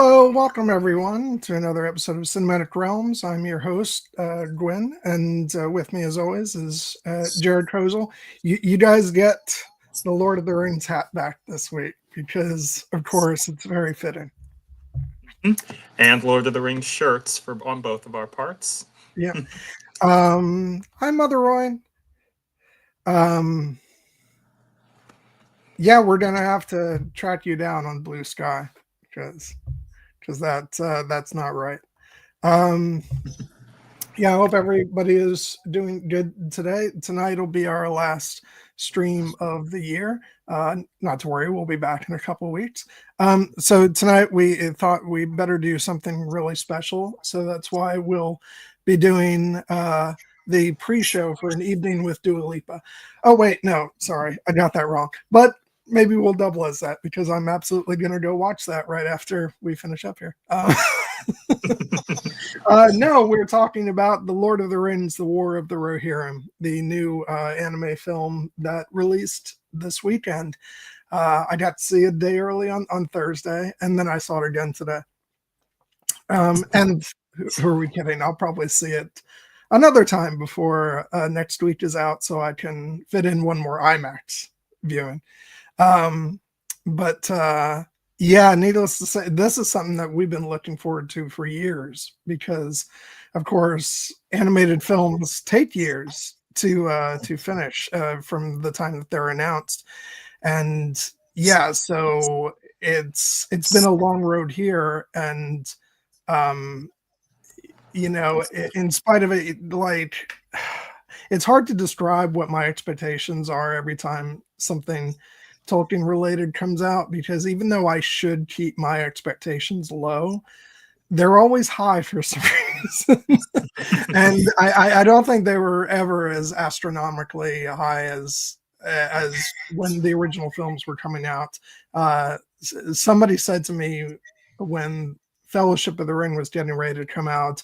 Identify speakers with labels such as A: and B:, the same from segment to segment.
A: Hello, welcome everyone to another episode of Cinematic Realms. I'm your host, Gwen, and with me as always is Jared Kozel. You guys get the Lord of the Rings hat back this week because, of course, it's very fitting.
B: And Lord of the Rings shirts on both of our parts.
A: Yeah. I'm Mother Roy. Yeah, we're gonna have to track you down on Blue Sky because that's not right. Yeah, I hope everybody is doing good today. Tonight will be our last stream of the year. Not to worry, we'll be back in a couple of weeks. So tonight we thought we better do something really special. So that's why we'll be doing the pre-show for An Evening with Dua Lipa. Oh wait, no, sorry, I got that wrong. But maybe we'll double as that because I'm absolutely going to go watch that right after we finish up here. No, we're talking about The Lord of the Rings, The War of the Rohirrim, the new anime film that released this weekend. I got to see it a day early on Thursday, and then I saw it again today. And who are we kidding? I'll probably see it another time before next week is out so I can fit in one more IMAX viewing. But yeah, needless to say, this is something that we've been looking forward to for years because, of course, animated films take years to finish from the time that they're announced, and yeah, so it's been a long road here, and in spite of it, like it's hard to describe what my expectations are every time something Tolkien related comes out because even though I should keep my expectations low, they're always high for some reason. And I don't think they were ever as astronomically high as when the original films were coming out. Somebody said to me when Fellowship of the Ring was getting ready to come out,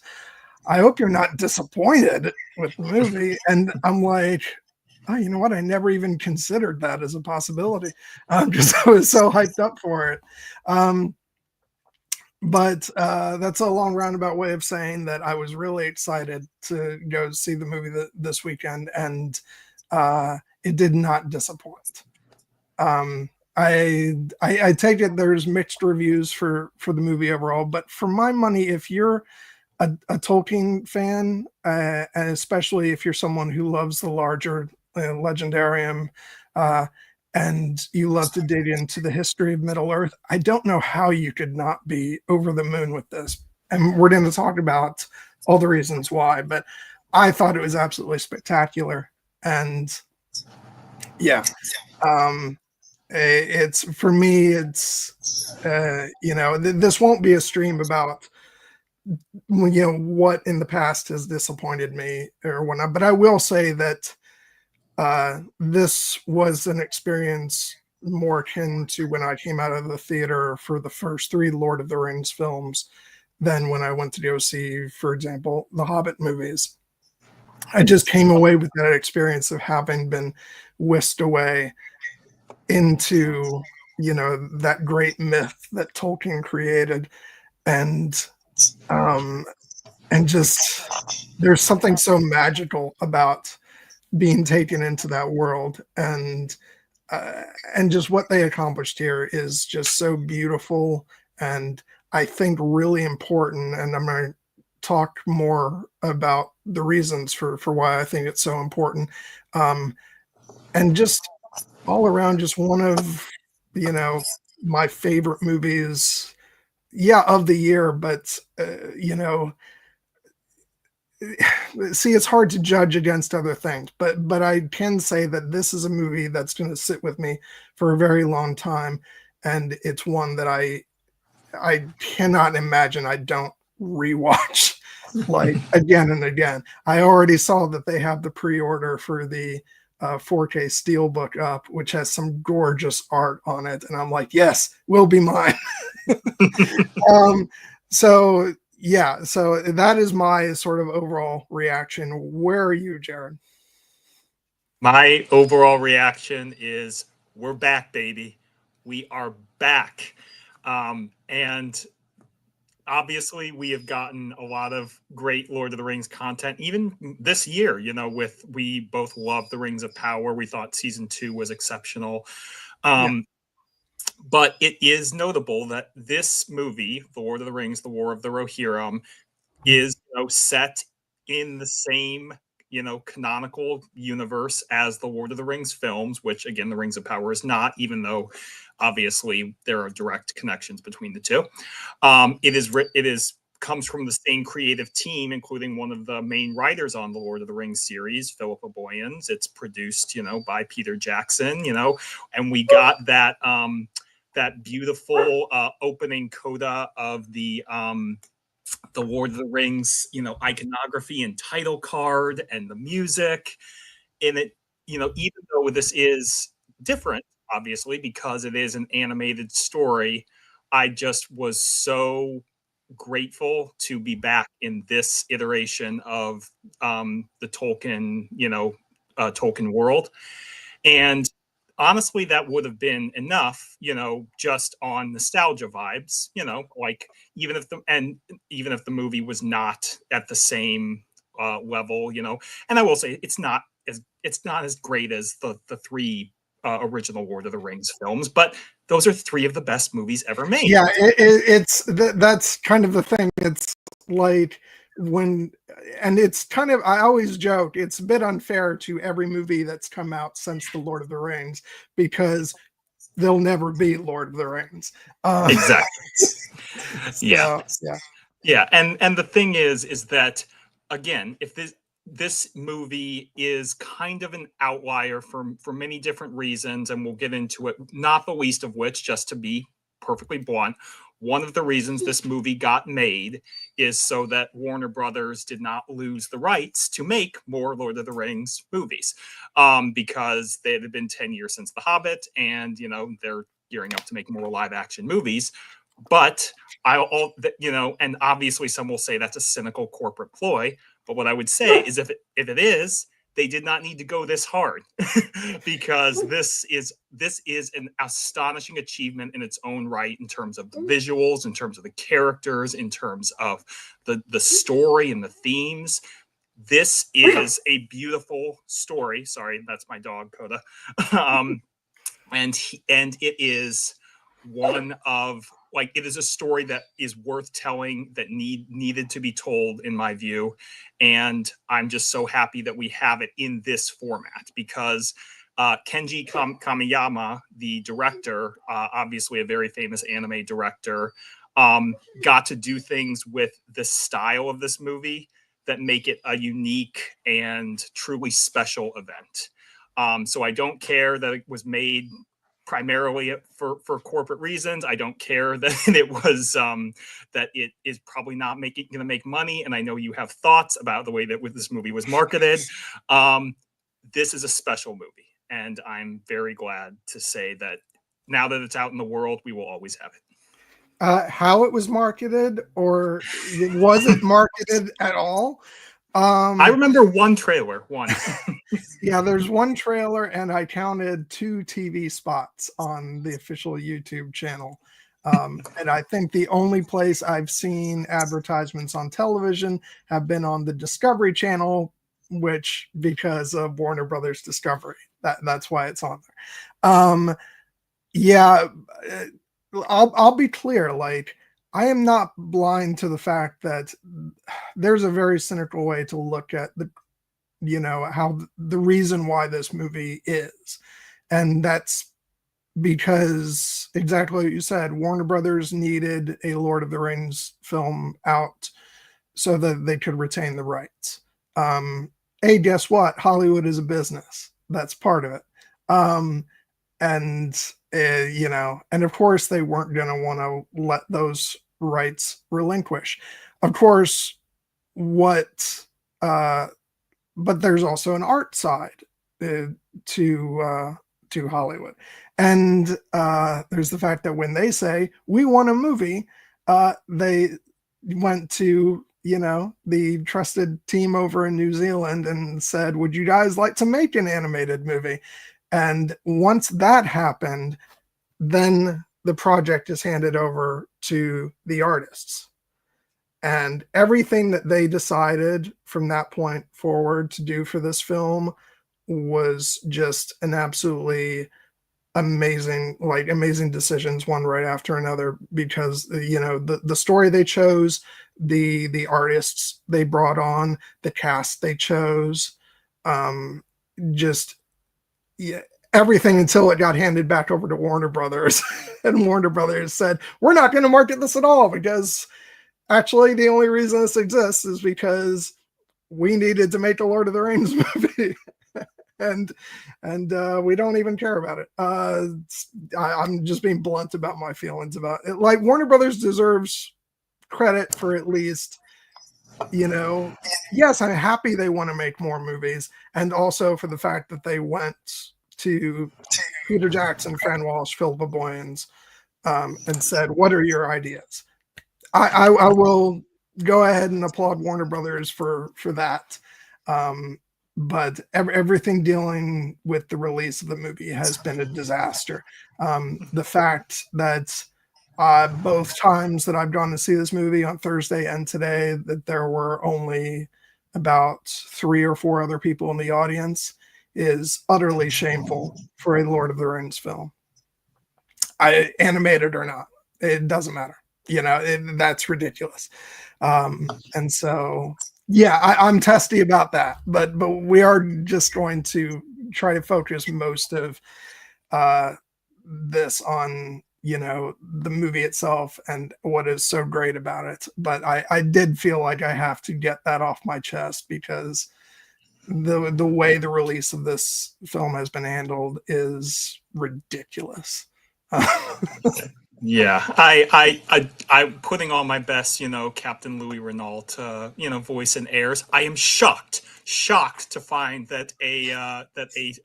A: I hope you're not disappointed with the movie. And I'm like, oh, you know what? I never even considered that as a possibility because I was so hyped up for it. But that's a long roundabout way of saying that I was really excited to go see the movie this weekend, and it did not disappoint. I take it there's mixed reviews for the movie overall, but for my money, if you're a Tolkien fan, and especially if you're someone who loves the larger legendarium, and you love to dig into the history of Middle Earth, I don't know how you could not be over the moon with this. And we're going to talk about all the reasons why, but I thought it was absolutely spectacular. And yeah, it's for me, it's, this won't be a stream about what in the past has disappointed me or whatnot, but I will say that this was an experience more akin to when I came out of the theater for the first three Lord of the Rings films than when I went to go see, for example, the Hobbit movies. I just came away with that experience of having been whisked away into that great myth that Tolkien created, and just there's something so magical about being taken into that world, and just what they accomplished here is just so beautiful, and I think really important. And I'm going to talk more about the reasons for why I think it's so important, and just all around, just one of my favorite movies, of the year. But see, it's hard to judge against other things, but I can say that this is a movie that's going to sit with me for a very long time, and it's one that I cannot imagine I don't rewatch like again and again. I already saw that they have the pre-order for the 4K Steelbook up, which has some gorgeous art on it, and I'm like, yes, will be mine. So yeah, so that is my sort of overall reaction. Where are you, Jared?
B: My overall reaction is we're back, baby. We are back. And obviously we have gotten a lot of great Lord of the Rings content, even this year, we both love the Rings of Power. We thought season 2 was exceptional. But it is notable that this movie, The Lord of the Rings, The War of the Rohirrim, is set in the same canonical universe as the Lord of the Rings films, which again the Rings of Power is not, even though obviously there are direct connections between the two. It comes from the same creative team, including one of the main writers on the Lord of the Rings series, Philippa Boyens. It's produced by Peter Jackson, and we got that that beautiful opening coda of the Lord of the Rings, iconography and title card and the music in it. Even though this is different, obviously, because it is an animated story, I just was so grateful to be back in this iteration of the Tolkien, Tolkien world. And honestly, that would have been enough, just on nostalgia vibes, like even if the movie was not at the same level, and I will say it's not as great as the three original Lord of the Rings films, but those are 3 of the best movies ever made.
A: Yeah, that's kind of the thing. It's like it's kind of, I always joke, it's a bit unfair to every movie that's come out since the Lord of the Rings, because they'll never be Lord of the Rings.
B: Exactly.
A: So,
B: yeah. And the thing is that, again, if this movie is kind of an outlier for many different reasons, and we'll get into it, not the least of which, just to be perfectly blunt, one of the reasons this movie got made is so that Warner Brothers did not lose the rights to make more Lord of the Rings movies, because it had been 10 years since The Hobbit, and they're gearing up to make more live action movies. But and obviously some will say that's a cynical corporate ploy. But what I would say is, if it is, they did not need to go this hard, because this is an astonishing achievement in its own right, in terms of the visuals, in terms of the characters, in terms of the story and the themes. This is a beautiful story. Sorry, that's my dog, Coda. And it is one of, like, it is a story that is worth telling, that needed to be told, in my view. And I'm just so happy that we have it in this format, because Kenji Kamiyama, the director, obviously a very famous anime director, got to do things with the style of this movie that make it a unique and truly special event. So I don't care that it was made primarily for corporate reasons. I don't care that it was that it is probably not going to make money. And I know you have thoughts about the way that this movie was marketed. This is a special movie, and I'm very glad to say that now that it's out in the world, we will always have it.
A: How it was marketed, or was it marketed at all?
B: I remember one trailer.
A: Yeah, there's one trailer, and I counted 2 TV spots on the official YouTube channel. And I think the only place I've seen advertisements on television have been on the Discovery Channel, which, because of Warner Brothers Discovery, that's why it's on there. Yeah, I'll be clear. Like, I am not blind to the fact that there's a very cynical way to look at how the reason why this movie is. And that's because, exactly what you said, Warner Brothers needed a Lord of the Rings film out so that they could retain the rights. Guess what? Hollywood is a business. That's part of it. And of course they weren't going to want to let those rights relinquish. Of course, but there's also an art side to Hollywood, and there's the fact that when they say we want a movie, they went to the trusted team over in New Zealand and said, "Would you guys like to make an animated movie?" And once that happened, then the project is handed over to the artists. And everything that they decided from that point forward to do for this film was just an absolutely amazing decisions, one right after another, because the story they chose, the artists they brought on, the cast they chose, just yeah, everything until it got handed back over to Warner Brothers. And Warner Brothers said, we're not going to market this at all, because actually the only reason this exists is because we needed to make a Lord of the Rings movie. and we don't even care about it. I'm just being blunt about my feelings about it. Like, Warner Brothers deserves credit for at least, yes, I'm happy they want to make more movies, and also for the fact that they went to Peter Jackson, Fran Walsh, Philippa Boyens, and said, what are your ideas? I will go ahead and applaud Warner Brothers for that. But everything dealing with the release of the movie has been a disaster. The fact that both times that I've gone to see this movie, on Thursday and today, that there were only about 3 or 4 other people in the audience, is utterly shameful for a Lord of the Rings film. Animated or not, it doesn't matter. That's ridiculous. And so, yeah, I'm testy about that, but we are just going to try to focus most of this on the movie itself and what is so great about it. But I did feel like I have to get that off my chest, because the way the release of this film has been handled is ridiculous.
B: Yeah, I'm putting on my best, Captain Louis Renault, voice and airs. I am shocked to find that a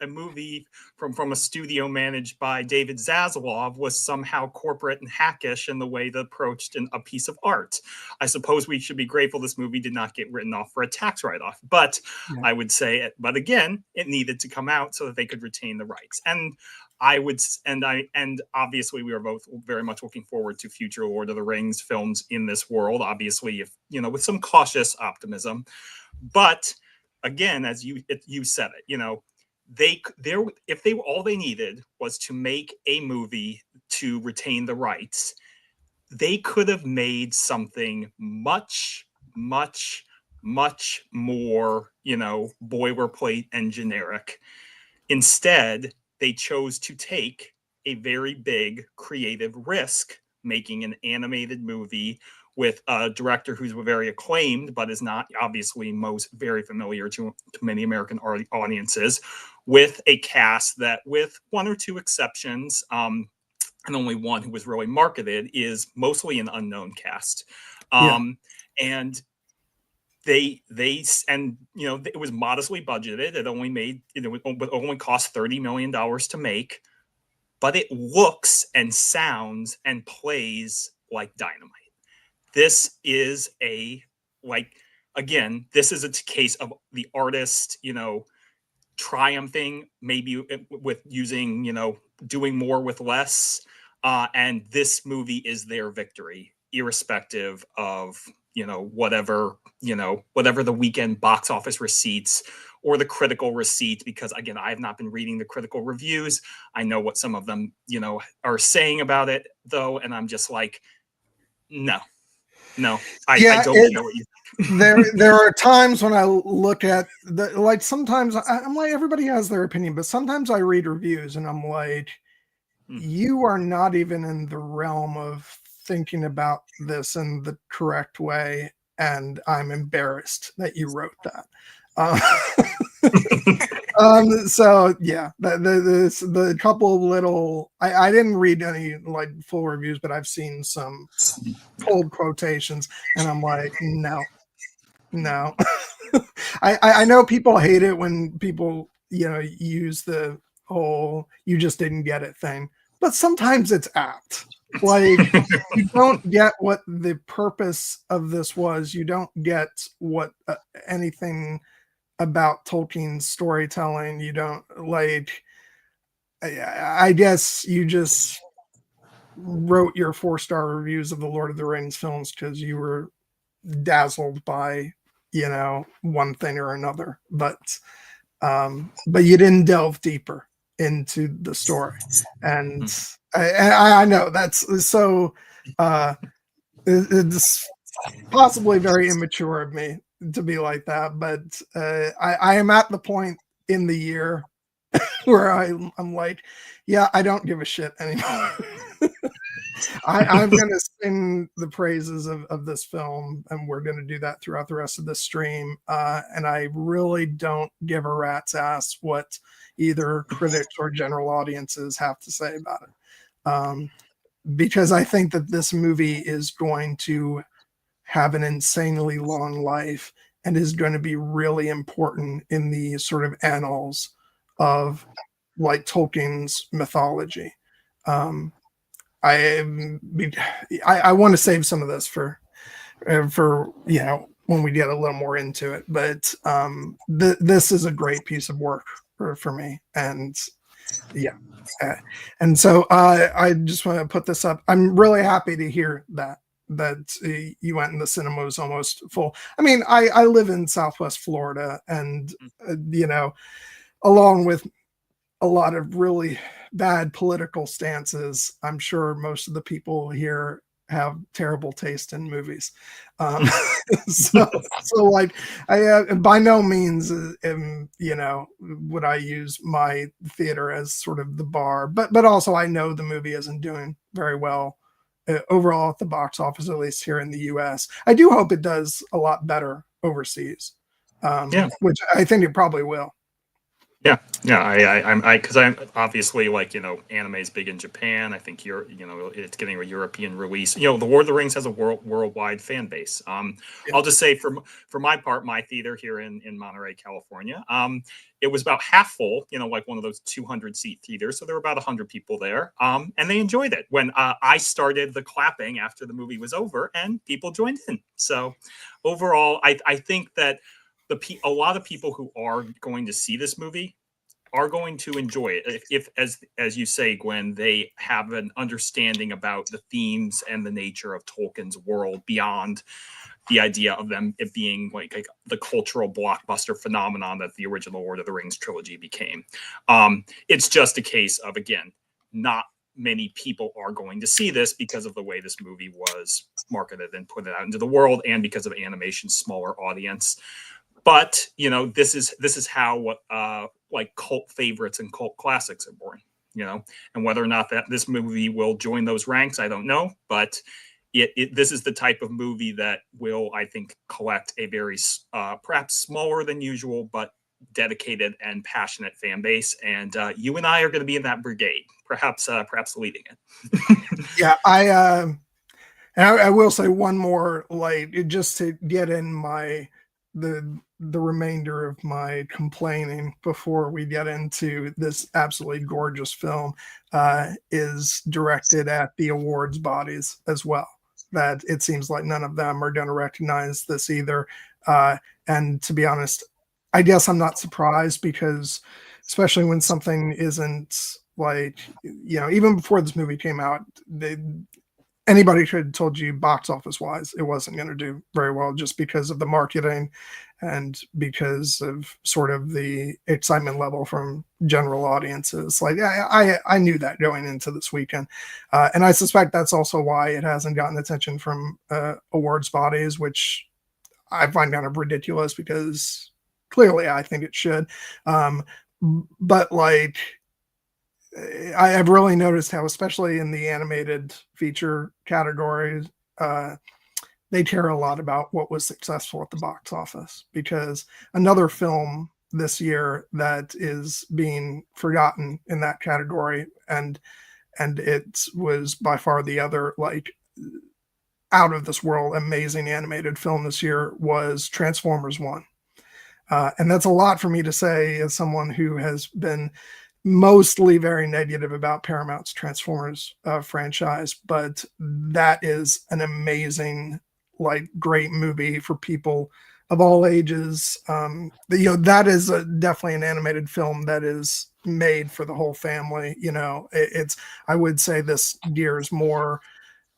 B: movie from a studio managed by David Zaslav was somehow corporate and hackish in the way they approached a piece of art. I suppose we should be grateful this movie did not get written off for a tax write-off, but yeah. I would say, but again, it needed to come out so that they could retain the rights. And obviously we are both very much looking forward to future Lord of the Rings films in this world, obviously, if with some cautious optimism. But again, as you said it, if all they needed was to make a movie to retain the rights, they could have made something much more boilerplate and generic. Instead, they chose to take a very big creative risk making an animated movie with a director who's very acclaimed, but is not obviously very familiar to many American audiences, with a cast that, with 1 or 2 exceptions, and only one who was really marketed, is mostly an unknown cast. And it was modestly budgeted. It only cost $30 million to make, but it looks and sounds and plays like dynamite. This is this is a case of the artist, triumphing, maybe with using, doing more with less. And this movie is their victory, irrespective of whatever the weekend box office receipts or the critical receipts, because again, I have not been reading the critical reviews. I know what some of them are saying about it, though, and I'm just like, no, I don't know what you think.
A: there are times when I look at sometimes I'm like, everybody has their opinion, but sometimes I read reviews and I'm like, you are not even in the realm of thinking about this in the correct way, and I'm embarrassed that you wrote that. So yeah, the couple of little, I didn't read any full reviews, but I've seen some cold quotations, and I'm like, no. I know people hate it when people use the whole "you just didn't get it" thing, but sometimes it's apt. You don't get what the purpose of this was. You don't get what anything about Tolkien's storytelling. You don't I guess you just wrote your 4-star reviews of the Lord of the Rings films because you were dazzled by, one thing or another, but you didn't delve deeper into the story. And I know that's so, it's possibly very immature of me to be like that, but I am at the point in the year where I'm like, yeah, I don't give a shit anymore. I'm going to sing the praises of this film, and we're going to do that throughout the rest of the stream. And I really don't give a rat's ass what either critics or general audiences have to say about it. Because I think that this movie is going to have an insanely long life and is going to be really important in the sort of annals of like Tolkien's mythology. I want to save some of this for when we get a little more into it, but this is a great piece of work for me, and yeah. And so I just want to put this up. I'm really happy to hear that you went and the cinema was almost full. I mean, I live in Southwest Florida, and along with a lot of really bad political stances, I'm sure most of the people here have terrible taste in movies. So like, I by no means would I use my theater as sort of the bar, but also I know the movie isn't doing very well overall at the box office, at least here in the US. I do hope it does a lot better overseas, which I think it probably will.
B: Yeah, because I'm obviously anime is big in Japan. I think it's getting a European release. The Lord of the Rings has a worldwide fan base. I'll just say for my part, my theater here in Monterey, California, it was about half full. Like one of those 200-seat theaters, so there were about 100 people there, and they enjoyed it. When I started the clapping after the movie was over, and people joined in. So overall, I think that a lot of people who are going to see this movie are going to enjoy it if as you say, Gwen, they have an understanding about the themes and the nature of Tolkien's world beyond the idea of it being like the cultural blockbuster phenomenon that the original Lord of the Rings trilogy became. It's just a case of, again, not many people are going to see this because of the way this movie was marketed and put it out into the world, and because of animation's smaller audience. But this is how cult favorites and cult classics are born. And whether or not that this movie will join those ranks, I don't know. But this is the type of movie that will, I think, collect a very perhaps smaller than usual, but dedicated and passionate fan base. And you and I are going to be in that brigade, perhaps leading it.
A: Yeah, I will say one more, just to get in the remainder of my complaining before we get into this absolutely gorgeous film, is directed at the awards bodies as well. That it seems like none of them are going to recognize this either. And to be honest, I guess I'm not surprised, because especially when something isn't even before this movie came out, anybody could have told you box office wise it wasn't going to do very well, just because of the marketing and because of sort of the excitement level from general audiences. I knew that going into this weekend, and I suspect that's also why it hasn't gotten attention from awards bodies, which I find kind of ridiculous, because clearly I think it should. But I've really noticed how, especially in the animated feature categories, they care a lot about what was successful at the box office, because another film this year that is being forgotten in that category, and it was by far the other out of this world amazing animated film this year, was Transformers 1. And that's a lot for me to say as someone who has been mostly very negative about Paramount's Transformers franchise, but that is an amazing, great movie for people of all ages. That is definitely an animated film that is made for the whole family. I would say this gears more,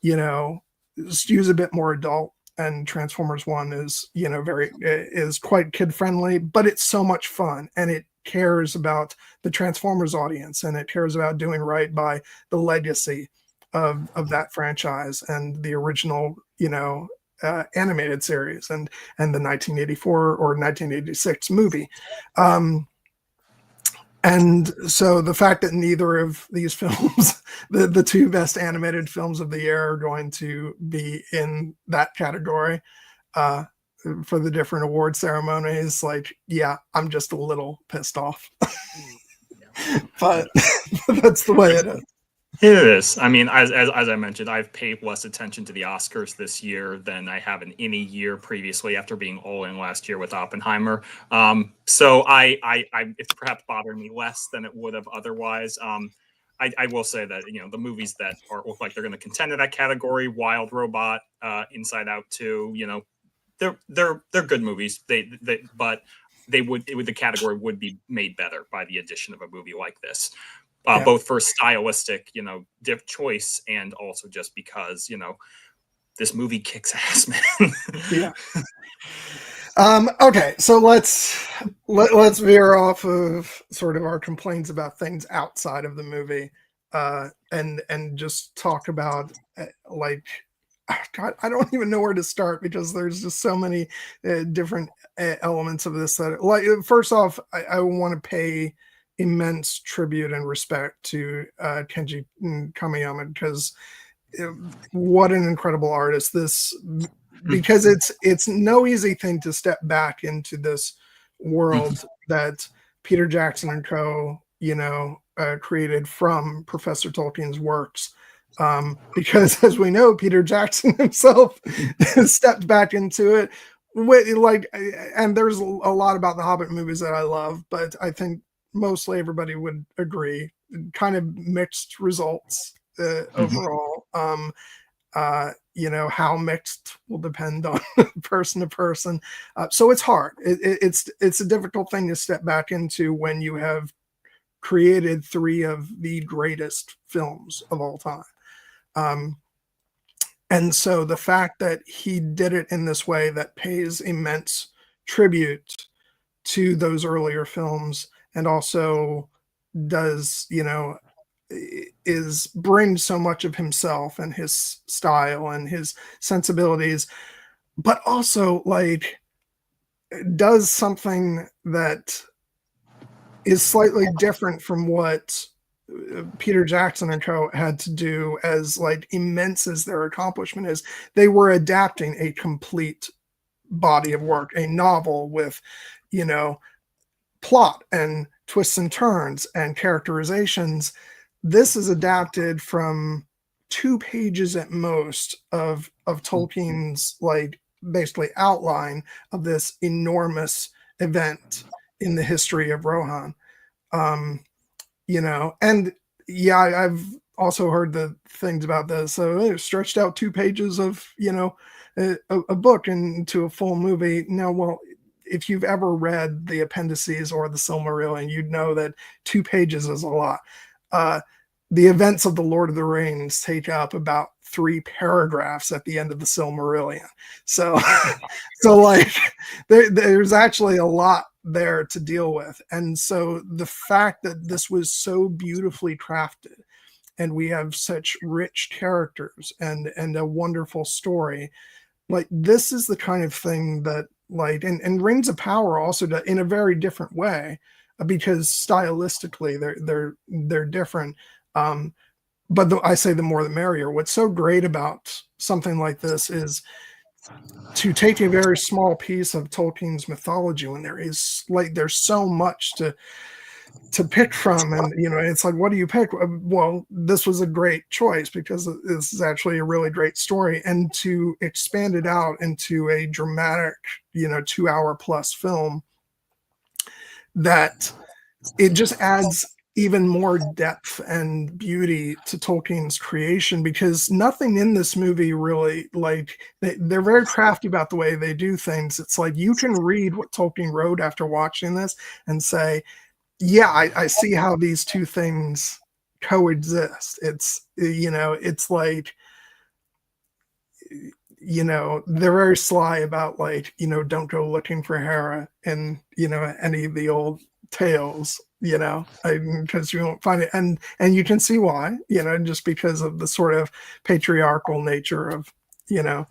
A: skews a bit more adult and Transformers 1 is, is quite kid friendly, but it's so much fun, and it cares about the Transformers audience, and it cares about doing right by the legacy of that franchise and the original, animated series and the 1984 or 1986 movie. And so the fact that neither of these films, the two best animated films of the year, are going to be in that category for the different award ceremonies, I'm just a little pissed off. But that's the way it is.
B: It is. I mean, as I mentioned, I've paid less attention to the Oscars this year than I have in any year previously, after being all in last year with Oppenheimer. So it's perhaps bothering me less than it would have otherwise. I will say that the movies that look like they're going to contend in that category, Wild Robot, Inside Out 2, they're good movies. But the category would be made better by the addition of a movie like this. Both for stylistic, choice, and also just because, this movie kicks ass, man.
A: Yeah. Okay, so let's veer off of sort of our complaints about things outside of the movie, and just talk about God, I don't even know where to start, because there's just so many different elements of this that, first off, I want to pay immense tribute and respect to Kenji Kamiyama, because what an incredible artist this, because it's no easy thing to step back into this world that Peter Jackson and co created from Professor Tolkien's works, because as we know, Peter Jackson himself stepped back into it and there's a lot about the Hobbit movies that I love, but I think mostly everybody would agree, kind of mixed results overall. How mixed will depend on person to person. So it's hard. It's a difficult thing to step back into when you have created three of the greatest films of all time. And so the fact that he did it in this way that pays immense tribute to those earlier films, and also does, brings so much of himself and his style and his sensibilities, but also does something that is slightly different from what Peter Jackson and co had to do, as immense as their accomplishment is. They were adapting a complete body of work, a novel with, plot and twists and turns and characterizations. This is adapted from 2 pages at most of Tolkien's basically outline of this enormous event in the history of Rohan. And I've also heard the things about this. So it stretched out 2 pages of, a book into a full movie. Now, well, if you've ever read the appendices or the Silmarillion, you'd know that 2 pages is a lot. The events of the Lord of the Rings take up about 3 paragraphs at the end of the Silmarillion. So, there's actually a lot there to deal with. And so the fact that this was so beautifully crafted, and we have such rich characters and a wonderful story, this is the kind of thing that and Rings of Power also does, in a very different way, because stylistically they're different. But I say the more the merrier. What's so great about something like this is to take a very small piece of Tolkien's mythology when there's so much to pick from, and it's what do you pick? Well, this was a great choice because this is actually a really great story, and to expand it out into a dramatic 2-hour plus film, that it just adds even more depth and beauty to Tolkien's creation, because nothing in this movie really, they're very crafty about the way they do things. It's you can read what Tolkien wrote after watching this and say, yeah, I see how these 2 things coexist. It's you know, they're very sly about, like, you know, don't go looking for Hera in, you know, any of the old tales, you know, because you won't find it. And you can see why, you know, just because of the sort of patriarchal nature of, you know,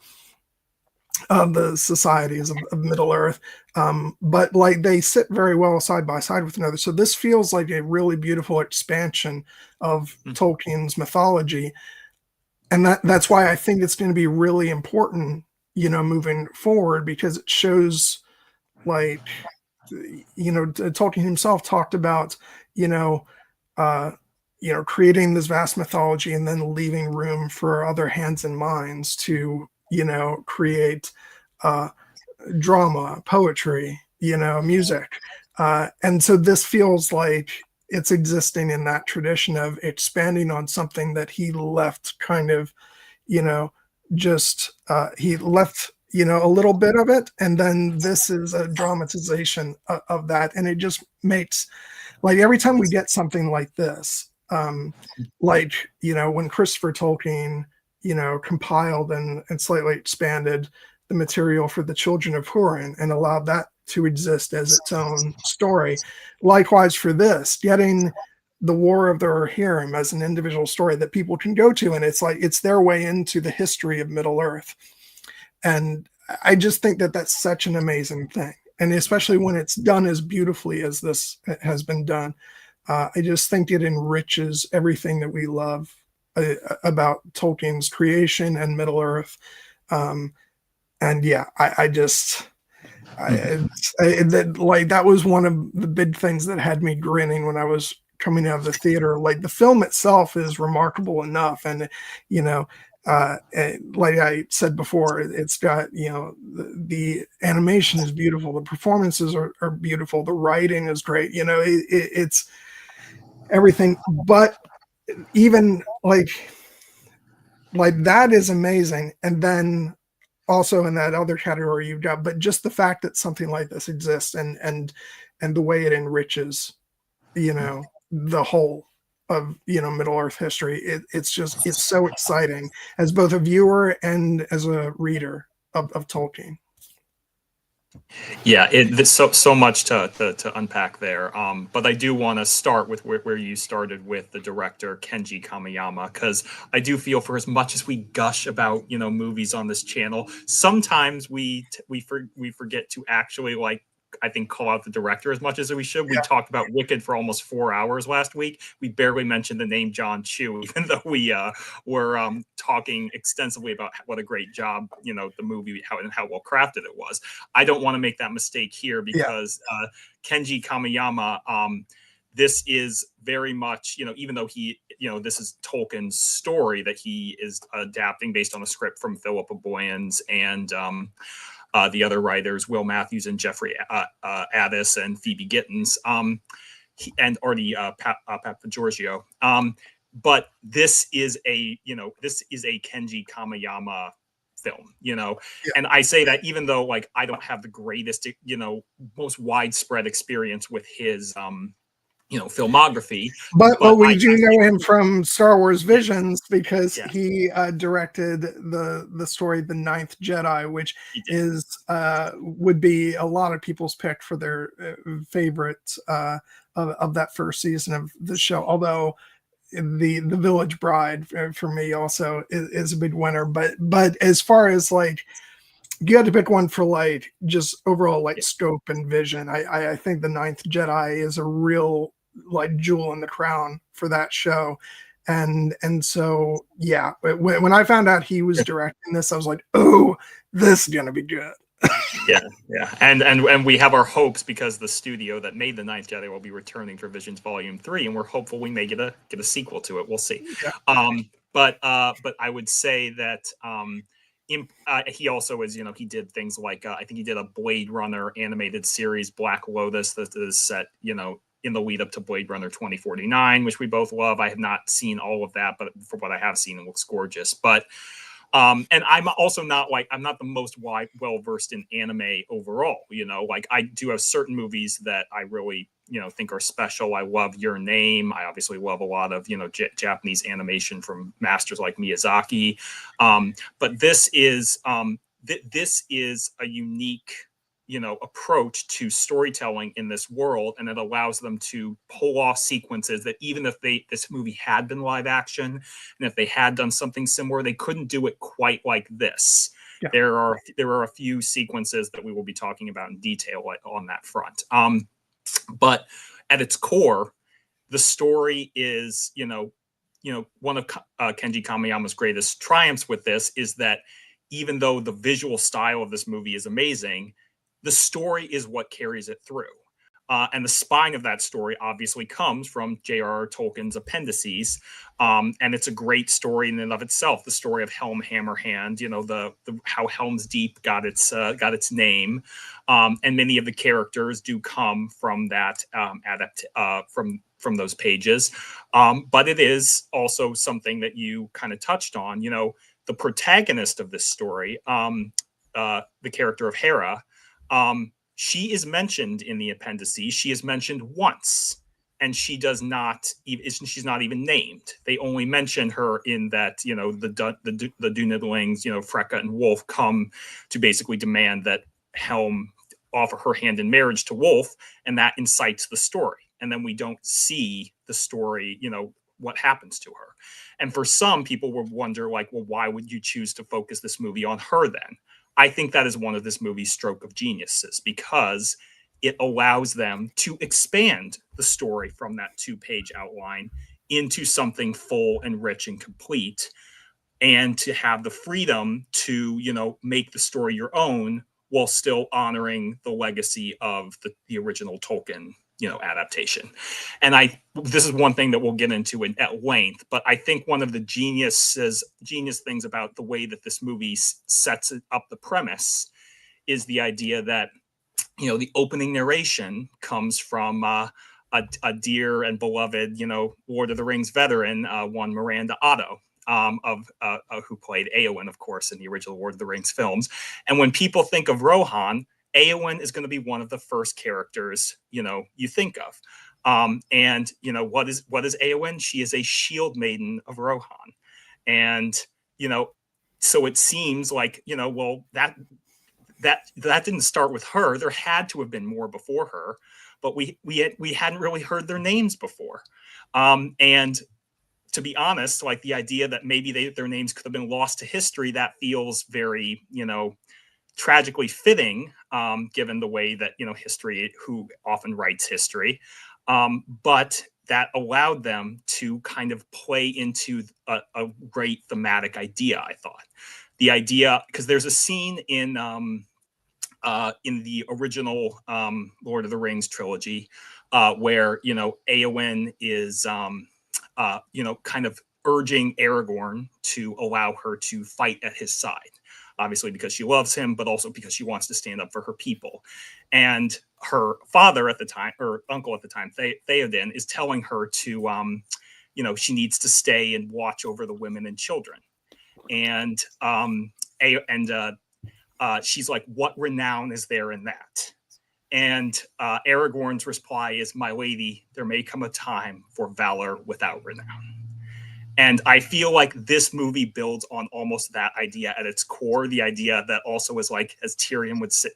A: of the societies of Middle Earth. But like they sit very well side by side with another. So this feels like a really beautiful expansion of Tolkien's mythology. And that's why I think it's going to be really important, you know, moving forward, because it shows, like, you know, Tolkien himself talked about, you know, uh, you know, creating this vast mythology and then leaving room for other hands and minds to, you know, create uh, drama, poetry, you know, music. And so this feels like it's existing in that tradition of expanding on something that he left kind of, you know, just he left, you know, a little bit of it, and then this is a dramatization of that, and it just makes, like, every time we get something like this, like, you know, when Christopher Tolkien, you know, compiled and slightly expanded the material for the Children of Hurin and allowed that to exist as its own story. Likewise for this, getting the War of the Rohirrim as an individual story that people can go to, and it's like it's their way into the history of Middle Earth. And I just think that that's such an amazing thing, and especially when it's done as beautifully as this has been done. I just think it enriches everything that we love about Tolkien's creation and Middle Earth. And yeah, I just like that was one of the big things that had me grinning when I was coming out of the theater. Like the film itself is remarkable enough, and you know, like I said before, it's got, you know, the animation is beautiful, the performances are beautiful, the writing is great. You know, it's everything. But even like that is amazing, and then also in that other category you've got, but just the fact that something like this exists, and the way it enriches, you know, the whole of, you know, Middle Earth history, it's just, it's so exciting as both a viewer and as a reader of Tolkien.
B: Yeah, there's so much to unpack there. But I do want to start with where you started with the director Kenji Kamiyama, because I do feel, for as much as we gush about, you know, movies on this channel, sometimes we forget to actually, like, I think, call out the director as much as we should. We talked about Wicked for almost 4 hours last week. We barely mentioned the name John Chu, even though we were talking extensively about what a great job, you know, the movie, how well crafted it was. I don't want to make that mistake here, because Kenji Kamiyama, this is very much, you know, even though he, you know, this is Tolkien's story that he is adapting based on a script from Philippa Boyens and the other writers, Will Matthews and Jeffrey Addis and Phoebe Gittins, and Artie Papagiorgio. But this is a, you know, this is a Kenji Kamiyama film, you know. And I say that even though, like, I don't have the greatest, you know, most widespread experience with his you know, filmography,
A: but we do know him from Star Wars Visions, because he directed the story The Ninth Jedi, which is would be a lot of people's pick for their favorite of that first season of the show, although the Village Bride for me also is a big winner. But as far as, like, you had to pick one for, like, just overall, like, scope and vision, I think The Ninth Jedi is a real, like, jewel in the crown for that show. And so yeah, when I found out he was directing this, I was like, oh, this is gonna be good.
B: Yeah. And we have our hopes, because the studio that made The Ninth Jedi will be returning for Visions Volume 3, and we're hopeful we may get a sequel to it. We'll see. But I would say that he also is, you know, he did things like I think he did a Blade Runner animated series, Black Lotus, that is set, you know, in the lead up to Blade Runner 2049, which we both love. I have not seen all of that, but for what I have seen, it looks gorgeous. But and I'm also not, like, I'm not the most well versed in anime overall. You know, like, I do have certain movies that I really, think are special. I love Your Name. I obviously love a lot of Japanese animation from masters like Miyazaki. But this is a unique approach to storytelling in this world, and it allows them to pull off sequences that even if this movie had been live action, and if they had done something similar, they couldn't do it quite like this. Yeah. There are a few sequences that we will be talking about in detail on that front. But at its core, the story is, one of Kenji Kamiyama's greatest triumphs with this is that even though the visual style of this movie is amazing, the story is what carries it through. And the spine of that story obviously comes from J.R.R. Tolkien's appendices. And it's a great story in and of itself. The story of Helm Hammerhand, how Helm's Deep got its name. And many of the characters do come from that from those pages. But it is also something that you kind of touched on. The protagonist of this story, the character of Hera, she is mentioned in the appendices. She is mentioned once, and she's not even named. They only mention her in that, the Dunidlings, Freka and Wolf come to basically demand that Helm offer her hand in marriage to Wolf, and that incites the story. And then we don't see the story, what happens to her. And for some people would wonder, like, well, why would you choose to focus this movie on her then? I think that is one of this movie's stroke of geniuses, because it allows them to expand the story from that 2-page outline into something full and rich and complete, and to have the freedom to, make the story your own while still honoring the legacy of the original Tolkien adaptation. And this is one thing that we'll get into at length, but I think one of the genius things about the way that this movie sets up the premise is the idea that, the opening narration comes from a dear and beloved, Lord of the Rings veteran, one Miranda Otto, who played Éowyn, of course, in the original Lord of the Rings films. And when people think of Rohan, Éowyn is going to be one of the first characters, you think of. And, what is Éowyn? She is a shield maiden of Rohan. And, so it seems like, well, that didn't start with her. There had to have been more before her, but we hadn't really heard their names before. And to be honest, like the idea that maybe their names could have been lost to history, that feels very, tragically fitting, given the way that history, who often writes history, but that allowed them to kind of play into a great thematic idea. I thought the idea, because there's a scene in the original Lord of the Rings trilogy where Éowyn is kind of urging Aragorn to allow her to fight at his side. Obviously because she loves him, but also because she wants to stand up for her people. And her father at the time, or uncle at the time, Theoden, is telling her to, she needs to stay and watch over the women and children. And she's like, what renown is there in that? And Aragorn's reply is, my lady, there may come a time for valor without renown. And I feel like this movie builds on almost that idea at its core. The idea that also is like, as Tyrion would say,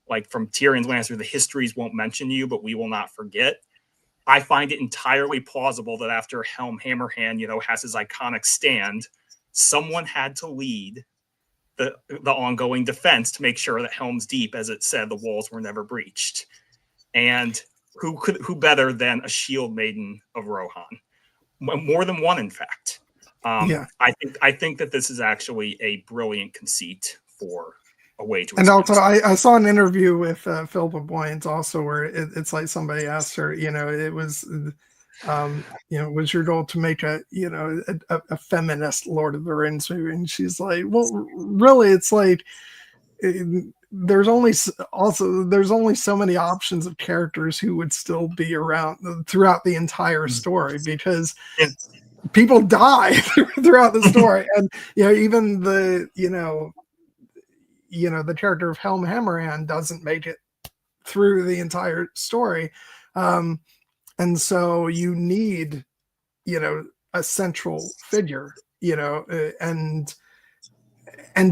B: like from Tyrion's Lannister, the histories won't mention you, but we will not forget. I find it entirely plausible that after Helm Hammerhand, has his iconic stand, someone had to lead the ongoing defense to make sure that Helm's Deep, as it said, the walls were never breached. And who better than a shield maiden of Rohan? More than one, in fact. I think that this is actually a brilliant conceit for a way to.
A: And also, I saw an interview with Philippa Boyens also, where it's like somebody asked her, it was, was your goal to make a feminist Lord of the Rings movie? And she's like, well, really, it's like there's only so many options of characters who would still be around throughout the entire story, because people die throughout the story. And even the the character of Helm Hammerhand doesn't make it through the entire story. And so you need, a central figure, and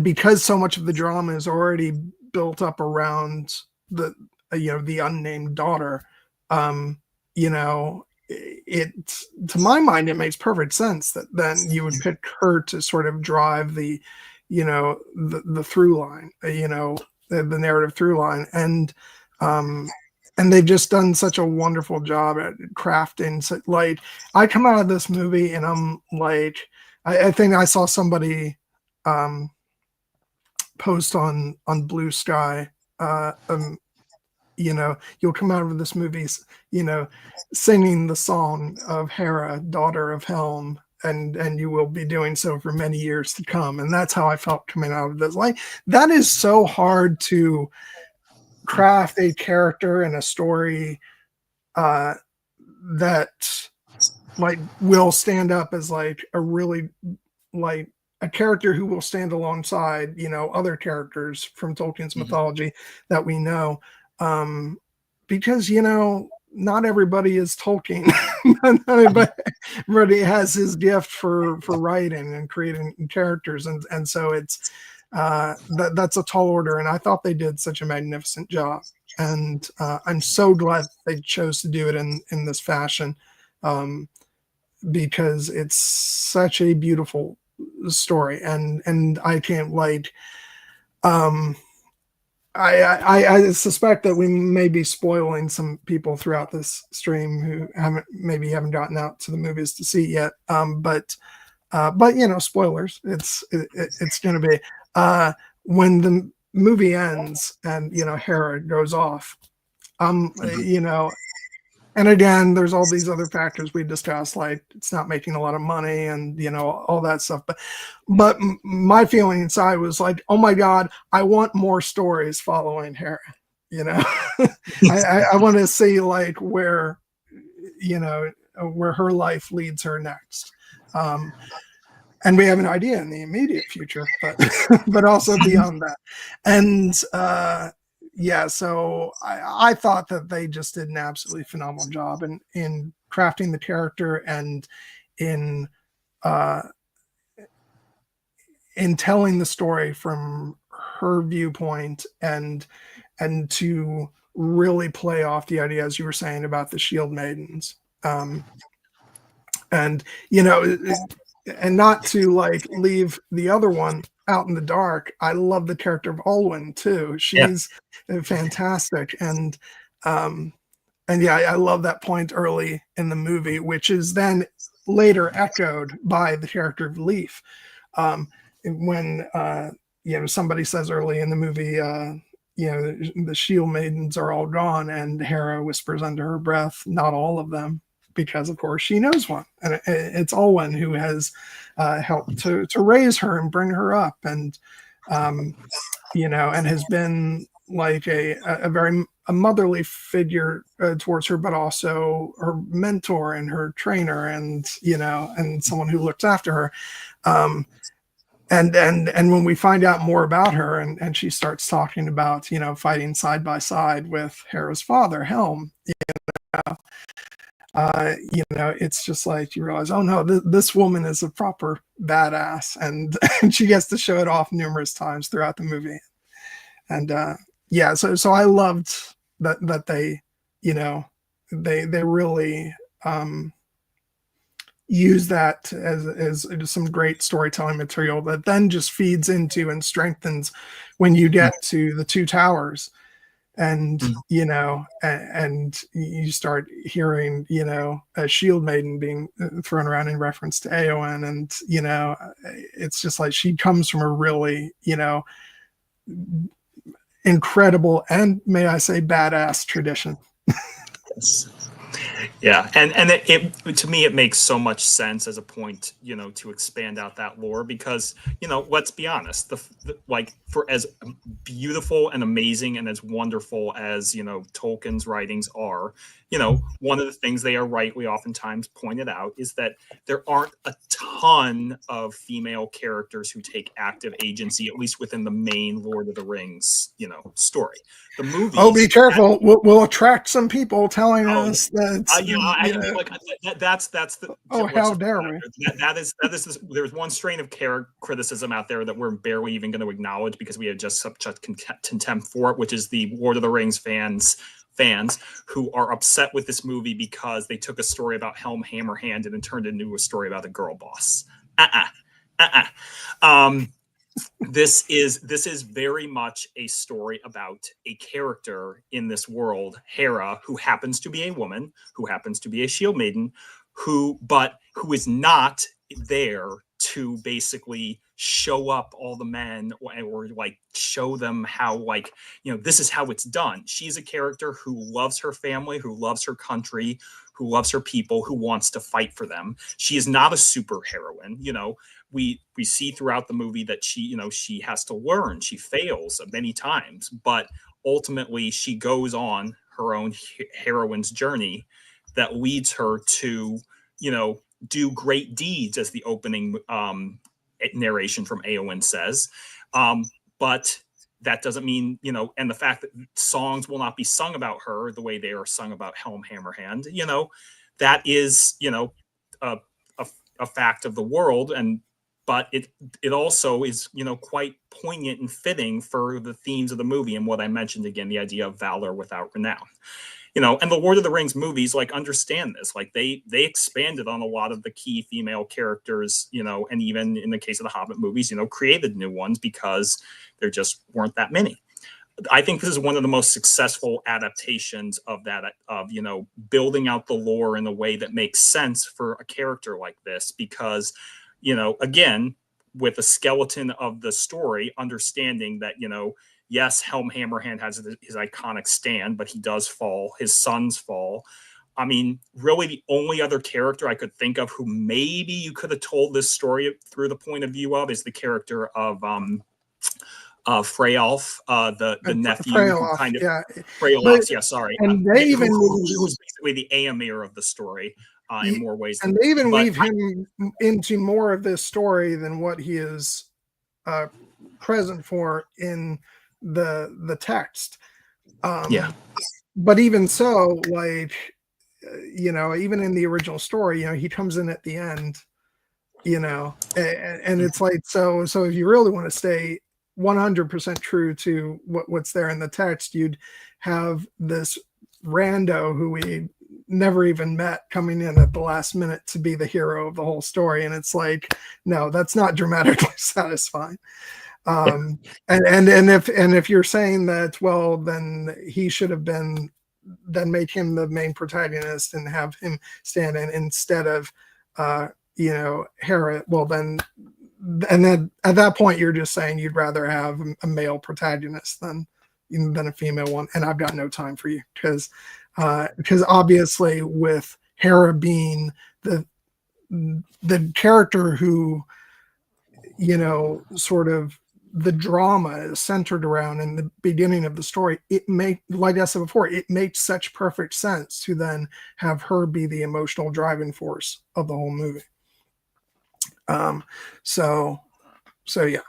A: because so much of the drama is already built up around the the unnamed daughter, you know it to my mind it makes perfect sense that then you would pick her to sort of drive the the through line, the narrative through line. And they've just done such a wonderful job at crafting. So, like, I come out of this movie and I'm like, I think I saw somebody post on Blue Sky, you'll come out of this movie, singing the song of Hera, daughter of Helm, and you will be doing so for many years to come. And that's how I felt coming out of this. Like, that is so hard to craft a character and a story that like will stand up as like a really like a character who will stand alongside other characters from Tolkien's mythology that we know, because not everybody is Tolkien. Not everybody has his gift for writing and creating characters, and so it's that's a tall order, and I thought they did such a magnificent job, and I'm so glad they chose to do it in this fashion, because it's such a beautiful story, and I can't I suspect that we may be spoiling some people throughout this stream who haven't gotten out to the movies to see it yet, but spoilers. It's going to be when the movie ends and Hera goes off. And again, there's all these other factors we discussed, like it's not making a lot of money and all that stuff. But my feeling inside was like, oh my God, I want more stories following Hera. I want to see like where her life leads her next. And we have an idea in the immediate future, but also beyond that. And so I thought that they just did an absolutely phenomenal job in crafting the character and in telling the story from her viewpoint, and to really play off the idea, as you were saying, about the Shield Maidens. And and not to like leave the other one out in the dark, I love the character of Olwen too. She's fantastic, and I love that point early in the movie, which is then later echoed by the character of Leaf, when somebody says early in the movie, the Shield Maidens are all gone, and Hera whispers under her breath, "Not all of them," because of course she knows one, and it's Olwen who has helped to raise her and bring her up, and and has been like a very motherly figure towards her, but also her mentor and her trainer, and and someone who looks after her. And when we find out more about her, and she starts talking about fighting side by side with Hera's father, Helm, it's just like you realize, oh no, this woman is a proper badass, and she gets to show it off numerous times throughout the movie. And so I loved that they they really use that as some great storytelling material that then just feeds into and strengthens when you get to the Two Towers, and and you start hearing a Shield Maiden being thrown around in reference to Eowyn, and it's just like she comes from a really incredible and, may I say, badass tradition.
B: Yes. Yeah, and it to me it makes so much sense as a point, to expand out that lore because let's be honest, like for as beautiful and amazing and as wonderful as Tolkien's writings are, one of the things they are rightly oftentimes pointed out is that there aren't a ton of female characters who take active agency, at least within the main Lord of the Rings, story. The movies.
A: Oh, be careful! We'll attract some people telling us that.
B: I mean, like that's the.
A: Oh, how dare we?
B: That is there's one strain of criticism out there that we're barely even going to acknowledge because we have just such a contempt for it, which is the Lord of the Rings fans who are upset with this movie because they took a story about Helm Hammerhand and turned it into a story about a girl boss. This is very much a story about a character in this world, Hera, who happens to be a woman, who happens to be a shield maiden, who is not there to basically show up all the men or like show them how, like, this is how it's done. She's a character who loves her family, who loves her country, who loves her people, who wants to fight for them. She is not a super heroine. We see throughout the movie that she has to learn. She fails many times, but ultimately she goes on her own heroine's journey that leads her to, do great deeds, as the opening narration from Eowyn says. But that doesn't mean, and the fact that songs will not be sung about her the way they are sung about Helm Hammerhand, that is, a fact of the world. But it also is, quite poignant and fitting for the themes of the movie and what I mentioned again, the idea of valor without renown. And the Lord of the Rings movies like understand this. Like they expanded on a lot of the key female characters, and even in the case of the Hobbit movies, created new ones because there just weren't that many. I think this is one of the most successful adaptations of that, of, building out the lore in a way that makes sense for a character like this, because, again, with the skeleton of the story, understanding that, yes, Helm Hammerhand has his iconic stand, but he does fall. His sons fall. I mean, really the only other character I could think of who maybe you could have told this story through the point of view of is the character of Freyalf, the nephew,
A: Freyalf,
B: who kind of
A: yeah.
B: Freyalf, yeah, sorry,
A: and they
B: who was basically the Aemir of the story in more ways.
A: And they even weave him into more of this story than what he is present for in the text.
B: Yeah.
A: But even so, like, even in the original story, he comes in at the end, and it's like, so if you really want to stay 100% true to what's there in the text, you'd have this rando who we never even met coming in at the last minute to be the hero of the whole story. And it's like, no, that's not dramatically satisfying. And if you're saying that, well, then he should have been, then make him the main protagonist and have him stand in instead of Hera, well then, and then at that point you're just saying you'd rather have a male protagonist than a female one, and I've got no time for you, because obviously with Hera being the character who, sort of the drama is centered around in the beginning of the story, like I said before, it makes such perfect sense to then have her be the emotional driving force of the whole movie. So yeah.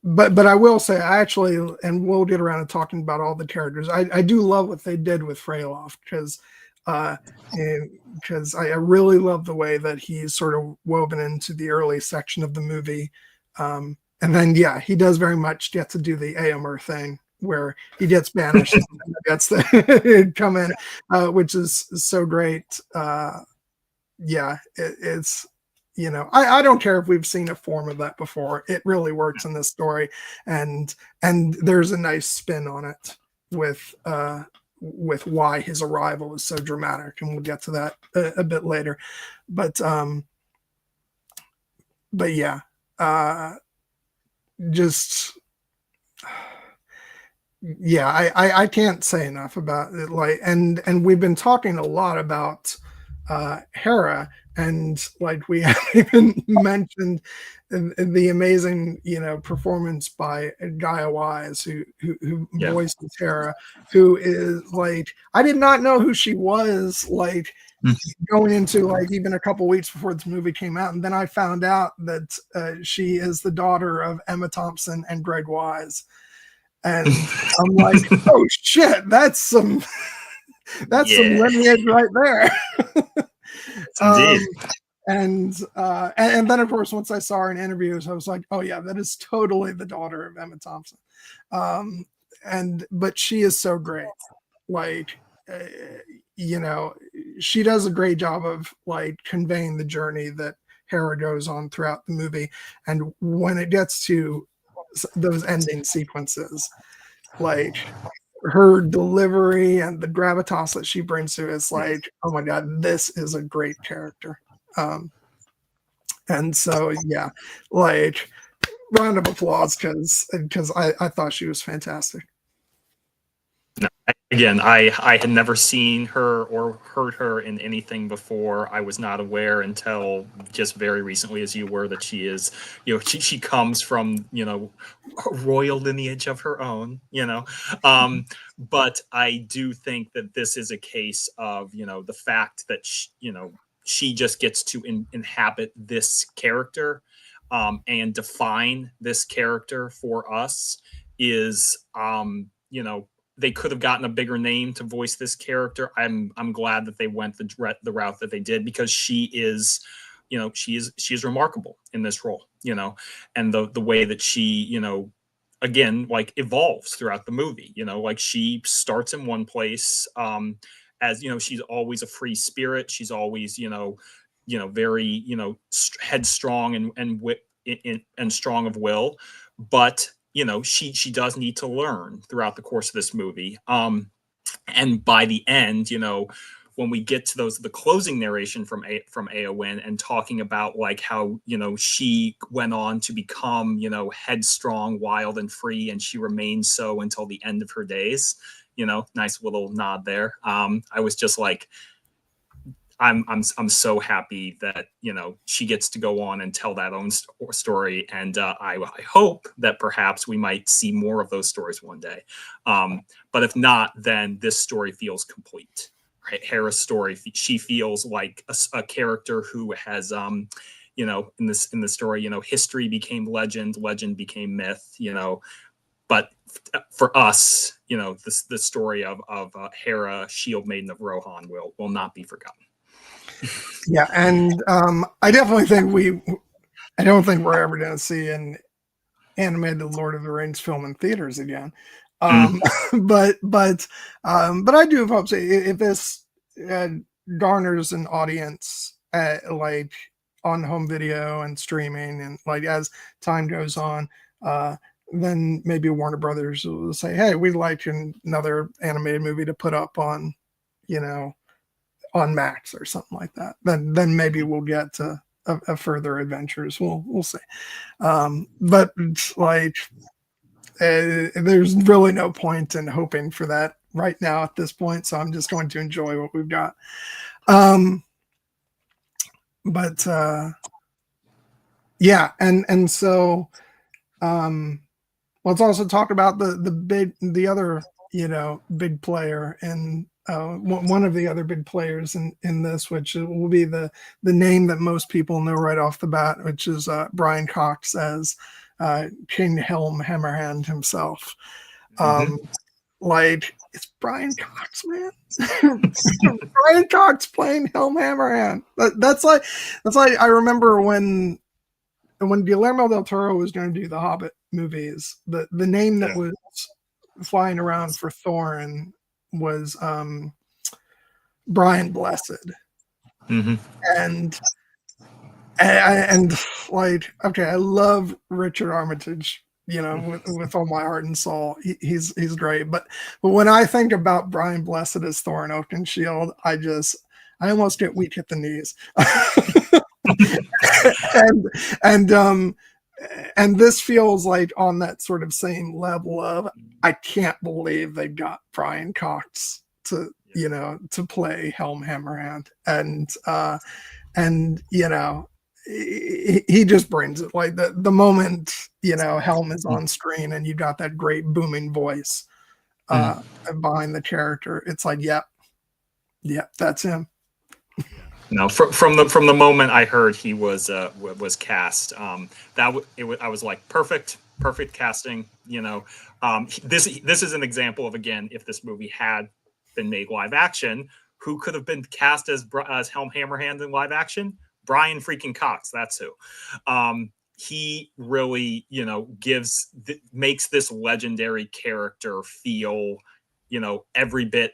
A: But I will say, I actually, and we'll get around to talking about all the characters, I do love what they did with Freyalf, because I really love the way that he's sort of woven into the early section of the movie. And then, yeah, he does very much get to do the Aemir thing, where he gets banished and gets to come in, which is so great. Yeah, it's, I don't care if we've seen a form of that before. It really works in this story, and there's a nice spin on it with why his arrival is so dramatic, and we'll get to that a bit later. But yeah, just yeah, I can't say enough about it. Like, and we've been talking a lot about Hera, and like we haven't even mentioned the amazing, performance by Gaia Wise, who
B: Yeah.
A: voices Hera, who is like, I did not know who she was, like going into like even a couple weeks before this movie came out, and then I found out that she is the daughter of Emma Thompson and Greg Wise. And I'm like, oh shit, that's some
B: Yeah.
A: lineage right there.
B: Indeed.
A: And then of course once I saw her in interviews, I was like, oh yeah, that is totally the daughter of Emma Thompson. But she is so great. Like, she does a great job of like conveying the journey that Hera goes on throughout the movie, and when it gets to those ending sequences, like her delivery and the gravitas that she brings to it, it's like, oh my god, this is a great character. And so yeah, like, round of applause, because I thought she was fantastic.
B: No, again, I had never seen her or heard her in anything before. I was not aware until just very recently, as you were, that she is, she comes from, a royal lineage of her own, but I do think that this is a case of, the fact that, she just gets to inhabit this character, and define this character for us is, they could have gotten a bigger name to voice this character. I'm glad that they went the route that they did, because she is, she is remarkable in this role, and the way that she, again, like, evolves throughout the movie. Like, she starts in one place, as she's always a free spirit. She's always, very, headstrong and strong of will, but she does need to learn throughout the course of this movie. And by the end, when we get to the closing narration from Eowyn, and talking about like how, she went on to become, headstrong, wild, and free, and she remained so until the end of her days. Nice little nod there. I was just like, I'm so happy that she gets to go on and tell that own story, and I hope that perhaps we might see more of those stories one day. But if not, then this story feels complete. Right? Hera's story, she feels like a character who has, in the story, history became legend, legend became myth. But for us, the story of Hera, Shield Maiden of Rohan, will not be forgotten.
A: Yeah, and I definitely think I don't think we're ever going to see an animated Lord of the Rings film in theaters again. But I do hope so. If this garners an audience, like on home video and streaming, and like as time goes on, then maybe Warner Brothers will say, "Hey, we'd like another animated movie to put up on, on Max or something like that." Then maybe we'll get to a further adventures. We'll see. But like, there's really no point in hoping for that right now at this point. So I'm just going to enjoy what we've got. But yeah, and so let's also talk about the other big player, and one of the other big players in this, which will be the name that most people know right off the bat, which is Brian Cox as King Helm Hammerhand himself. Like, it's Brian Cox, man. Brian Cox playing Helm Hammerhand. That's like I remember when Guillermo del Toro was going to do the Hobbit movies, the name that was flying around for Thorin was Brian Blessed. And like, okay, I love Richard Armitage, with all my heart and soul. He's great, but when I think about Brian Blessed as Thorin Oakenshield, I almost get weak at the knees. and this feels like on that sort of same level of, I can't believe they got Brian Cox to, you know, to play Helm Hammerhand. And you know, he just brings it. Like the moment, you know, Helm is on screen and you got that great booming voice behind the character, it's like, yep, that's him.
B: No, from the moment I heard he was cast, I was like, perfect casting. You know, this is an example of, again, if this movie had been made live action, who could have been cast as Helm Hammerhand in live action? Brian freaking Cox. That's who. He really, you know, makes this legendary character feel, you know, every bit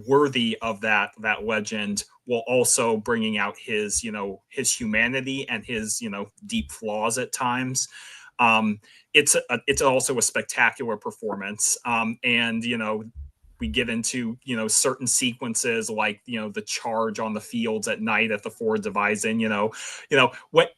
B: worthy of that legend, while also bringing out his, you know, his humanity and his, you know, deep flaws at times. It's also a spectacular performance, and you know, we get into, you know, certain sequences like, you know, the charge on the fields at night at the Fords of Isen. You know,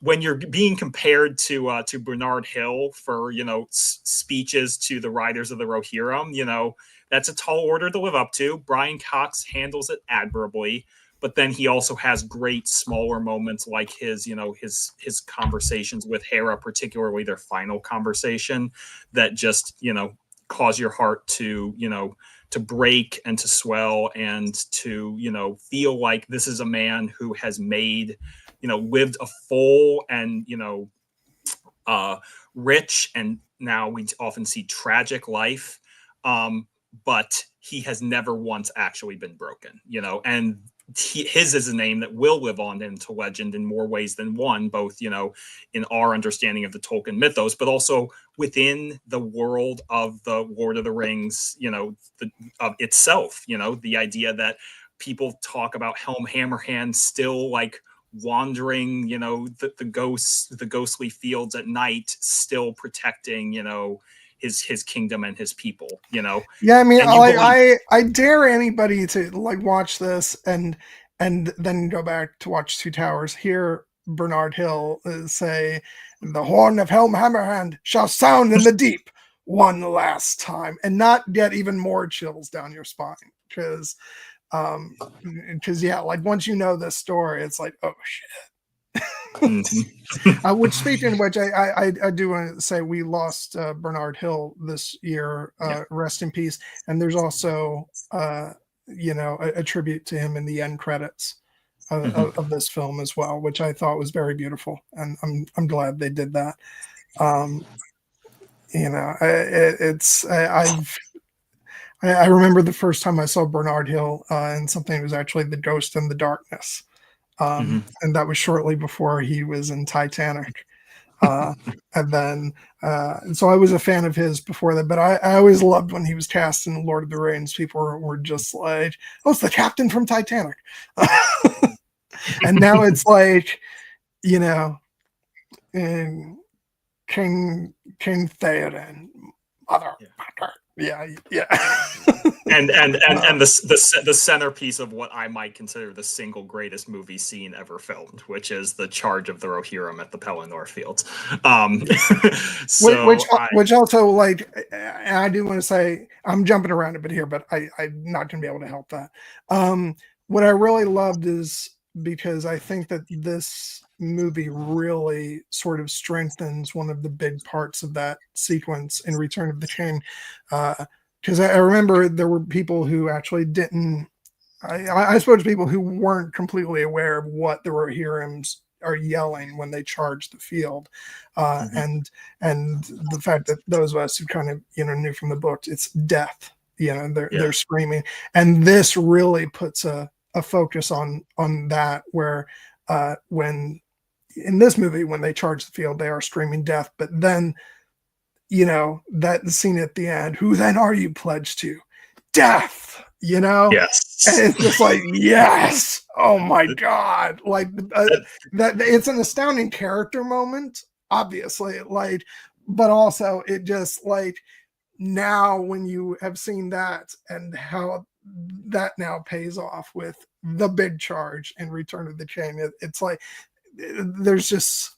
B: when you're being compared to Bernard Hill for, you know, speeches to the riders of the Rohirrim, you know, that's a tall order to live up to. Brian Cox handles it admirably, but then he also has great smaller moments like his, you know, his conversations with Hera, particularly their final conversation, that just, you know, cause your heart to, you know, to break and to swell and to, you know, feel like this is a man who has made, you know, lived a full and, you know, rich, and now we often see tragic life. But he has never once actually been broken, you know, and his is a name that will live on into legend in more ways than one, both, you know, in our understanding of the Tolkien mythos, but also within the world of the Lord of the Rings, you know, of itself. You know, the idea that people talk about Helm Hammerhand still like wandering, you know, the ghostly fields at night, still protecting, you know, his kingdom and his people, you know.
A: Yeah, I mean, I dare anybody to like watch this and then go back to watch Two Towers, hear Bernard Hill say, "The horn of Helm Hammerhand shall sound in the deep one last time," and not get even more chills down your spine. Because yeah, like once you know this story, it's like, oh shit. Which, speaking of which, I do want to say we lost Bernard Hill this year. Rest in peace. And there's also, you know, a tribute to him in the end credits of this film as well, which I thought was very beautiful, and I'm glad they did that. You know, I remember the first time I saw Bernard Hill in something. It was actually The Ghost in the Darkness. And that was shortly before he was in Titanic. And then, so I was a fan of his before that, but I always loved when he was cast in Lord of the Rings. People were just like, oh, it's the captain from Titanic. And now it's like, you know, King Theoden, mother. Yeah.
B: and the centerpiece of what I might consider the single greatest movie scene ever filmed, which is the charge of the Rohirrim at the Pelennor Fields.
A: Which also, like, I do want to say, I'm jumping around a bit here, but I'm not going to be able to help that. What I really loved is, because I think that this movie really sort of strengthens one of the big parts of that sequence in Return of the King. Because I remember there were people who actually didn't, I suppose people who weren't completely aware of what the Rohirrims are yelling when they charge the field. And the fact that those of us who kind of, you know, knew from the books, it's death, you know, they're screaming. And this really puts a focus on that, where when in this movie, when they charge the field, they are screaming death, but then, you know, that scene at the end, who then are you pledged to? Death, you know?
B: Yes.
A: And it's just like, yes. Oh my God. Like that it's an astounding character moment, obviously, like, but also it just like, now when you have seen that and how that now pays off with the big charge in Return of the King, it's like, there's just,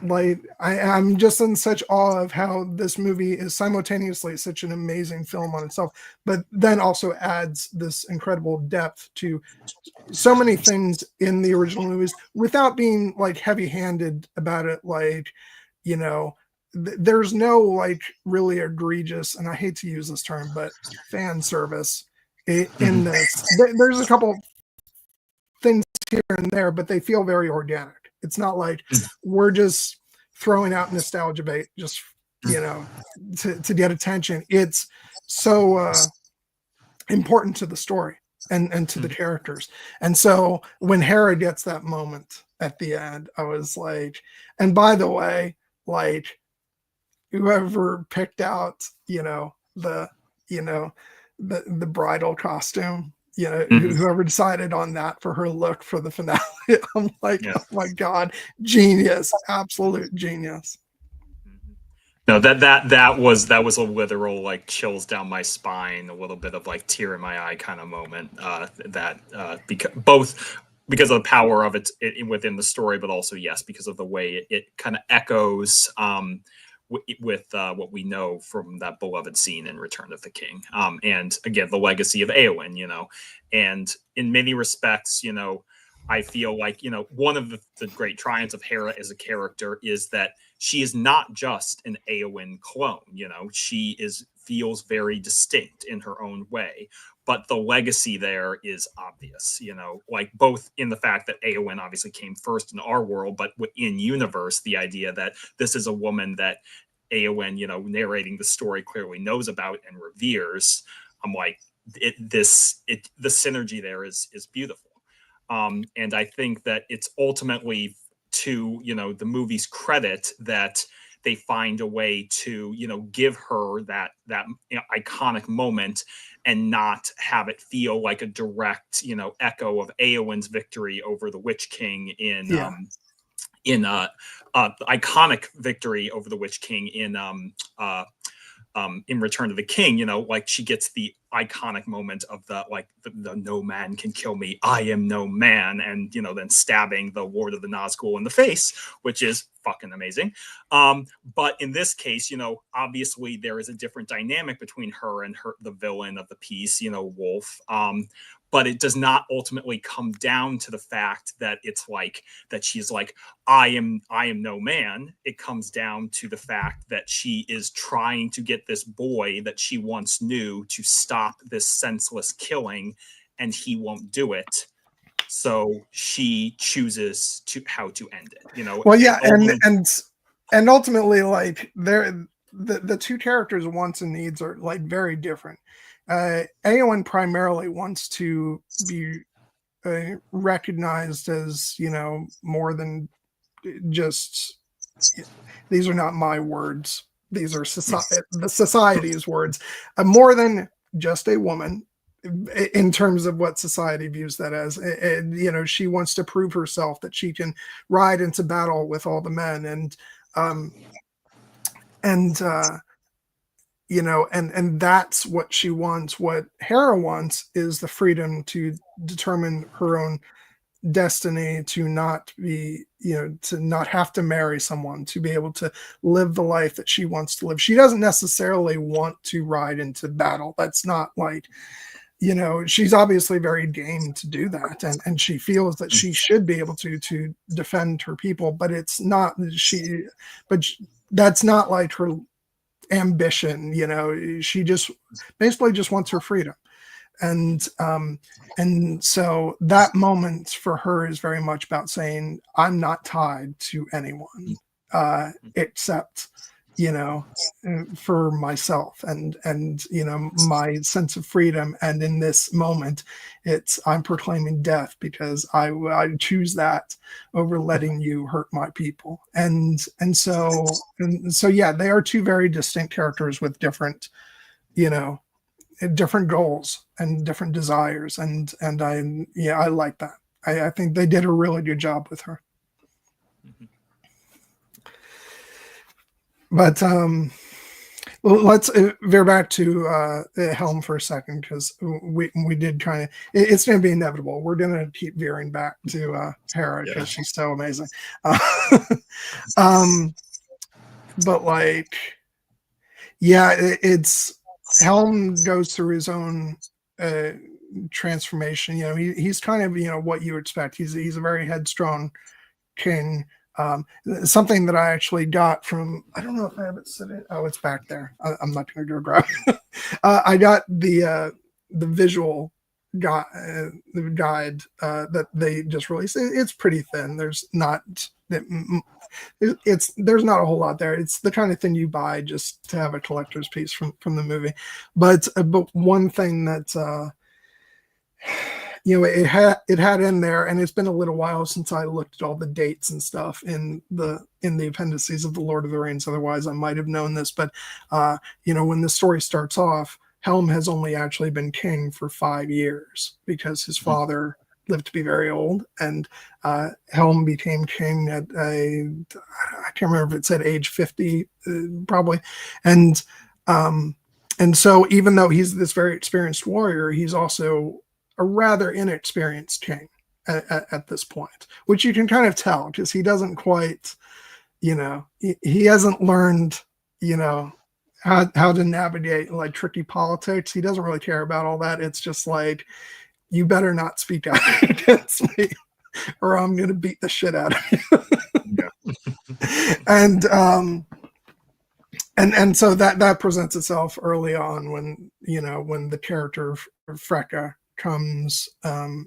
A: like I'm just in such awe of how this movie is simultaneously such an amazing film on itself, but then also adds this incredible depth to so many things in the original movies without being like heavy-handed about it. Like, you know, there's no like really egregious, and I hate to use this term, but fan service in this. There's a couple things here and there, but they feel very organic. It's not like we're just throwing out nostalgia bait just, you know, to get attention. It's so important to the story and to the characters. And so when Hera gets that moment at the end, I was like, and by the way, like whoever picked out, the bridal costume, whoever decided on that for her look for the finale, I'm like, oh my God, genius, absolute genius.
B: No, that was a literal like chills down my spine, a little bit of like tear in my eye kind of moment. Because of the power of it within the story, but also because of the way it kind of echoes with what we know from that beloved scene in Return of the King, and again the legacy of Eowyn, and in many respects, I feel like one of the great triumphs of Hera as a character is that she is not just an Eowyn clone. She feels very distinct in her own way, but the legacy there is obvious. Like both in the fact that Eowyn obviously came first in our world, but in universe, the idea that this is a woman that Eowyn, narrating the story clearly knows about and reveres. I'm like, the synergy there is beautiful. And I think that it's ultimately to, the movie's credit that they find a way to, give her that iconic moment and not have it feel like a direct, echo of Eowyn's victory over the Witch King in iconic victory over the Witch King in Return of the King, like she gets the iconic moment of the no man can kill me, I am no man, and then stabbing the Lord of the Nazgul in the face, which is fucking amazing. But in this case, obviously there is a different dynamic between her and the villain of the piece, Wolf. But it does not ultimately come down to the fact that it's like that she's like, I am no man. It comes down to the fact that she is trying to get this boy that she once knew to stop this senseless killing, and he won't do it. So she chooses how to end it.
A: Well, yeah, and ultimately, like the two characters' wants and needs are like very different. Eowyn primarily wants to be recognized as, more than just, these are not my words. These are the society's words. More than just a woman in terms of what society views that as. She wants to prove herself that she can ride into battle with all the men, and that's what she wants. What Hera wants is the freedom to determine her own destiny, to not be, to not have to marry someone, to be able to live the life that she wants to live. She doesn't necessarily want to ride into battle. That's not like, she's obviously very game to do that, and she feels that she should be able to defend her people, but it's not that's not like her ambition. She just basically just wants her freedom. And so that moment for her is very much about saying, I'm not tied to anyone except for myself and my sense of freedom. And in this moment, I'm proclaiming death because I choose that over letting you hurt my people. And so yeah, they are two very distinct characters with different different goals and different desires, and I like that. I think they did a really good job with her. But Well, let's veer back to Helm for a second, because we did kind of. It's going to be inevitable. We're going to keep veering back to Hera because she's so amazing. Um, but like, yeah, it's Helm goes through his own transformation. You know, he's kind of what you expect. He's a very headstrong king. Something that I actually got from, I don't know if I have it sitting. Oh, it's back there. I'm not going to go grab it. I got the visual the guide that they just released. It's pretty thin. There's not there's not a whole lot there. It's the kind of thing you buy just to have a collector's piece from the movie. But one thing that it had in there, and it's been a little while since I looked at all the dates and stuff in the appendices of the Lord of the Rings. Otherwise, I might have known this. But when the story starts off, Helm has only actually been king for 5 years because his father lived to be very old, and Helm became king at I can't remember if it said age 50, probably, and so even though he's this very experienced warrior, he's also a rather inexperienced king at this point, which you can kind of tell because he doesn't quite, he hasn't learned, how to navigate like tricky politics. He doesn't really care about all that. It's just like, you better not speak out against me or I'm going to beat the shit out of you. And so that presents itself early on when the character Freka comes to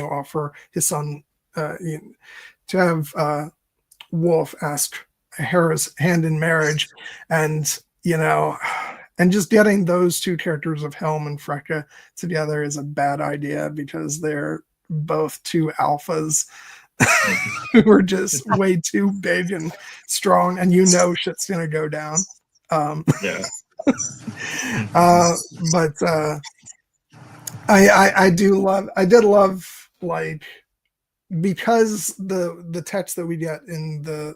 A: offer his son to have Wolf ask Hera's hand in marriage, and just getting those two characters of Helm and Freka together is a bad idea because they're both two alphas who are just way too big and strong, and shit's gonna go down.
B: Yeah.
A: But I did love, like, because the text that we get in the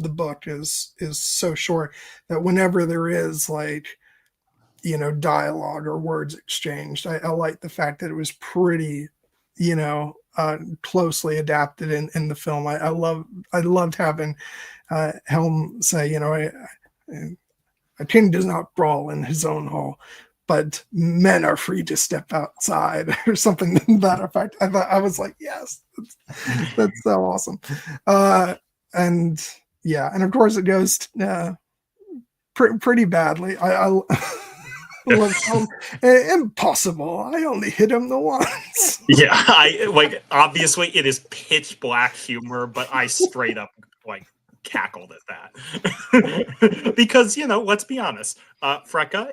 A: book is so short that whenever there is like dialogue or words exchanged, I like the fact that it was pretty closely adapted in the film. I loved having Helm say, a king does not brawl in his own hall, but men are free to step outside, or something to that effect. I was like, yes, that's so awesome. And of course it goes pretty badly. I love impossible. I only hit him the once.
B: Yeah, I like, obviously it is pitch black humor, but I straight up like cackled at that. Because let's be honest, Freka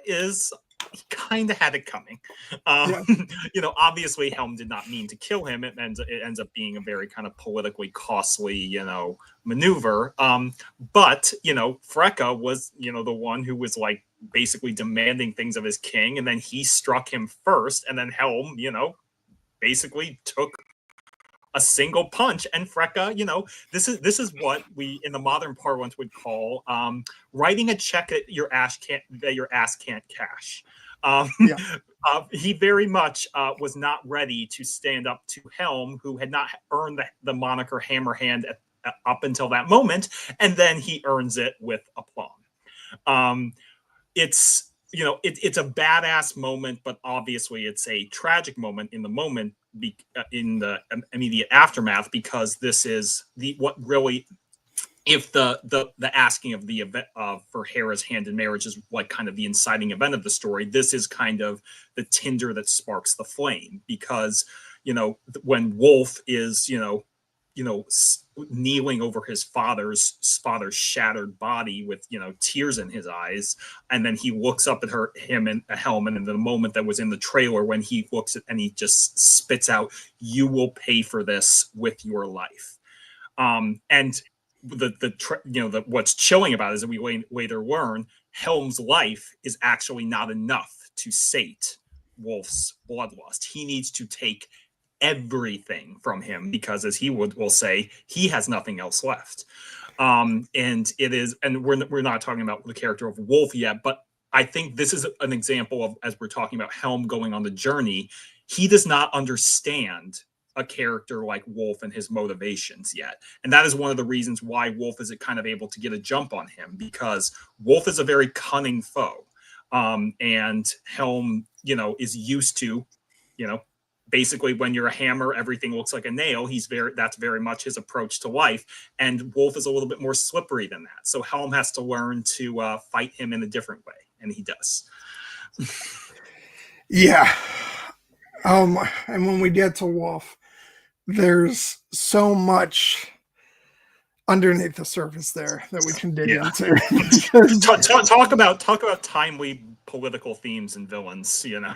B: he kind of had it coming. Obviously Helm did not mean to kill him. It ends up being a very kind of politically costly maneuver. But Freka was the one who was like basically demanding things of his king, and then he struck him first, and then Helm basically took a single punch, and Freka, this is what we in the modern parlance would call writing a check that your ass can't cash. He very much was not ready to stand up to Helm, who had not earned the moniker Hammerhand up until that moment, and then he earns it with aplomb. It's it's a badass moment, but obviously it's a tragic moment in the moment, in the immediate aftermath, because this is what really, if the asking of the event for Hera's hand in marriage is like kind of the inciting event of the story, this is kind of the tinder that sparks the flame, because when Wolf is kneeling over his father's shattered body with tears in his eyes, and then he looks up at him and Helm, and in the moment that was in the trailer when he looks at and he just spits out, "You will pay for this with your life." And what's chilling about it is that we later learn Helm's life is actually not enough to sate Wolf's bloodlust. He needs to take everything from him because, as he will say, he has nothing else left. And it is, and we're not talking about the character of Wolf yet, but I think this is an example of, as we're talking about Helm going on the journey, he does not understand a character like Wolf and his motivations yet. And that is one of the reasons why Wolf is kind of able to get a jump on him, because Wolf is a very cunning foe. And Helm, is used to, basically when you're a hammer, everything looks like a nail. That's very much his approach to life. And Wolf is a little bit more slippery than that. So Helm has to learn to fight him in a different way. And he does.
A: Yeah. And when we get to Wolf, there's so much underneath the surface there that we can dig into.
B: talk about timely political themes and villains,
A: Yeah.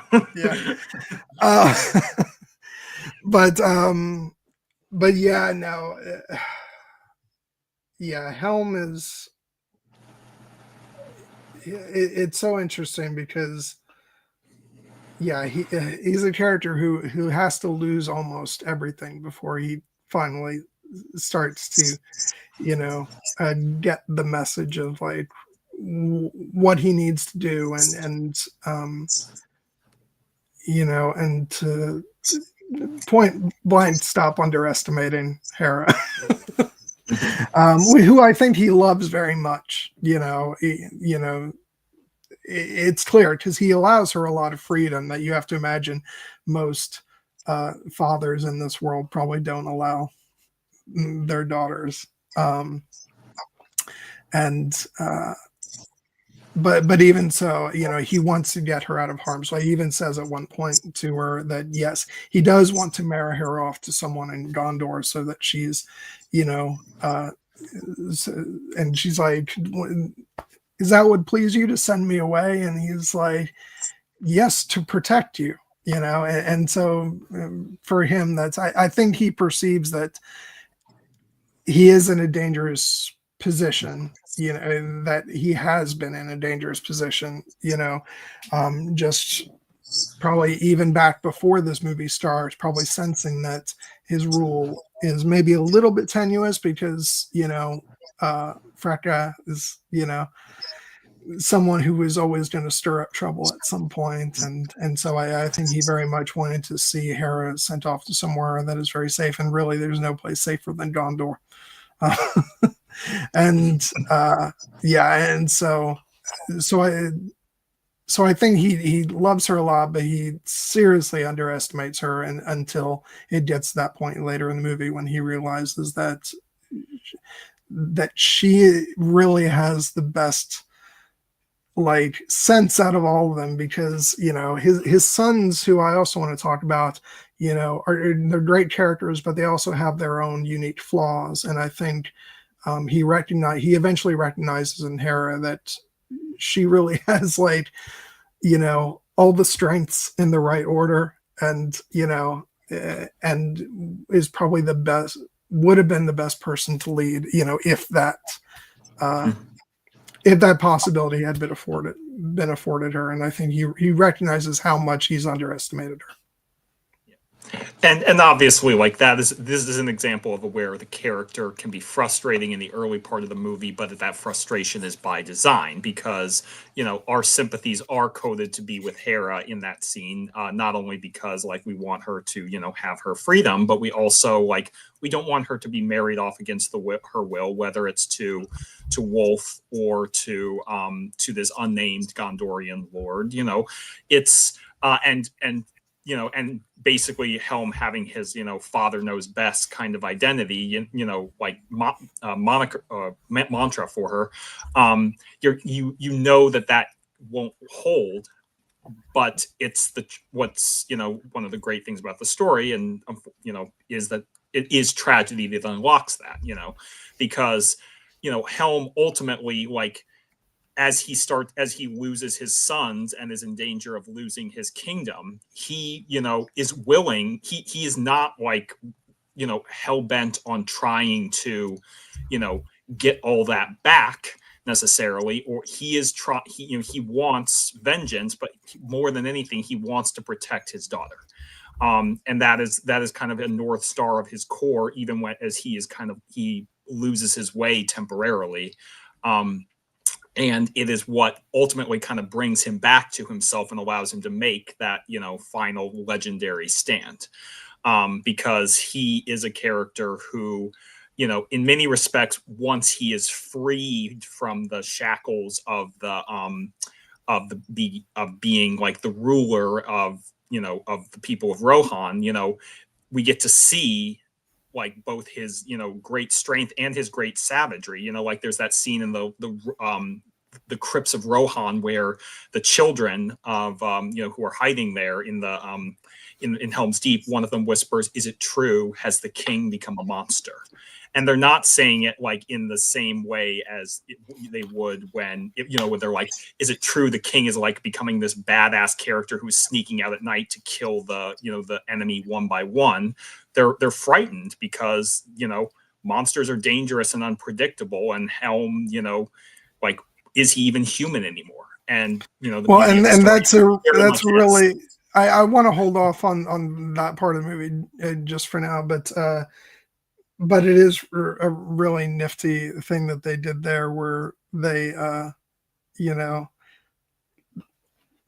A: But yeah, no. Yeah, Helm is. It's so interesting because, yeah, he's a character who has to lose almost everything before he finally starts to, get the message of like what he needs to do, and to point blank stop underestimating Hera. Who I think he loves very much. It's clear because he allows her a lot of freedom that you have to imagine most fathers in this world probably don't allow their daughters. But even so, he wants to get her out of harm's way. He even says at one point to her that yes, he does want to marry her off to someone in Gondor so that she's, and she's like, is that what please you to send me away? And he's like, yes, to protect you, and so for him, I think he perceives that he is in a dangerous position, that he has been in a dangerous position, just probably even back before this movie starts, probably sensing that his rule is maybe a little bit tenuous because, Freka is, someone who was always going to stir up trouble at some point. And so I think he very much wanted to see Hera sent off to somewhere that is very safe. And really, there's no place safer than Gondor. And so I think he loves her a lot, but he seriously underestimates her, and until it gets to that point later in the movie when he realizes that she really has the best sense out of all of them, because his sons, who I also want to talk about, they're great characters, but they also have their own unique flaws. And I think he eventually recognizes in Hera that she really has all the strengths in the right order, and and is probably would have been the best person to lead, if that possibility had been afforded her. And I think he recognizes how much he's underestimated her.
B: And obviously, this is an example of where the character can be frustrating in the early part of the movie, but that frustration is by design, because our sympathies are coded to be with Hera in that scene, not only because we want her to have her freedom, but we also we don't want her to be married off against her will, whether it's to Wolf or to this unnamed Gondorian lord. It's and basically Helm having his, father knows best kind of identity, mantra for her. That won't hold, but it's what's one of the great things about the story, and is that it is tragedy that unlocks that, because Helm ultimately, as he loses his sons and is in danger of losing his kingdom, he is willing. He is not hell bent on trying to get all that back necessarily, or he wants vengeance, but more than anything, he wants to protect his daughter. And that is kind of a North Star of his core, even as he loses his way temporarily. And it is what ultimately kind of brings him back to himself and allows him to make that, final legendary stand. Because he is a character who, in many respects, once he is freed from the shackles of being like the ruler of the people of Rohan, we get to see like both his great strength and his great savagery. Like there's that scene in the crypts of Rohan where the children of who are hiding there in the in Helm's Deep, one of them whispers, "Is it true? Has the king become a monster?" And they're not saying it like in the same way as they would when when they're like, "Is it true the king is like becoming this badass character who's sneaking out at night to kill the enemy one by one?" They're frightened because monsters are dangerous and unpredictable, and Helm like, is he even human anymore? And
A: and that's really I want to hold off on that part of the movie just for now, but it is a really nifty thing that they did there, where they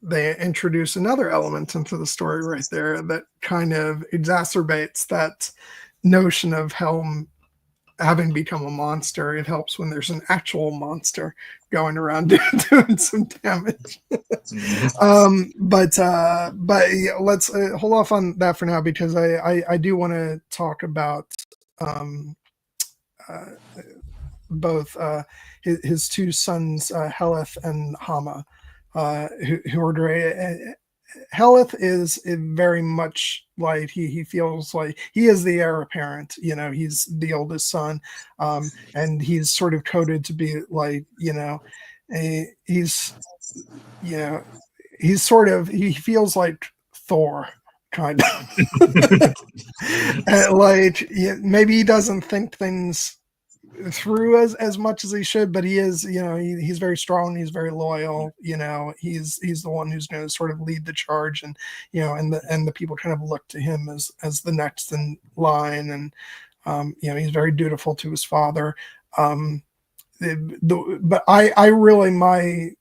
A: they introduce another element into the story right there that kind of exacerbates that notion of Helm having become a monster. It helps when there's an actual monster going around doing some damage. But yeah, let's hold off on that for now, because I do want to talk about both his two sons, Heleth and Hama, who are great. Heleth is very much like he feels like he is the heir apparent. He's the oldest son, and he's sort of coded to be like he's he feels like Thor, kind of. Like maybe he doesn't think things through as much as he should, but he is, he's very strong, he's very loyal, he's the one who's going to sort of lead the charge, and and the people kind of look to him as the next in line, and he's very dutiful to his father. But I really my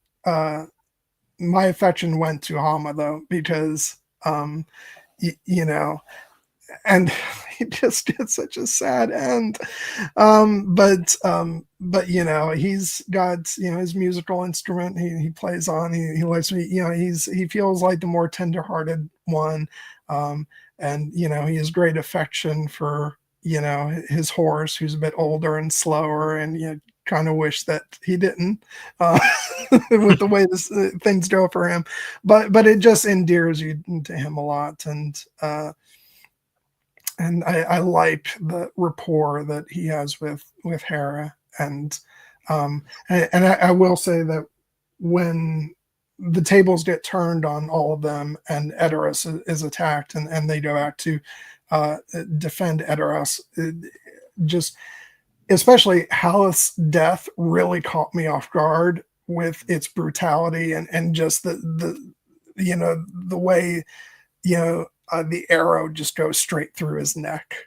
A: affection went to Hama, though, because and he just did such a sad end. But he's got his musical instrument he plays on. He likes me. He feels like the more tender-hearted one, and he has great affection for his horse, who's a bit older and slower, and kind of wish that he didn't, with the way things go for him. But it just endears you to him a lot, and I like the rapport that he has with Hera, and I will say that when the tables get turned on all of them, and Edoras is attacked, and they go out to defend Edoras, just especially Haleth's death really caught me off guard with its brutality, and just the way the arrow just goes straight through his neck.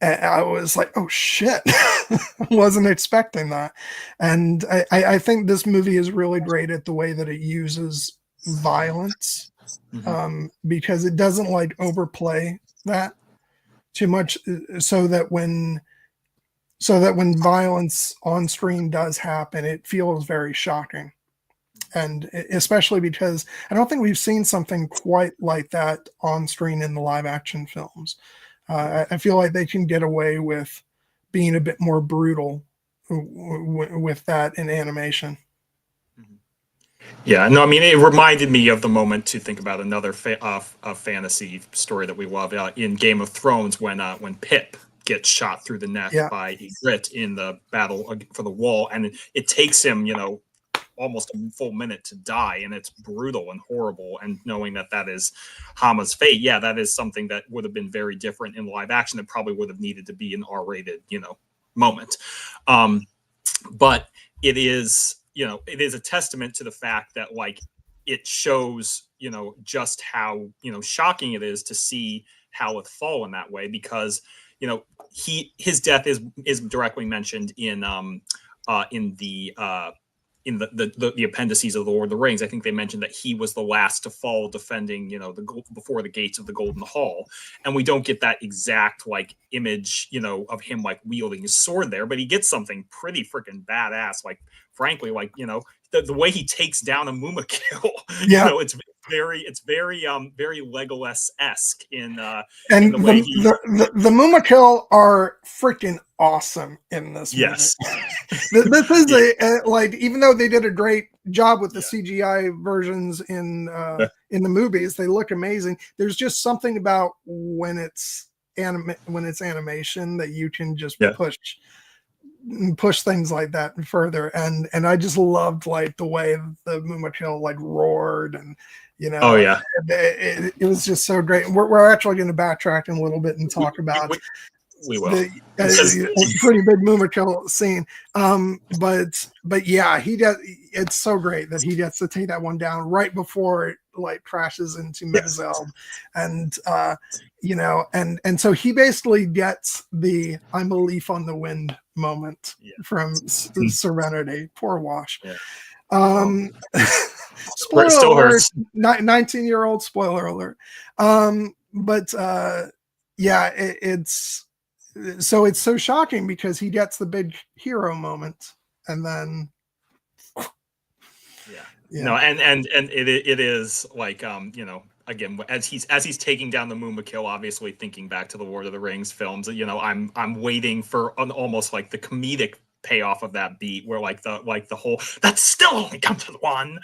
A: And I was like, oh shit. Wasn't expecting that. And I think this movie is really great at the way that it uses violence, because it doesn't like overplay that too much, so that when violence on screen does happen, it feels very shocking. And especially because I don't think we've seen something quite like that on screen in the live action films. I feel like they can get away with being a bit more brutal with that in animation.
B: Yeah, no, I mean, it reminded me of the moment to think about another fantasy story that we love in Game of Thrones, when Pip gets shot through the neck by Ygritte in the battle for the wall, and it takes him, almost a full minute to die, and it's brutal and horrible. And knowing that is Hama's fate, that is something that would have been very different in live action. It probably would have needed to be an R-rated, moment. But it is, it is a testament to the fact that like it shows, just how shocking it is to see Haleth fall in that way, because his death is directly mentioned in the appendices of the Lord of the Rings. I think they mentioned that he was the last to fall defending, before the gates of the Golden Hall. And we don't get that exact like image, of him like wielding his sword there, but he gets something pretty freaking badass. Like, frankly, like, the way he takes down a Mumakil, it's very Legolas-esque in
A: and
B: the way he.
A: The Mumakil are freaking awesome in this movie.
B: Yes.
A: This is like, even though they did a great job with the CGI versions in the movies, they look amazing. There's just something about when it's animation that you can just push things like that further, and I just loved like the way the Mumakil like roared, and it was just so great. We're actually going to backtrack in a little bit and talk about
B: we will
A: a pretty big Mumakil scene, but yeah, he does. It's so great that he gets to take that one down right before it like crashes into Mediveld, and and so he basically gets the "I'm a leaf on the wind" moment from Serenity. Poor Wash. Spoiler
B: still
A: alert,
B: hurts.
A: 19-year-old spoiler alert. It's so shocking because he gets the big hero moment, and then
B: and it is like again, as he's taking down the Mumakil, obviously thinking back to the Lord of the Rings films, I'm waiting for almost like the comedic payoff of that beat, where like the whole "that's still only comes with one,"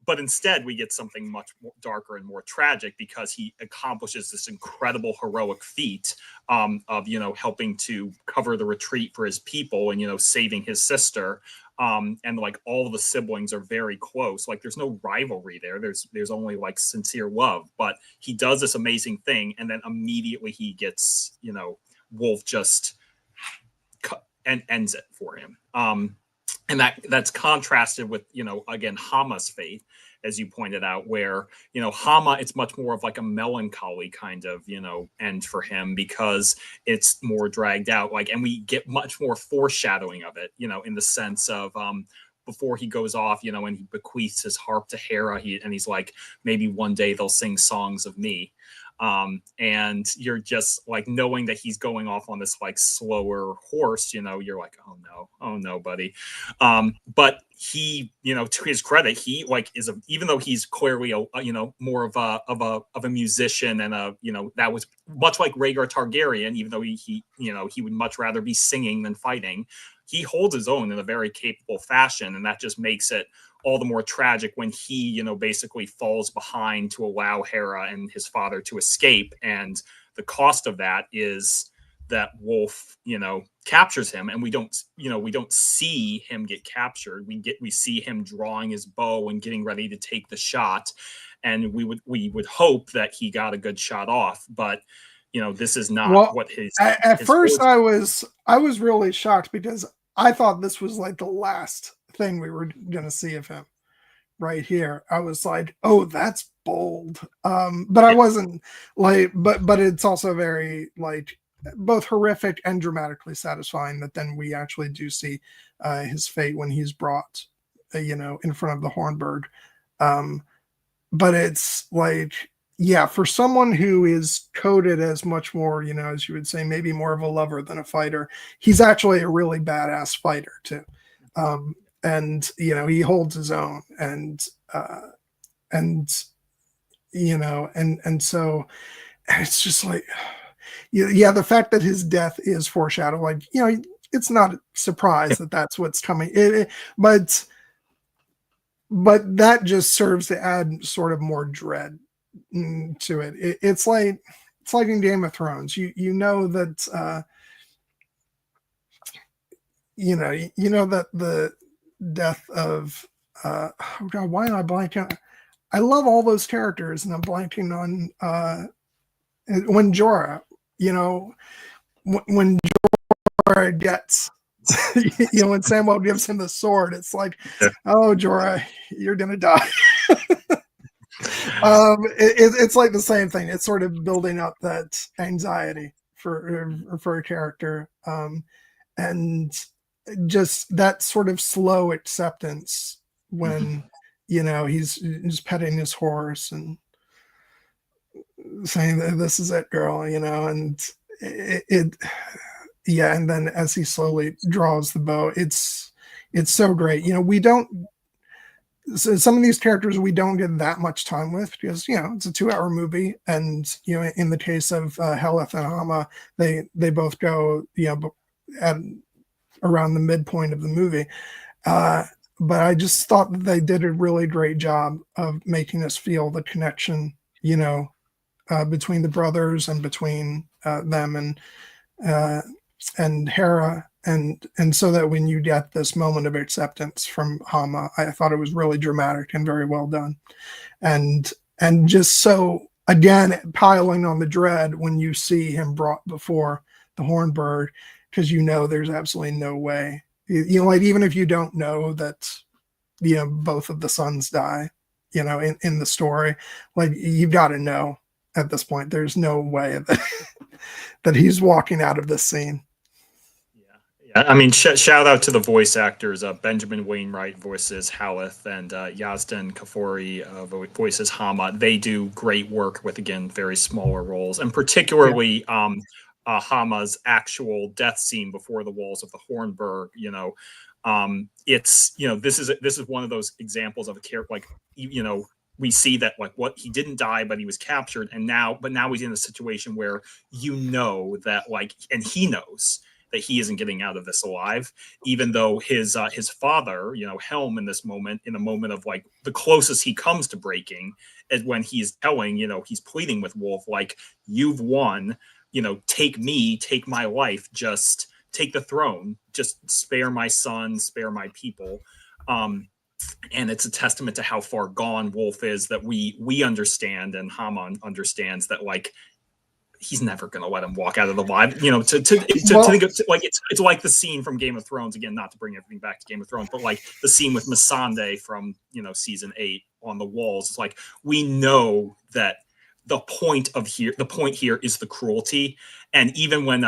B: but instead we get something much more darker and more tragic, because he accomplishes this incredible heroic feat of helping to cover the retreat for his people, and saving his sister. And like all the siblings are very close. Like there's no rivalry there. There's only like sincere love. But he does this amazing thing, and then immediately he gets, Wolf just and ends it for him. And that's contrasted with, again, Hama's fate, as you pointed out, where, Hama, it's much more of like a melancholy kind of, end for him, because it's more dragged out. Like, and we get much more foreshadowing of it, in the sense of, before he goes off, and he bequeaths his harp to Hera, and he's like, maybe one day they'll sing songs of me. And you're just like, knowing that he's going off on this like slower horse, you're like, oh no, buddy. But he, to his credit, he like even though he's clearly more of a musician, and that was much like Rhaegar Targaryen, even though he would much rather be singing than fighting. He holds his own in a very capable fashion, and that just makes it all the more tragic when he, basically falls behind to allow Hera and his father to escape. And the cost of that is that Wolf, captures him, and we don't see him get captured. We see him drawing his bow and getting ready to take the shot. And we would hope that he got a good shot off, but this is not what his.
A: At first, I was really shocked, because I thought this was like the last thing we were gonna see of him right here. I was like, oh, that's bold. But I wasn't like, but it's also very like both horrific and dramatically satisfying that then we actually do see his fate when he's brought in front of the Hornburg. But it's like, for someone who is coded as much more, as you would say, maybe more of a lover than a fighter, he's actually a really badass fighter too. And he holds his own, and so it's just like, the fact that his death is foreshadowed, like, it's not a surprise that that's what's coming. But that just serves to add sort of more dread to it. It's like in Game of Thrones, you know that that the death of oh god, why am I blanking? I love all those characters, and I'm blanking on when Jorah, when Jorah gets when Samwell gives him the sword, it's like, oh, Jorah, you're gonna die. It's like the same thing. It's sort of building up that anxiety for a character, and just that sort of slow acceptance when he's just petting his horse and saying that this is it, girl, and it yeah, and then as he slowly draws the bow, it's so great. We don't so some of these characters we don't get that much time with because it's a 2-hour movie, and in the case of Heleth and Hama, they both go at around the midpoint of the movie. But I just thought that they did a really great job of making us feel the connection, between the brothers and between them and Hera, and so that when you get this moment of acceptance from Hama, I thought it was really dramatic and very well done, and just so again piling on the dread when you see him brought before the Hornbird, because there's absolutely no way, like even if you don't know that both of the sons die, in the story, like you've got to know at this point there's no way that that he's walking out of this scene.
B: Yeah. I mean, shout out to the voice actors. Benjamin Wainwright voices Haleth, and Yazdan Kafori voices Hama. They do great work with, again, very smaller roles, and particularly Hama's actual death scene before the walls of the Hornburg. It's this is one of those examples of a character, like we see that like what he didn't die, but he was captured, and now he's in a situation where that like, and he knows that he isn't getting out of this alive, even though his father, Helm, in a moment of like the closest he comes to breaking, is when he's telling, he's pleading with Wolf, like, you've won, take me, take my life, just take the throne, just spare my son, spare my people. And it's a testament to how far gone Wolf is, that we understand, and Haman understands that, like, he's never going to let him walk out of the live, to think of, like, it's like the scene from Game of Thrones, again, not to bring everything back to Game of Thrones, but like the scene with Missandei from, season 8 on the walls. It's like, we know that the point here is the cruelty. And even when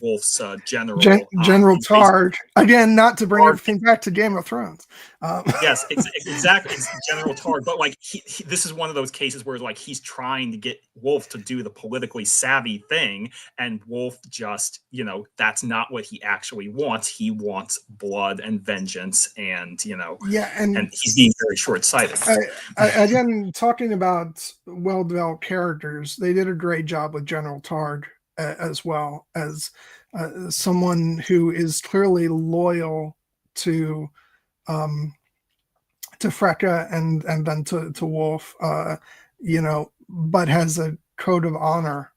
B: Wolf's
A: General Targ, again, not to bring everything back to Game of Thrones.
B: Yes, exactly. It's General Targ, but like this is one of those cases where like he's trying to get Wolf to do the politically savvy thing, and Wolf just, that's not what he actually wants. He wants blood and vengeance, and and he's being very short-sighted.
A: Again, talking about well-developed characters, they did a great job with General Targ as well, as someone who is clearly loyal to Freka and then to Wolf, but has a code of honor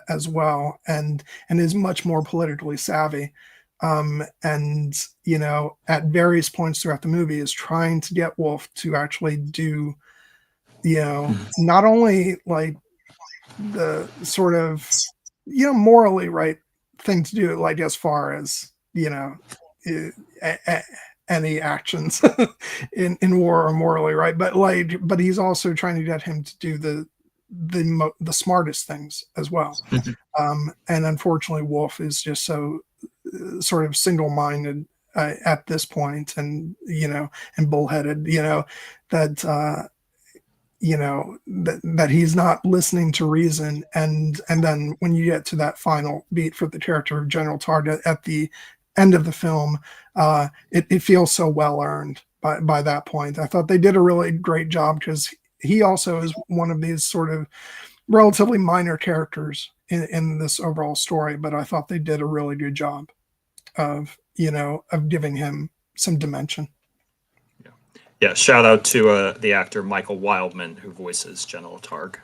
A: as well, and is much more politically savvy, and at various points throughout the movie is trying to get Wolf to actually do not only like the sort of morally right thing to do, like as far as any actions in war are morally right, but he's also trying to get him to do the smartest things as well. And unfortunately Wolf is just so sort of single-minded at this point, and and bullheaded, that that he's not listening to reason, and then when you get to that final beat for the character of General Targ at the end of the film, it feels so well earned by that point. I thought they did a really great job, because he also is one of these sort of relatively minor characters in this overall story, but I thought they did a really good job of giving him some dimension.
B: Yeah, shout out to the actor Michael Wildman, who voices General Targ.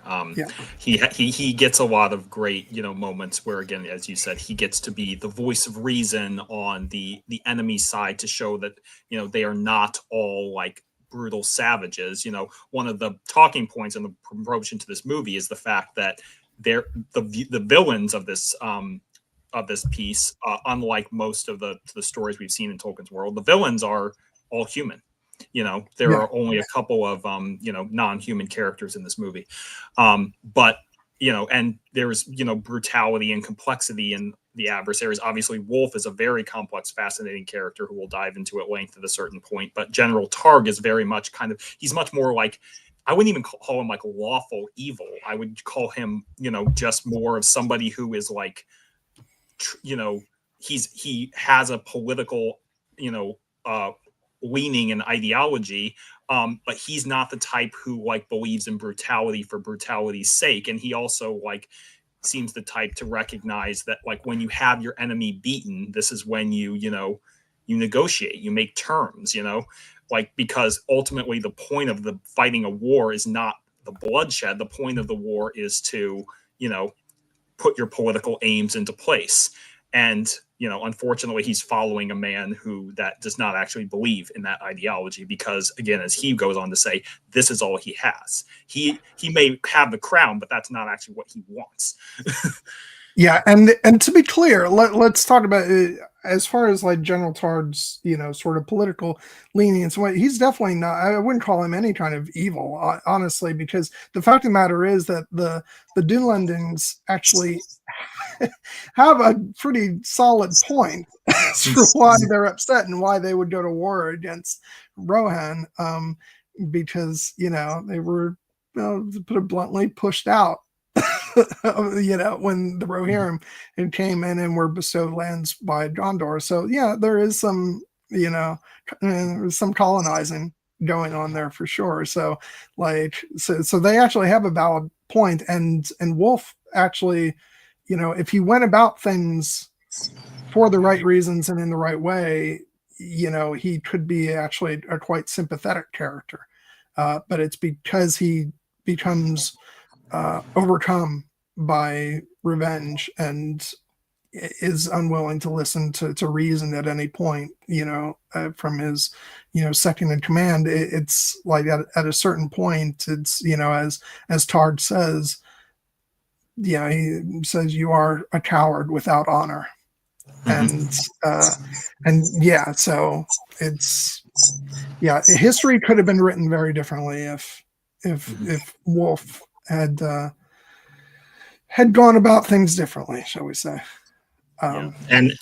B: He gets a lot of great moments where, again, as you said, he gets to be the voice of reason on the enemy side, to show that they are not all like brutal savages. One of the talking points in the promotion to this movie is the fact that they're the villains of this piece, unlike most of the stories we've seen in Tolkien's world, the villains are all human. There are only a couple of non-human characters in this movie, but and there's, brutality and complexity in the adversaries. Obviously, Wolf is a very complex, fascinating character who we'll dive into at length at a certain point. But General Targ is very much he's much more like, I wouldn't even call him like lawful evil. I would call him, just more of somebody who is like, he has a political, leaning and ideology, but he's not the type who like believes in brutality for brutality's sake. And he also like seems the type to recognize that like when you have your enemy beaten, this is when you negotiate, you make terms, like, because ultimately the point of the fighting a war is not the bloodshed. The point of the war is to, put your political aims into place. And, unfortunately, he's following a man that does not actually believe in that ideology, because, again, as he goes on to say, this is all he has. He may have the crown, but that's not actually what he wants.
A: Yeah, and to be clear, let's talk about it, as far as like General Targ's, sort of political leanings. He's definitely not. I wouldn't call him any kind of evil, honestly, because the fact of the matter is that the Dunlendings actually have a pretty solid point for why they're upset and why they would go to war against Rohan, because they were, to put it bluntly, pushed out. When the Rohirrim came in and were bestowed lands by Gondor. So yeah, there is some, some colonizing going on there for sure. So so they actually have a valid point, and Wolf actually, if he went about things for the right reasons and in the right way, he could be actually a quite sympathetic character. But it's because he becomes overcome by revenge and is unwilling to listen to reason at any point, from his, second in command. It's like at a certain point, it's, as Tard says, he says, you are a coward without honor. And yeah, so it's, history could have been written very differently if Wolf had gone about things differently, shall we say.
B: And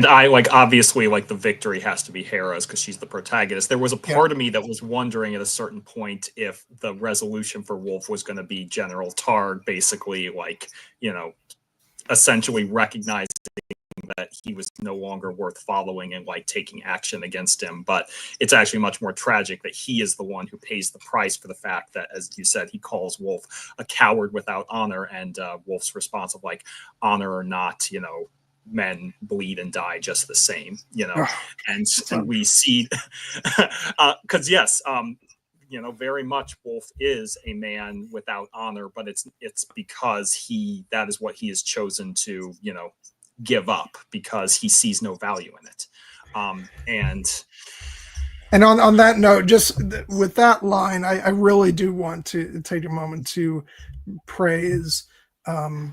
B: I like, obviously, like, the victory has to be Hera's because she's the protagonist. There was a part of me that was wondering at a certain point if the resolution for Wolf was going to be General Targ basically, like, essentially recognizing that he was no longer worth following and like taking action against him. But it's actually much more tragic that he is the one who pays the price for the fact that, as you said, he calls Wolf a coward without honor, and Wolf's response of like, honor or not, men bleed and die just the same, and we see because yes, very much Wolf is a man without honor, but it's because that is what he has chosen to, give up, because he sees no value in it.
A: And on that note, just with that line, I really do want to take a moment to praise, the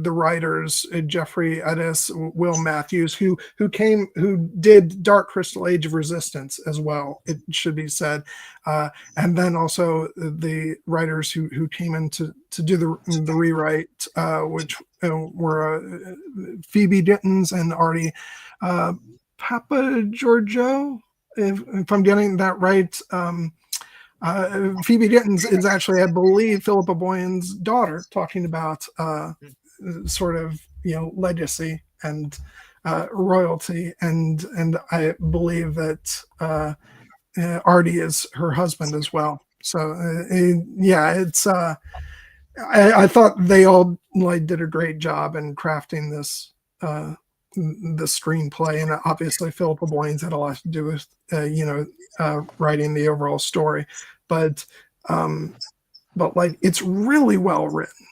A: writers, Jeffrey Eddis, Will Matthews, who did Dark Crystal Age of Resistance as well, it should be said, and then also the writers who came in to do the rewrite, which were Phoebe Dittens and Artie Papa Giorgio, if I'm getting that right. Phoebe Dittens is actually, I believe, Philippa Boyan's daughter, talking about sort of legacy and royalty, and I believe that Artie is her husband as well. So it's I thought they all did a great job in crafting this the screenplay, and obviously Philippa Boyens had a lot to do with writing the overall story, but like, it's really well written,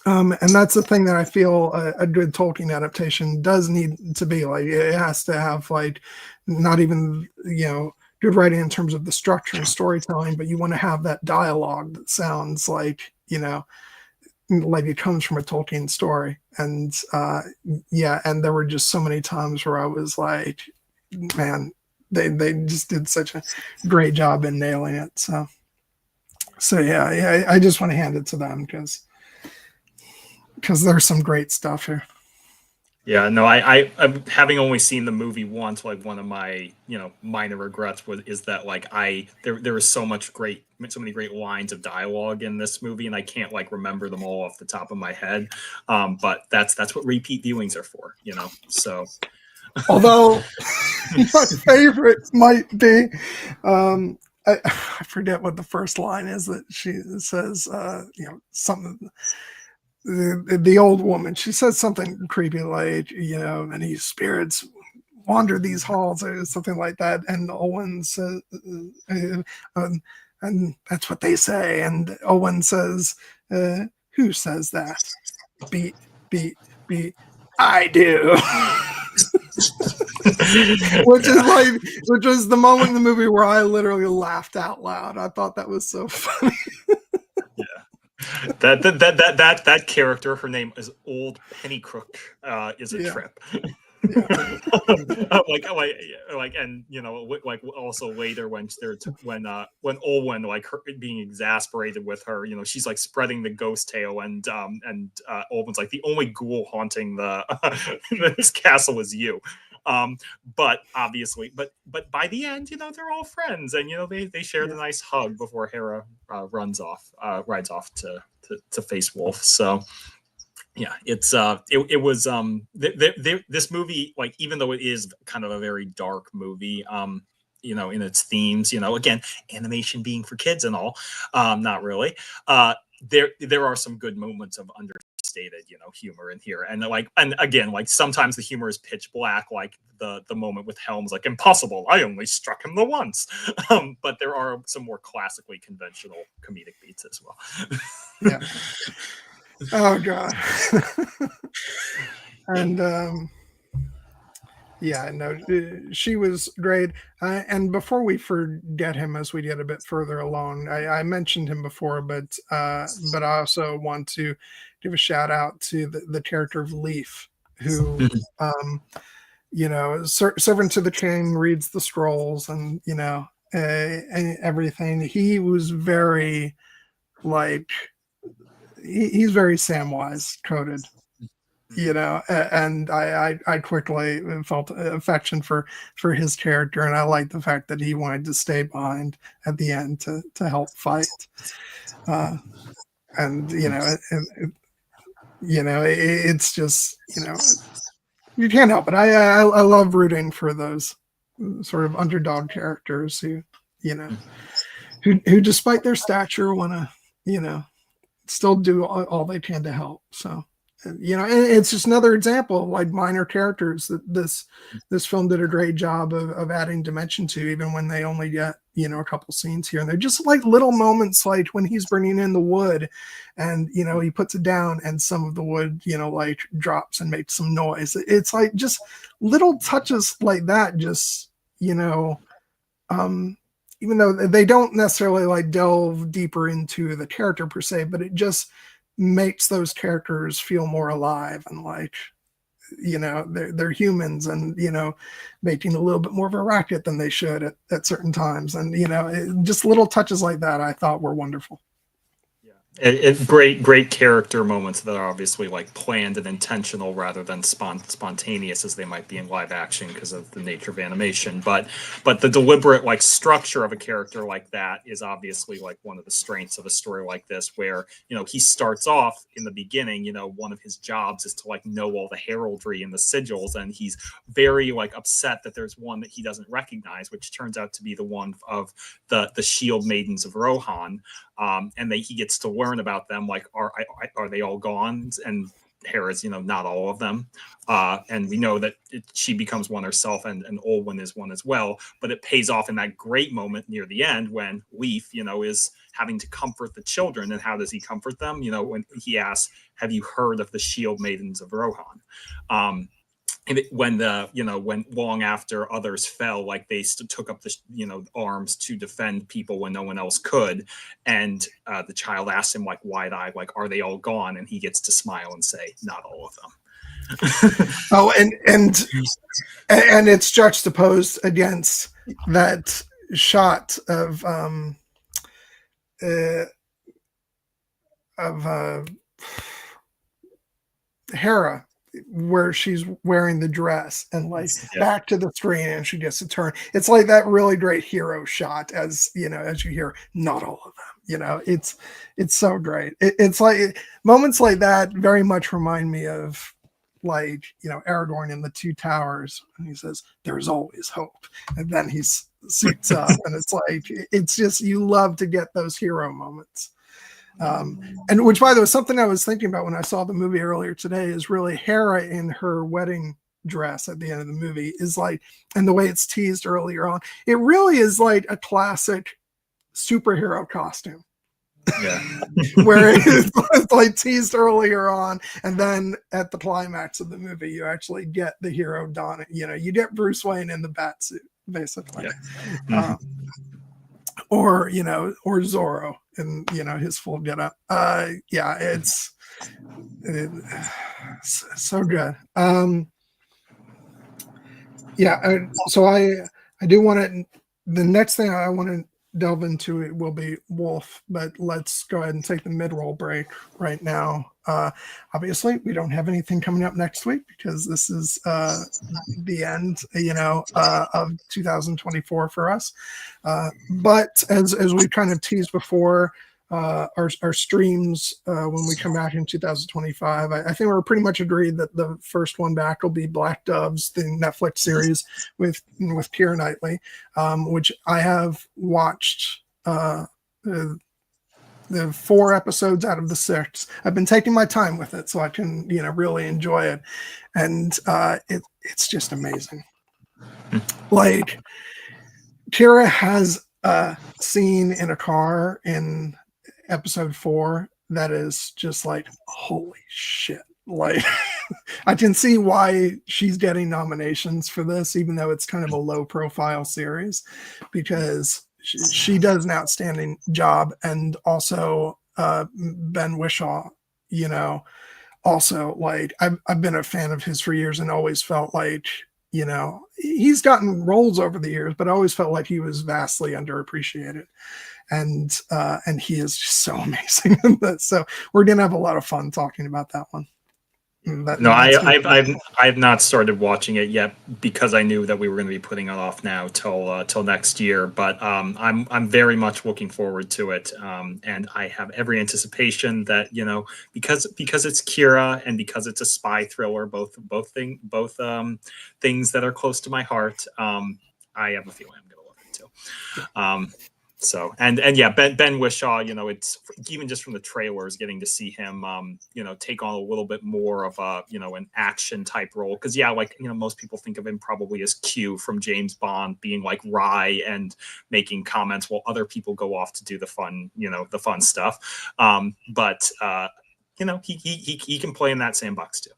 A: and that's the thing that I feel a good Tolkien adaptation does need to be like. It has to have like not even good writing in terms of the structure and storytelling, but you want to have that dialogue that sounds like like it comes from a Tolkien story. And and there were just so many times where I was like, man, they just did such a great job in nailing it. So So yeah, I just want to hand it to them because there's some great stuff here.
B: Yeah, no, I'm having only seen the movie once. Like one of my minor regrets is that like there was so many great lines of dialogue in this movie, and I can't like remember them all off the top of my head. But that's what repeat viewings are for, So
A: Although my favorite might be, I forget what the first line is that she says. Something. The old woman, she says something creepy like, any spirits wander these halls or something like that. And Owen says, and that's what they say. And Owen says, who says that? Beat, beat, beat. I do. Which is the moment in the movie where I literally laughed out loud. I thought that was so funny.
B: Yeah. That character, her name is Old Pennycrook, is a trip. Yeah. And like also later when Olwen like her being exasperated with her, she's like spreading the ghost tale, and Olwen's like, the only ghoul haunting this castle is you. But obviously, but by the end, they're all friends, and they share the nice hug before Hera rides off to face Wolf. So yeah, it's it was this movie, like, even though it is kind of a very dark movie, in its themes, again, animation being for kids and all, not really. There are some good moments of understated, humor in here, and again, like sometimes the humor is pitch black, like the moment with Helm's like, impossible, I only struck him the once. But there are some more classically conventional comedic beats as well.
A: Yeah. Oh god. And yeah, no, she was great. And before we forget him, as we get a bit further along, I mentioned him before, but I also want to give a shout out to the character of Leaf, who servant to the king, reads the scrolls, and everything. He was very like he's very Samwise coded, and I quickly felt affection for his character, and I like the fact that he wanted to stay behind at the end to help fight, and it's just you can't help it. I love rooting for those sort of underdog characters who who despite their stature want to still do all they can to help. So it's just another example of like minor characters that this film did a great job of adding dimension to, even when they only get a couple scenes here and they're just like little moments, like when he's bringing in the wood and he puts it down and some of the wood like drops and makes some noise. It's like just little touches like that, just even though they don't necessarily like delve deeper into the character per se, but it just makes those characters feel more alive and like they're humans, and making a little bit more of a racket than they should at certain times, and just little touches like that I thought were wonderful.
B: Great character moments that are obviously like planned and intentional rather than spontaneous as they might be in live action because of the nature of animation. But the deliberate like structure of a character like that is obviously like one of the strengths of a story like this, where he starts off in the beginning, one of his jobs is to like know all the heraldry and the sigils, and he's very like upset that there's one that he doesn't recognize, which turns out to be the one of the shield maidens of Rohan. And he gets to learn about them, like, are they all gone? And Hera's, not all of them. And we know that she becomes one herself, and Olwen is one as well. But it pays off in that great moment near the end when Leaf, is having to comfort the children. And how does he comfort them? When he asks, have you heard of the shield maidens of Rohan? And when long after others fell, like they took up the arms to defend people when no one else could, and the child asks him like wide-eyed, like, are they all gone? And he gets to smile and say, not all of them.
A: Oh, and it's juxtaposed against that shot of of Hera, where she's wearing the dress and like back to the screen and she gets to turn. It's like that really great hero shot, as you know, as you hear, not all of them. You know, it's so great. It's like moments like that very much remind me of, like, you know, Aragorn in the Two Towers, and he says, "There's always hope," and then he suits up, and it's like, it's just, you love to get those hero moments. And which, by the way, something I was thinking about when I saw the movie earlier today is really Hera in her wedding dress at the end of the movie is like, and the way it's teased earlier on, it really is like a classic superhero costume.
B: Yeah.
A: Where it's like teased earlier on, and then at the climax of the movie, you actually get the hero donning. You know, you get Bruce Wayne in the bat suit, basically. Yeah. Or, you know, or Zorro in, you know, his full getup. Yeah, it's so good. Yeah, so I do want to. The next thing I want to delve into it will be Wolf, but let's go ahead and take the mid-roll break right now. Obviously, we don't have anything coming up next week because this is the end, you know, of 2024 for us. But as we kind of teased before, our streams when we come back in 2025, I think we're pretty much agreed that the first one back will be Black Doves, the Netflix series with Keira Knightley, which I have watched the 4 episodes out of the 6. I've been taking my time with it so I can, you know, really enjoy it, and it's just amazing. Like, Keira has a scene in a car in episode 4 that is just like, holy shit. Like, I can see why she's getting nominations for this, even though it's kind of a low profile series, because she does an outstanding job. And also Ben Whishaw, you know, also, like, I've been a fan of his for years and always felt like, you know, he's gotten roles over the years, but I always felt like he was vastly underappreciated. And he is just so amazing in this. So we're gonna have a lot of fun talking about that one.
B: No, I've not started watching it yet because I knew that we were going to be putting it off now till next year. But I'm very much looking forward to it, and I have every anticipation that, you know, because it's Keira and because it's a spy thriller, both things that are close to my heart. I have a feeling I'm going to love it too. So and yeah, Ben Whishaw, you know, it's even just from the trailers, getting to see him, you know, take on a little bit more of a, you know, an action type role. Because yeah, like, you know, most people think of him probably as Q from James Bond, being like wry and making comments while other people go off to do the fun, you know, the fun stuff. But you know, he can play in that sandbox too.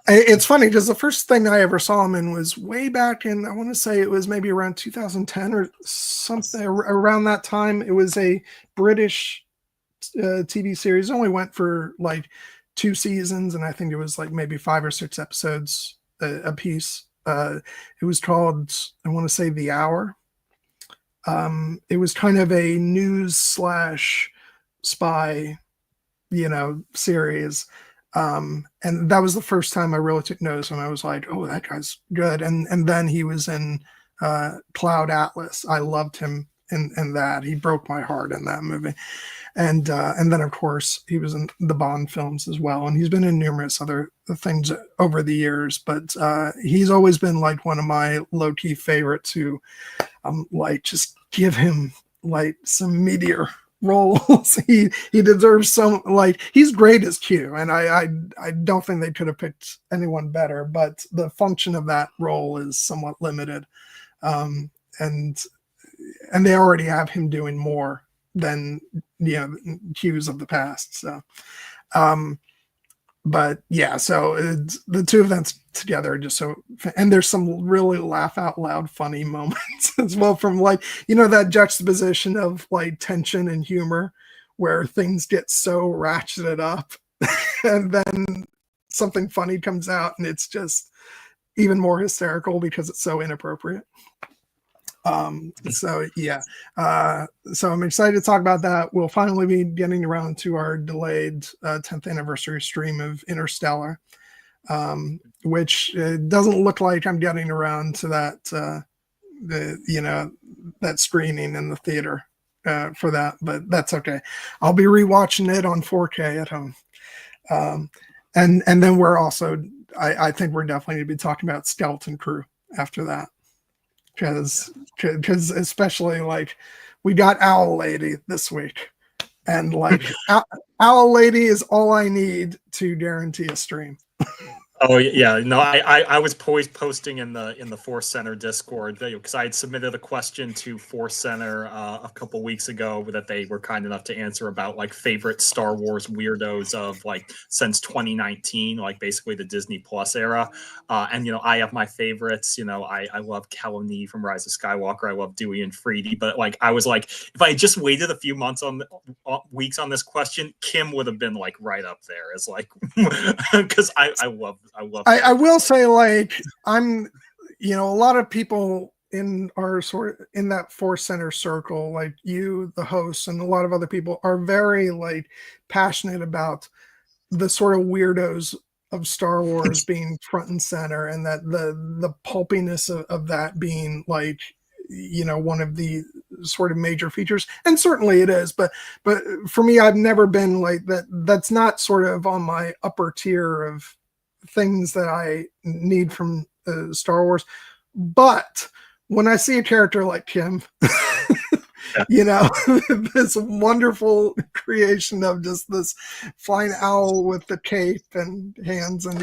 A: It's funny because the first thing I ever saw him in was way back in, I want to say it was maybe around 2010 or something around that time. It was a British TV series. It only went for like 2 seasons, and I think it was like maybe 5 or 6 episodes a piece. It was called, I want to say, The Hour. It was kind of a news / spy, you know, series. And that was the first time I really took notice, and I was like, oh, that guy's good. And then he was in Cloud Atlas. I loved him in that. He broke my heart in that movie. And then, of course, he was in the Bond films as well, and he's been in numerous other things over the years, but he's always been like one of my low-key favorites who like, just give him like some meteor roles. he deserves some, like, he's great as Q, and I don't think they could have picked anyone better, but the function of that role is somewhat limited, and they already have him doing more than, you know, Q's of the past. So but yeah, so the two of them together are just so, and there's some really laugh out loud funny moments as well, from, like, you know, that juxtaposition of like tension and humor where things get so ratcheted up and then something funny comes out and it's just even more hysterical because it's so inappropriate. So yeah, so I'm excited to talk about that. We'll finally be getting around to our delayed 10th anniversary stream of Interstellar, which doesn't look like I'm getting around to that that screening in the theater for that, but that's okay. I'll be rewatching it on 4K at home. And then we're also, I think we're definitely going to be talking about Skeleton Crew after that, because especially like we got Owl Lady this week, and like Owl Lady is all I need to guarantee a stream.
B: Oh yeah, no, I was posting in the Force Center Discord because I had submitted a question to Force Center a couple weeks ago that they were kind enough to answer about like favorite Star Wars weirdos of like since 2019, like basically the Disney Plus era. And I have my favorites. I love Kalani from Rise of Skywalker. I love Dewey and Freedy. But like I was like, if I had just waited a few months weeks on this question, Kim would have been like right up there as like because I love.
A: I will say, like, I'm, a lot of people in our in that Force Center circle, like you, the hosts, and a lot of other people are very like passionate about the sort of weirdos of Star Wars being front and center, and that the pulpiness of that being like, one of the sort of major features, and certainly it is, but for me, I've never been like that. That's not sort of on my upper tier of things that I need from Star Wars. But when I see a character like Kim, this wonderful creation of just this flying owl with the cape and hands and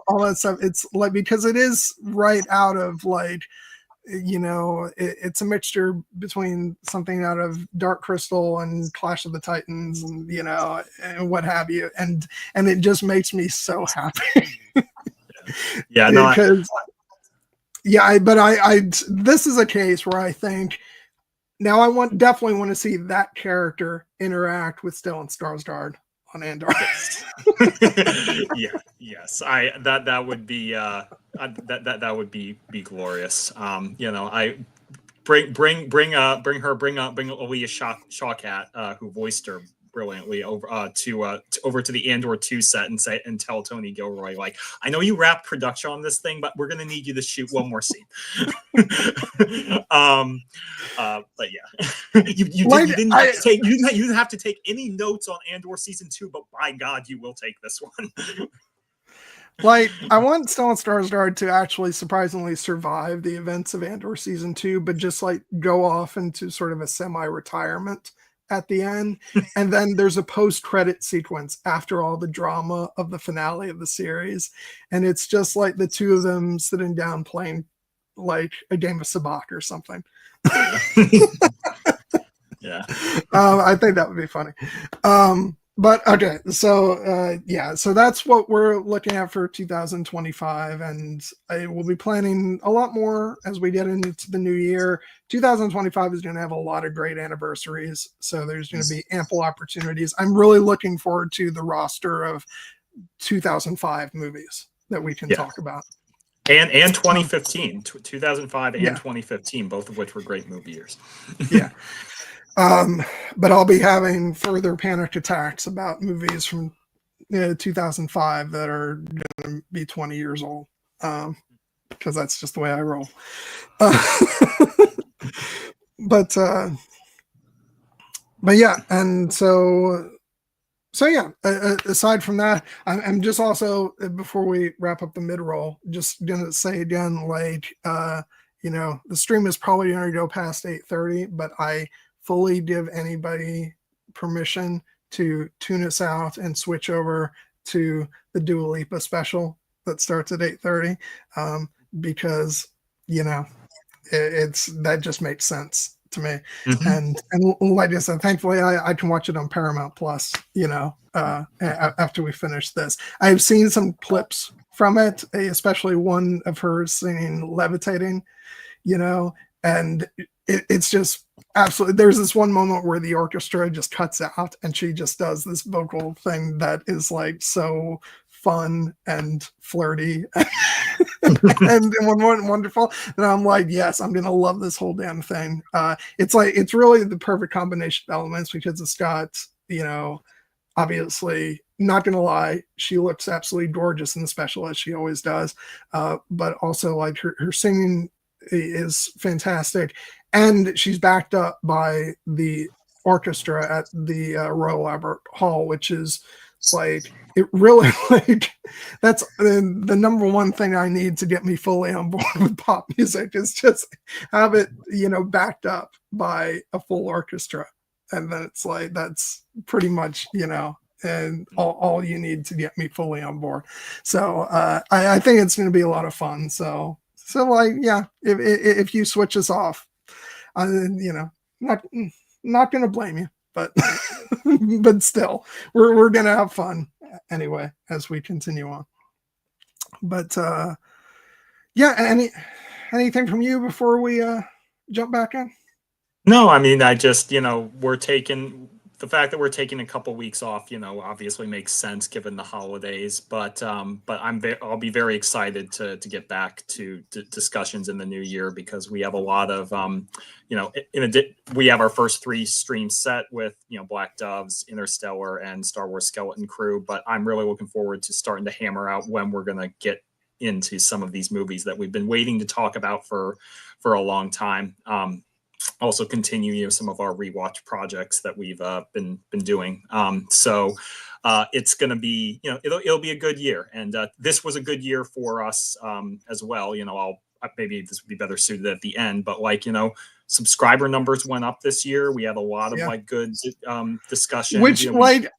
A: all that stuff, it's like, because it is right out of like, it's a mixture between something out of Dark Crystal and Clash of the Titans, and and what have you, and it just makes me so happy.
B: Yeah, no,
A: because this is a case where I think now I definitely want to see that character interact with Stellan Skarsgård on Andor.
B: Yes, that would be that would be glorious. I bring Aaliyah Shawkat, who voiced her brilliantly, over to the Andor 2 set and tell Tony Gilroy, like, I know you wrapped production on this thing, but we're gonna need you to shoot one more scene. But yeah, you didn't have to take any notes on Andor season 2, but by God, you will take this one.
A: Like, I want Stellan Skarsgård to actually surprisingly survive the events of Andor season 2, but just like go off into sort of a semi-retirement at the end. And then there's a post-credit sequence after all the drama of the finale of the series. And it's just like the two of them sitting down playing like a game of sabacc or something.
B: Yeah.
A: I think that would be funny. But okay, so so that's what we're looking at for 2025, and I will be planning a lot more as we get into the new year. 2025 is going to have a lot of great anniversaries, so there's going to be ample opportunities. I'm really looking forward to the roster of 2005 movies that we can talk about.
B: And 2015, 2005 and 2015, both of which were great movie years.
A: Yeah. But I'll be having further panic attacks about movies from 2005 that are going to be 20 years old, because that's just the way I roll. But yeah, and so yeah. Aside from that, I'm just also, before we wrap up the mid-roll, just gonna say again, like, the stream is probably going to go past 8:30, but I fully give anybody permission to tune us out and switch over to the Dua Lipa special that starts at 8:30, because it's that just makes sense to me. And like I said, thankfully I can watch it on Paramount Plus, after we finish this. I've seen some clips from it, especially one of her singing Levitating, and it's just absolutely, there's this one moment where the orchestra just cuts out and she just does this vocal thing that is like so fun and flirty. and wonderful. And I'm like, yes, I'm gonna love this whole damn thing. It's really the perfect combination of elements because it's got, obviously, not gonna lie, she looks absolutely gorgeous in the special as she always does. But also like her singing is fantastic, and she's backed up by the orchestra at the Royal Albert Hall, which is like it really like that's the number one thing I need to get me fully on board with pop music is just have it backed up by a full orchestra, and then it's like that's pretty much and all you need to get me fully on board. So I think it's going to be a lot of fun. So like yeah, if you switch us off, not going to blame you, but but still, we're going to have fun anyway as we continue on. But yeah, anything from you before we jump back in?
B: No, I mean, I just, the fact that we're taking a couple weeks off, obviously makes sense given the holidays. But I'll be very excited to get back to discussions in the new year because we have a lot of, we have our first 3 streams set with, Black Doves, Interstellar, and Star Wars Skeleton Crew. But I'm really looking forward to starting to hammer out when we're going to get into some of these movies that we've been waiting to talk about for a long time. Also continue some of our rewatch projects that we've been doing. So it's going to be, it'll be a good year, and this was a good year for us as well. Maybe this would be better suited at the end, but subscriber numbers went up this year. We had a lot of good discussions.
A: Which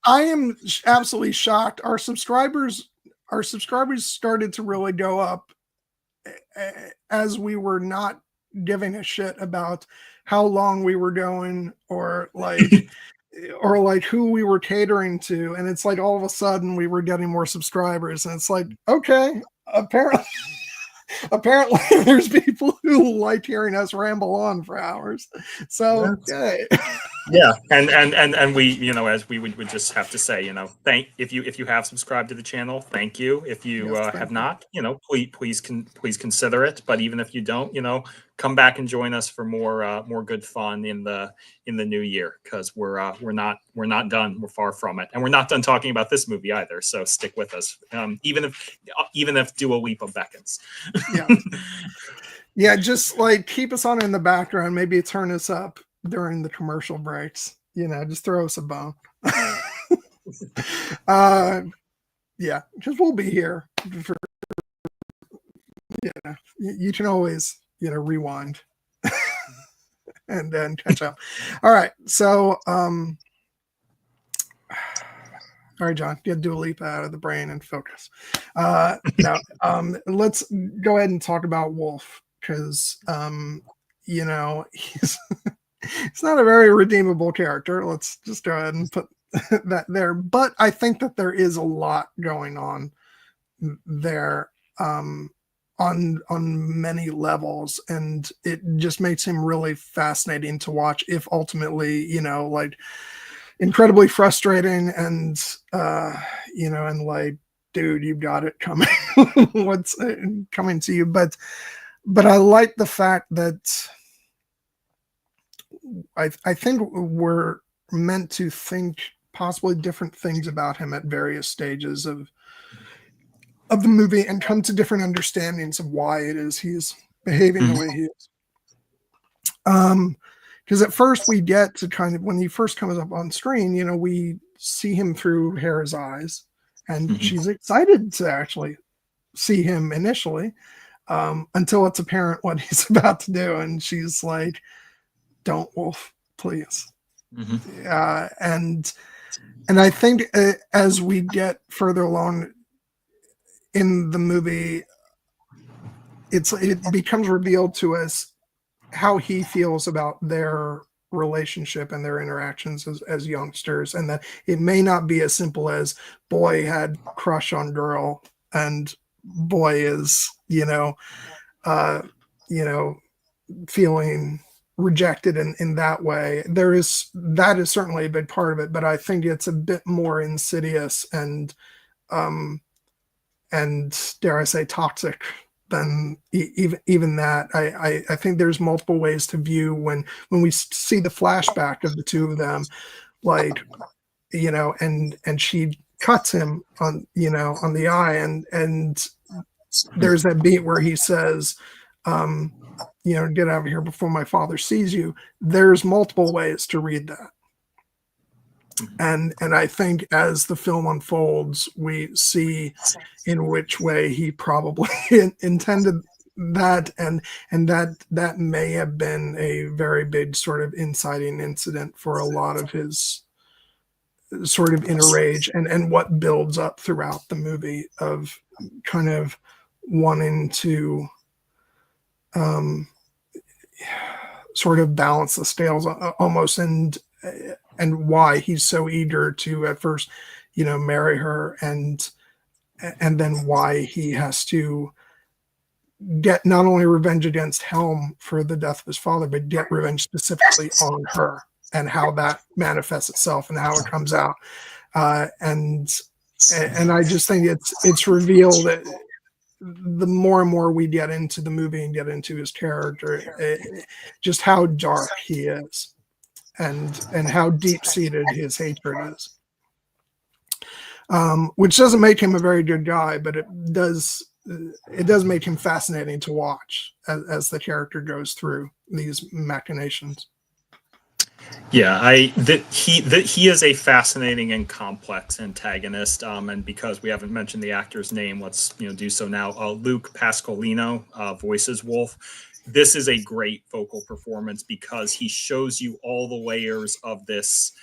A: I am absolutely shocked. Our subscribers started to really go up as we were not giving a shit about how long we were going or who we were catering to, and it's like all of a sudden we were getting more subscribers, and it's like, okay, apparently there's people who like hearing us ramble on for hours. So okay.
B: Yeah, and we, as we would just have to say, if you have subscribed to the channel, thank you. If you have not, please consider it. But even if you don't, come back and join us for more good fun in the new year, because we're not done. We're far from it, and we're not done talking about this movie either. So stick with us, even if Dua Lipa beckons.
A: Yeah, just keep us on in the background. Maybe turn us up during the commercial breaks, just throw us a bone. Yeah, because we'll be here for, you can always rewind and then catch up. All right, so all right, John, get Dua Lipa out of the brain and focus. Now let's go ahead and talk about Wolf, because he's not a very redeemable character. Let's just go ahead and put that there. But I think that there is a lot going on there on many levels, and it just makes him really fascinating to watch, if ultimately, incredibly frustrating and dude, you've got it coming. What's coming to you? But I like the fact that I think we're meant to think possibly different things about him at various stages of the movie and come to different understandings of why it is he's behaving the way he is. Because at first we get to kind of, when he first comes up on screen, we see him through Hera's eyes, and she's excited to actually see him initially, until it's apparent what he's about to do, and she's like, "Don't, Wolf, please." And I think as we get further along in the movie, it becomes revealed to us how he feels about their relationship and their interactions as youngsters, and that it may not be as simple as boy had crush on girl and boy is feeling rejected in that way. That is certainly a big part of it, but I think it's a bit more insidious and dare I say toxic than even that. I think there's multiple ways to view when we see the flashback of the two of them, like, you know, and she cuts him on, you know, on the eye, and there's that beat where he says, you know, get out of here before my father sees you. There's multiple ways to read that. And I think as the film unfolds, we see in which way he probably intended that, and that may have been a very big sort of inciting incident for a lot of his sort of inner rage, and what builds up throughout the movie of kind of wanting to sort of balance the scales almost, and why he's so eager to at first, you know, marry her, and then why he has to get not only revenge against Helm for the death of his father, but get revenge specifically on her, and how that manifests itself and how it comes out. And I just think it's revealed that the more and more we get into the movie and get into his character, just how dark he is, and how deep seated his hatred is. Which doesn't make him a very good guy, but it does make him fascinating to watch as the character goes through these machinations.
B: Yeah, he is a fascinating and complex antagonist. And because we haven't mentioned the actor's name, let's do so now. Luke Pasqualino voices Wolf. This is a great vocal performance because he shows you all the layers of this,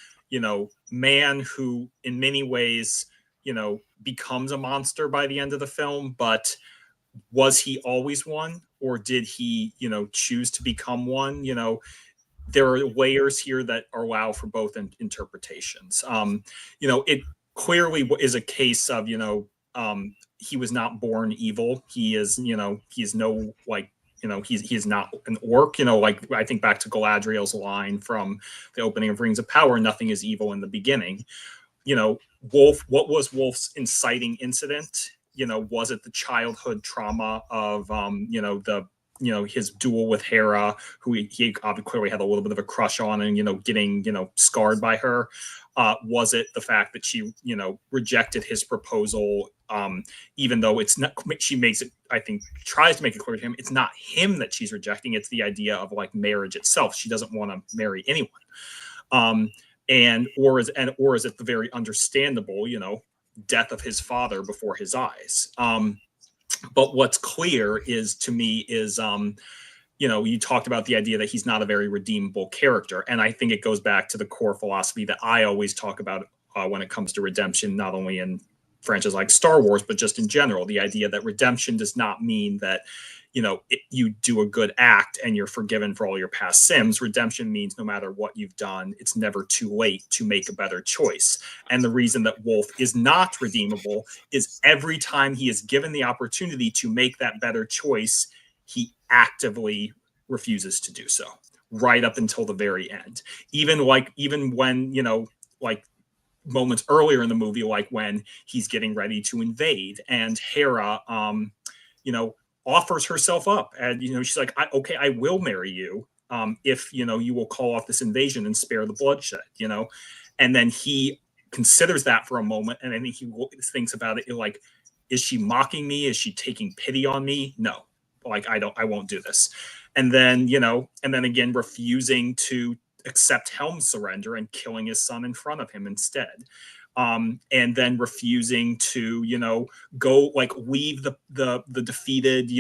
B: man who in many ways, becomes a monster by the end of the film. But was he always one, or did he, choose to become one? There are layers here that allow for both interpretations. It clearly is a case of, he was not born evil. He is, he is no, like, he is not an orc, like I think back to Galadriel's line from the opening of Rings of Power, nothing is evil in the beginning. Wolf, what was Wolf's inciting incident? Was it the childhood trauma of, his duel with Hera, who he clearly had a little bit of a crush on, and, getting, scarred by her? Was it the fact that she, rejected his proposal, even though it's not, she makes it, I think, tries to make it clear to him, it's not him that she's rejecting, it's the idea of like marriage itself. She doesn't want to marry anyone. Or is it the very understandable, death of his father before his eyes? But what's clear is, to me, is, you talked about the idea that he's not a very redeemable character. And I think it goes back to the core philosophy that I always talk about when it comes to redemption, not only in franchises like Star Wars, but just in general. The idea that redemption does not mean that, you do a good act and you're forgiven for all your past sins. Redemption means no matter what you've done, it's never too late to make a better choice. And the reason that Wolf is not redeemable is every time he is given the opportunity to make that better choice, he actively refuses to do so, right up until the very end. Even when, like moments earlier in the movie, like when he's getting ready to invade and Hera, offers herself up, and she's like, okay, I will marry you if you will call off this invasion and spare the bloodshed. And then he considers that for a moment, and then he thinks about it like, is she mocking me? Is she taking pity on me? No, like I won't do this. And then again refusing to accept Helm's surrender and killing his son in front of him instead. And then refusing to, go like leave the defeated,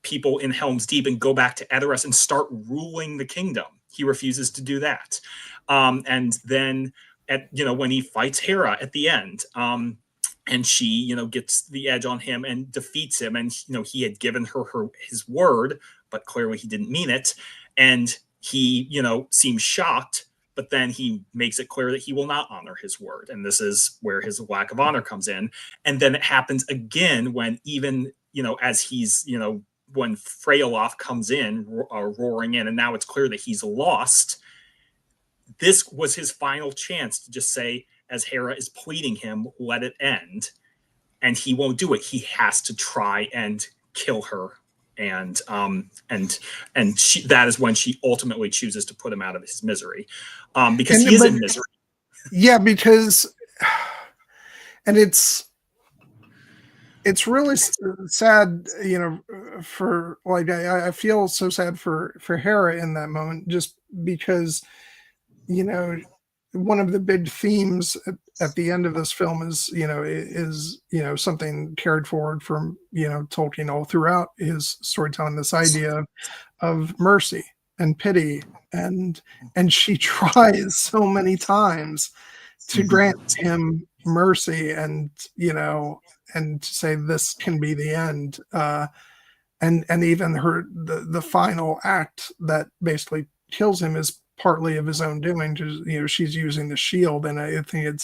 B: people in Helm's Deep and go back to Edoras and start ruling the kingdom. He refuses to do that. And then when he fights Hera at the end, and she, gets the edge on him and defeats him. And, he had given her his word, but clearly he didn't mean it. And he, seems shocked. But then he makes it clear that he will not honor his word. And this is where his lack of honor comes in. And then it happens again when even, as he's, when Freyalof comes in, roaring in, and now it's clear that he's lost. This was his final chance to just say, as Hera is pleading him, let it end. And he won't do it. He has to try and kill her, and that is when she ultimately chooses to put him out of his misery, because he is in misery.
A: Yeah, because, and it's really sad, you know, for like I feel so sad for Hera in that moment, just because, you know, one of the big themes at the end of this film is something carried forward from, you know, Tolkien all throughout his storytelling, this idea of mercy and pity, and she tries so many times to grant him mercy, and, you know, and to say this can be the end, and even the final act that basically kills him is partly of his own doing. Just, you know, she's using the shield, and I think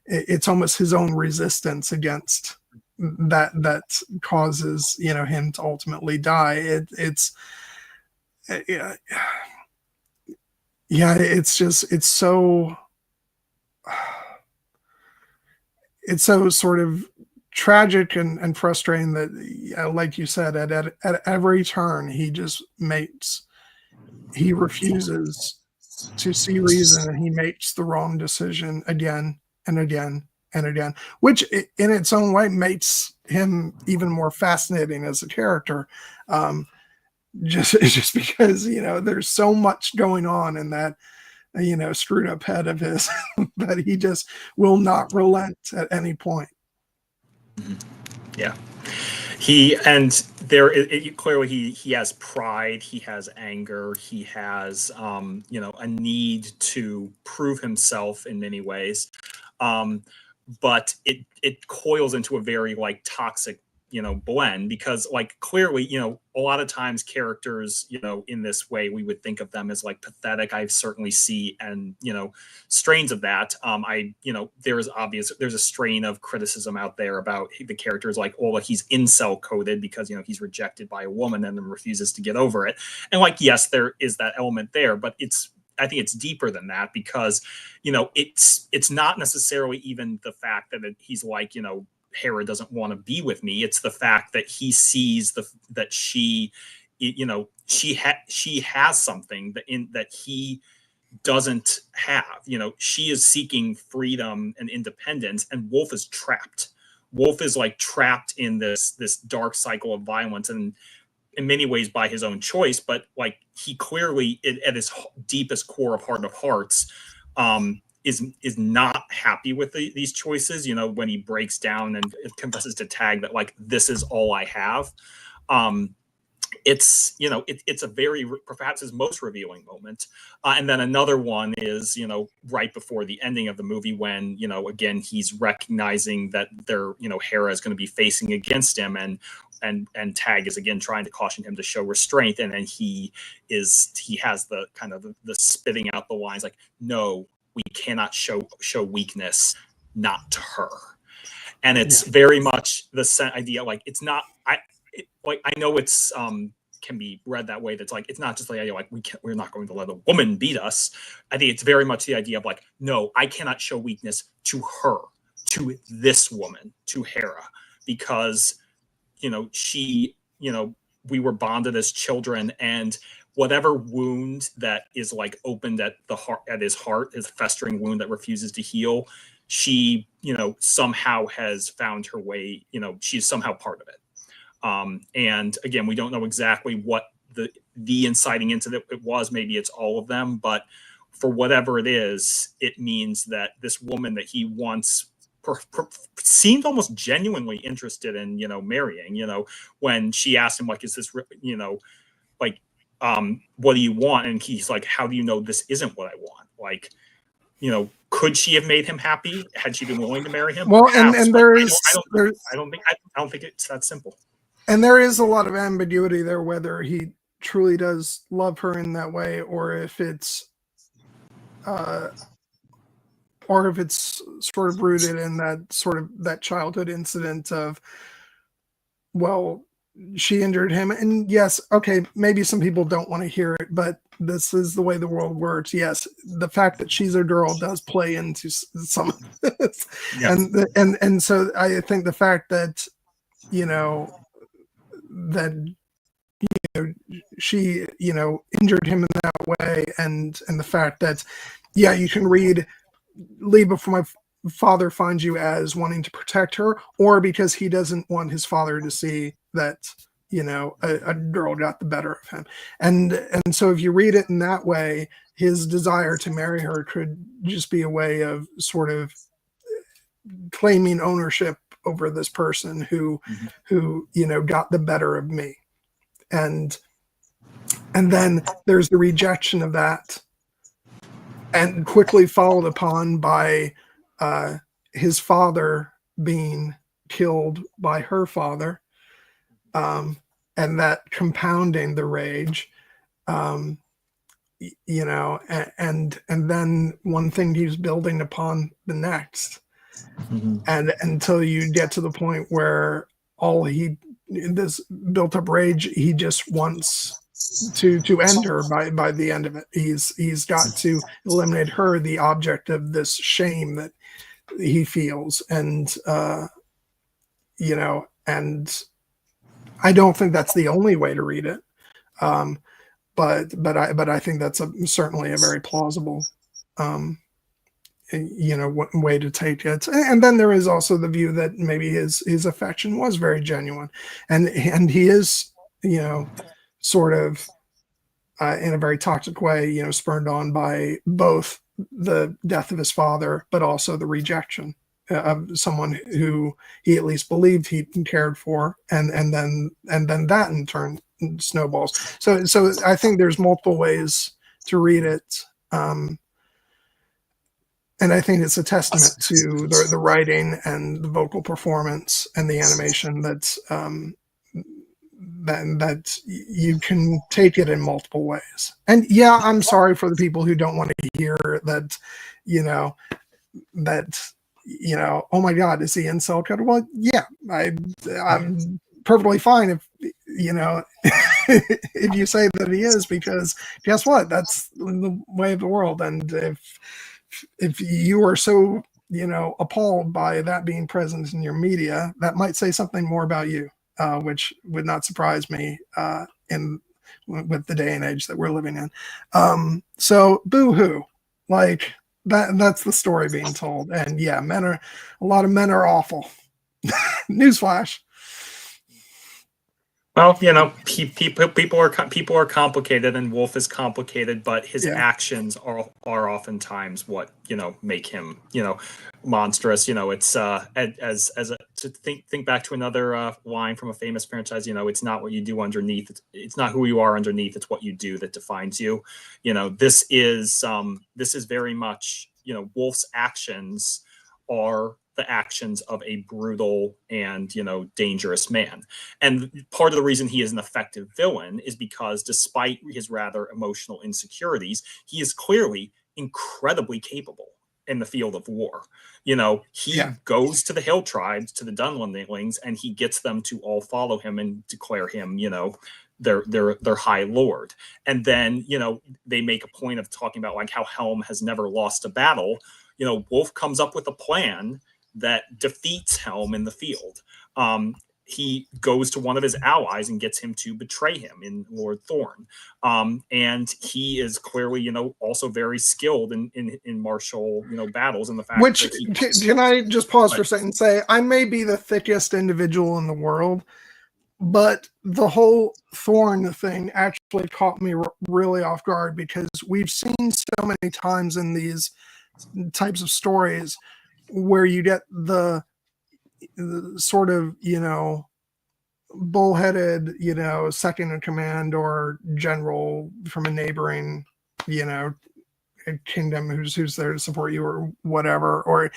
A: it's almost his own resistance against that causes, you know, him to ultimately die. It's yeah, it's just it's so sort of tragic and frustrating that, like you said, at every turn he refuses to see reason, and he makes the wrong decision again and again and again, which in its own way makes him even more fascinating as a character. Just because, you know, there's so much going on in that, you know, screwed up head of his that he just will not relent at any point.
B: Yeah. Clearly he has pride, he has anger, he has you know, a need to prove himself in many ways, but it coils into a very like toxic, you know, blend, because like clearly, you know, a lot of times characters, you know, in this way we would think of them as like pathetic. I certainly see, and you know, strains of that. You know, there's a strain of criticism out there about the characters like, oh, like he's incel coded because, you know, he's rejected by a woman and then refuses to get over it. And like, yes, there is that element there, but I think it's deeper than that, because, you know, it's not necessarily even the fact that he's like, you know, Hera doesn't want to be with me. It's the fact that he sees that she, you know, she has something that he doesn't have. You know, she is seeking freedom and independence, and Wolf is trapped. Wolf is like trapped in this dark cycle of violence, and in many ways by his own choice, but like he clearly at his deepest core of heart of hearts is not happy with these choices. You know, when he breaks down and confesses to Tag that like, this is all I have. It's, you know, it's a very, perhaps his most revealing moment. And then another one is, you know, right before the ending of the movie, when, you know, again, he's recognizing that you know, Hera is going to be facing against him, and Tag is again trying to caution him to show restraint, and then he has the kind of the spitting out the lines like, no, we cannot show weakness, not to her. And it's very much the idea, like, it's not, I know it's can be read that way. That's like, it's not just the idea like we're not going to let a woman beat us. I think it's very much the idea of like, no, I cannot show weakness to her, to this woman, to Hera, because, you know, she, you know, we were bonded as children, and whatever wound that is like opened at the heart, at his heart, his festering wound that refuses to heal, she, you know, somehow has found her way, you know, she's somehow part of it. And again, we don't know exactly what the inciting incident it was. Maybe it's all of them, but for whatever it is, it means that this woman that he once seemed almost genuinely interested in, you know, marrying, you know, when she asked him, like, is this, you know, like, what do you want? And he's like, how do you know this isn't what I want? Like, you know, could she have made him happy had she been willing to marry him?
A: Well,
B: perhaps,
A: and
B: I don't think it's that simple.
A: And there is a lot of ambiguity there, whether he truly does love her in that way, or if it's sort of rooted in that childhood incident of, well, she injured him. And yes, okay, maybe some people don't want to hear it, but this is the way the world works. Yes, the fact that she's a girl does play into some of this.
B: Yeah.
A: And so I think the fact that, you know, that she injured him in that way, and the fact that you can read leave before my father finds you as wanting to protect her, or because he doesn't want his father to see that a girl got the better of him. And so if you read it in that way, his desire to marry her could just be a way of sort of claiming ownership over this person who got the better of me. And then there's the rejection of that, and quickly followed upon by his father being killed by her father, and that compounding the rage, and then one thing he's building upon the next, and until you get to the point where this built up rage, he just wants to end her by the end of it. He's got to eliminate her, the object of this shame that he feels. And and I don't think that's the only way to read it, but I think that's certainly a very plausible way to take it. And then there is also the view that maybe his affection was very genuine, and he is sort of in a very toxic way spurned on by both the death of his father, but also the rejection of someone who he at least believed he cared for, and then that in turn snowballs. So I think there's multiple ways to read it, and I think it's a testament to the writing and the vocal performance and the animation that you can take it in multiple ways. And I'm sorry for the people who don't want to hear that, oh my God, is he incel code? Well, I'm perfectly fine if if you say that he is, because guess what? That's the way of the world. And if you are so appalled by that being present in your media, that might say something more about you, which would not surprise me with the day and age that we're living in. So boo-hoo, like that's the story being told. And a lot of men are awful. Newsflash.
B: Well, people are complicated, and Wolf is complicated, but his actions are oftentimes what make him monstrous. It's to think back to another line from a famous franchise. It's not what you do underneath. It's not who you are underneath. It's what you do that defines you. This is very much Wolf's actions are the actions of a brutal and dangerous man. And part of the reason he is an effective villain is because despite his rather emotional insecurities, he is clearly incredibly capable in the field of war. He goes to the hill tribes, to the Dunlendings, and he gets them to all follow him and declare him their high lord. And then they make a point of talking about like how Helm has never lost a battle. Wolf comes up with a plan that defeats Helm in the field. He goes to one of his allies and gets him to betray him in Lord Thorn. And he is clearly, also very skilled in martial, battles. And the fact that
A: can I just pause for a second and say, I may be the thickest individual in the world, but the whole Thorn thing actually caught me really off guard, because we've seen so many times in these types of stories where you get the sort of bullheaded second in command or general from a neighboring kingdom who's there to support you or whatever, or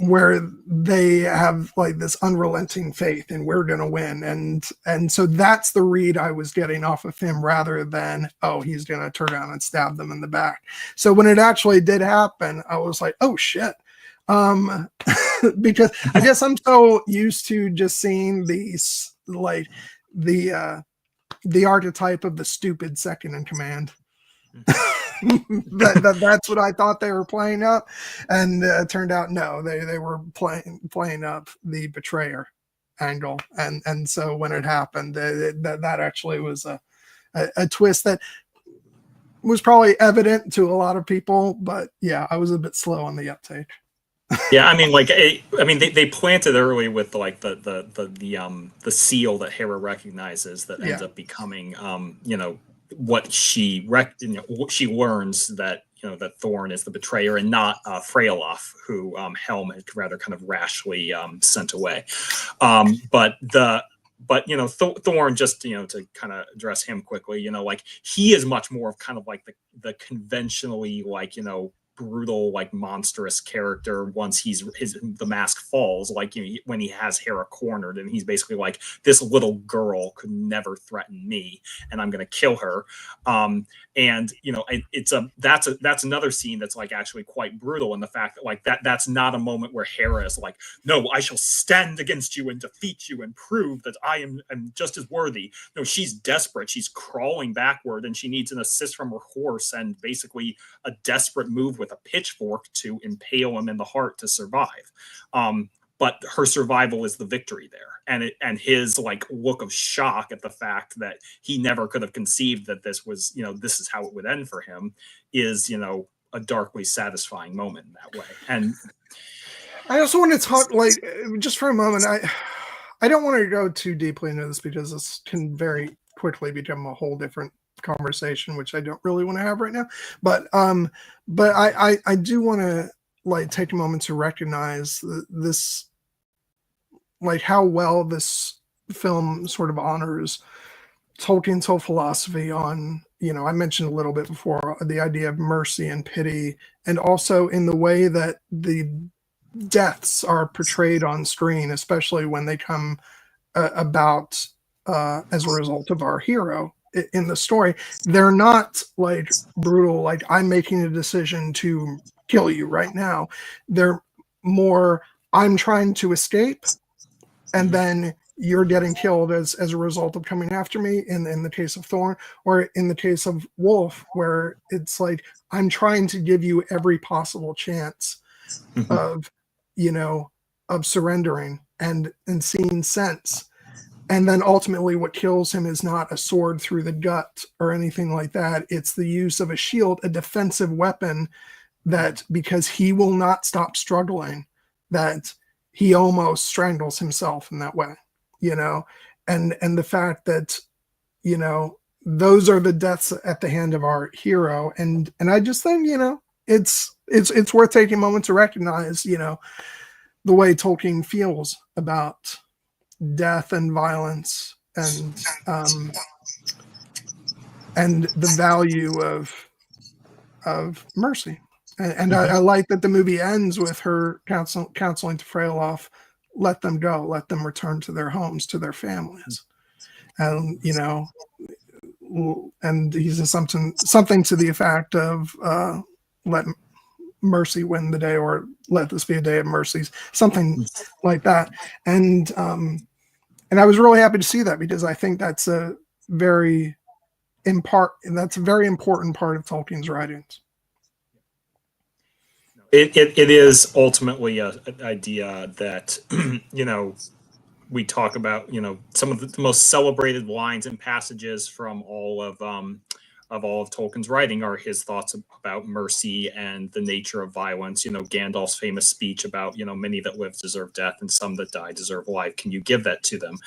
A: where they have like this unrelenting faith and we're going to win. And so that's the read I was getting off of him, rather than, oh, he's going to turn around and stab them in the back. So when it actually did happen, I was like, oh shit. Because I guess I'm so used to just seeing these, like the archetype of the stupid second in command. That's what I thought they were playing up, and it turned out no, they were playing up the betrayer. angle, and so when it happened, that actually was a twist that was probably evident to a lot of people, but yeah, I was a bit slow on the uptake.
B: Yeah, I mean, like, I mean, they planted early with like the seal that Hera recognizes that ends
A: Yeah.
B: up becoming, you know, what you know, what she learns that, you know, that Thorn is the betrayer and not Freyalof, who Helm had rather kind of rashly sent away. But you know, Thorn, just, you know, to kind of address him quickly, you know, like, he is much more of kind of like the conventionally, like, you know, brutal, like, monstrous character once the mask falls, like, you know, when he has Hera cornered and he's basically like, this little girl could never threaten me and I'm gonna kill her. And you know, that's another scene that's like actually quite brutal in the fact that, like, that's not a moment where Hera is like, no, I shall stand against you and defeat you and prove that am just as worthy. No, she's desperate, she's crawling backward and she needs an assist from her horse and basically a desperate move with a pitchfork to impale him in the heart to survive. But her survival is the victory there, and his, like, look of shock at the fact that he never could have conceived that this was, you know, this is how it would end for him, is, you know, a darkly satisfying moment in that way. And
A: I also want to talk, like, just for a moment. I don't want to go too deeply into this because this can very quickly become a whole different conversation, which I don't really want to have right now. But I do want to, like, take a moment to recognize this, like, how well this film sort of honors Tolkien's whole philosophy on, you know, I mentioned a little bit before, the idea of mercy and pity, and also in the way that the deaths are portrayed on screen, especially when they come about as a result of our hero in the story. They're not, like, brutal, like, I'm making a decision to kill you right now. They're more, I'm trying to escape, and then you're getting killed as a result of coming after me, in the case of Thorn, or in the case of Wolf, where it's like, I'm trying to give you every possible chance of, you know, of surrendering and seeing sense. And then ultimately what kills him is not a sword through the gut or anything like that. It's the use of a shield, a defensive weapon, that, because he will not stop struggling, that he almost strangles himself in that way, you know. And the fact that, you know, those are the deaths at the hand of our hero. And I just think, you know, it's worth taking a moment to recognize, you know, the way Tolkien feels about death and violence, and the value of mercy. And I like that the movie ends with her counseling to Freyalof, let them go, let them return to their homes, to their families. And, you know, and he says something to the effect of, let mercy win the day, or let this be a day of mercies, something like that. And I was really happy to see that, because I think that's a very important part of Tolkien's writings.
B: it is ultimately an idea that you know, we talk about, you know, some of the most celebrated lines and passages from all of Tolkien's writing are his thoughts about mercy and the nature of violence. You know, Gandalf's famous speech about, you know, many that live deserve death and some that die deserve life. Can you give that to them?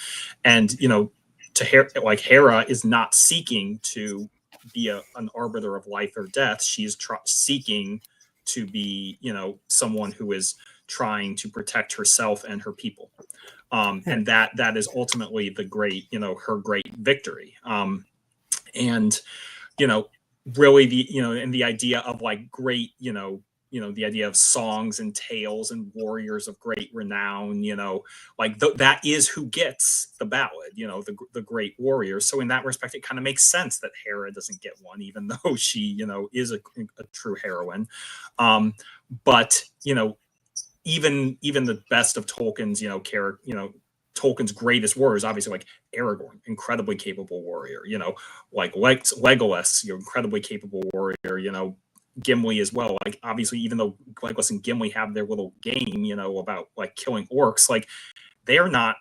B: And, you know, like, Hera is not seeking to be an arbiter of life or death. She is seeking to be, you know, someone who is trying to protect herself and her people. And that is ultimately the great, you know, her great victory. And, you know, really and the idea of, like, great, you know, the idea of songs and tales and warriors of great renown, you know, like, that is who gets the ballad, you know, the great warriors. So in that respect, it kind of makes sense that Hera doesn't get one, even though she, you know, is a true heroine. But, you know, even the best of Tolkien's, you know, Tolkien's greatest warriors, obviously, like Aragorn, incredibly capable warrior, you know, like Legolas, you know, incredibly capable warrior, you know, Gimli as well. Like, obviously, even though Legolas and Gimli have their little game, you know, about, like, killing orcs, like, they are not,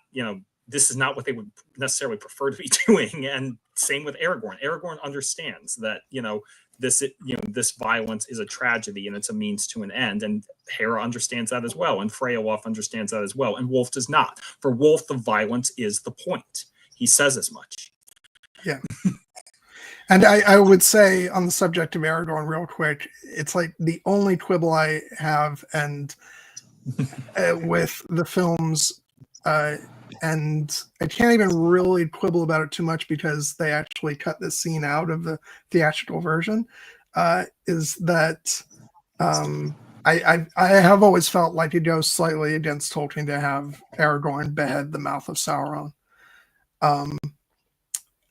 B: this is not what they would necessarily prefer to be doing. And same with Aragorn. Aragorn understands that, this violence is a tragedy and it's a means to an end. And Hera understands that as well. And Freyolf understands that as well. And Wolf does not. For Wolf, the violence is the point. He says as much.
A: Yeah. And I would say on the subject of Aragorn real quick, it's like the only quibble I have and with the films, and I can't even really quibble about it too much because they actually cut this scene out of the theatrical version, is that I have always felt like it goes slightly against Tolkien to have Aragorn behead the mouth of Sauron.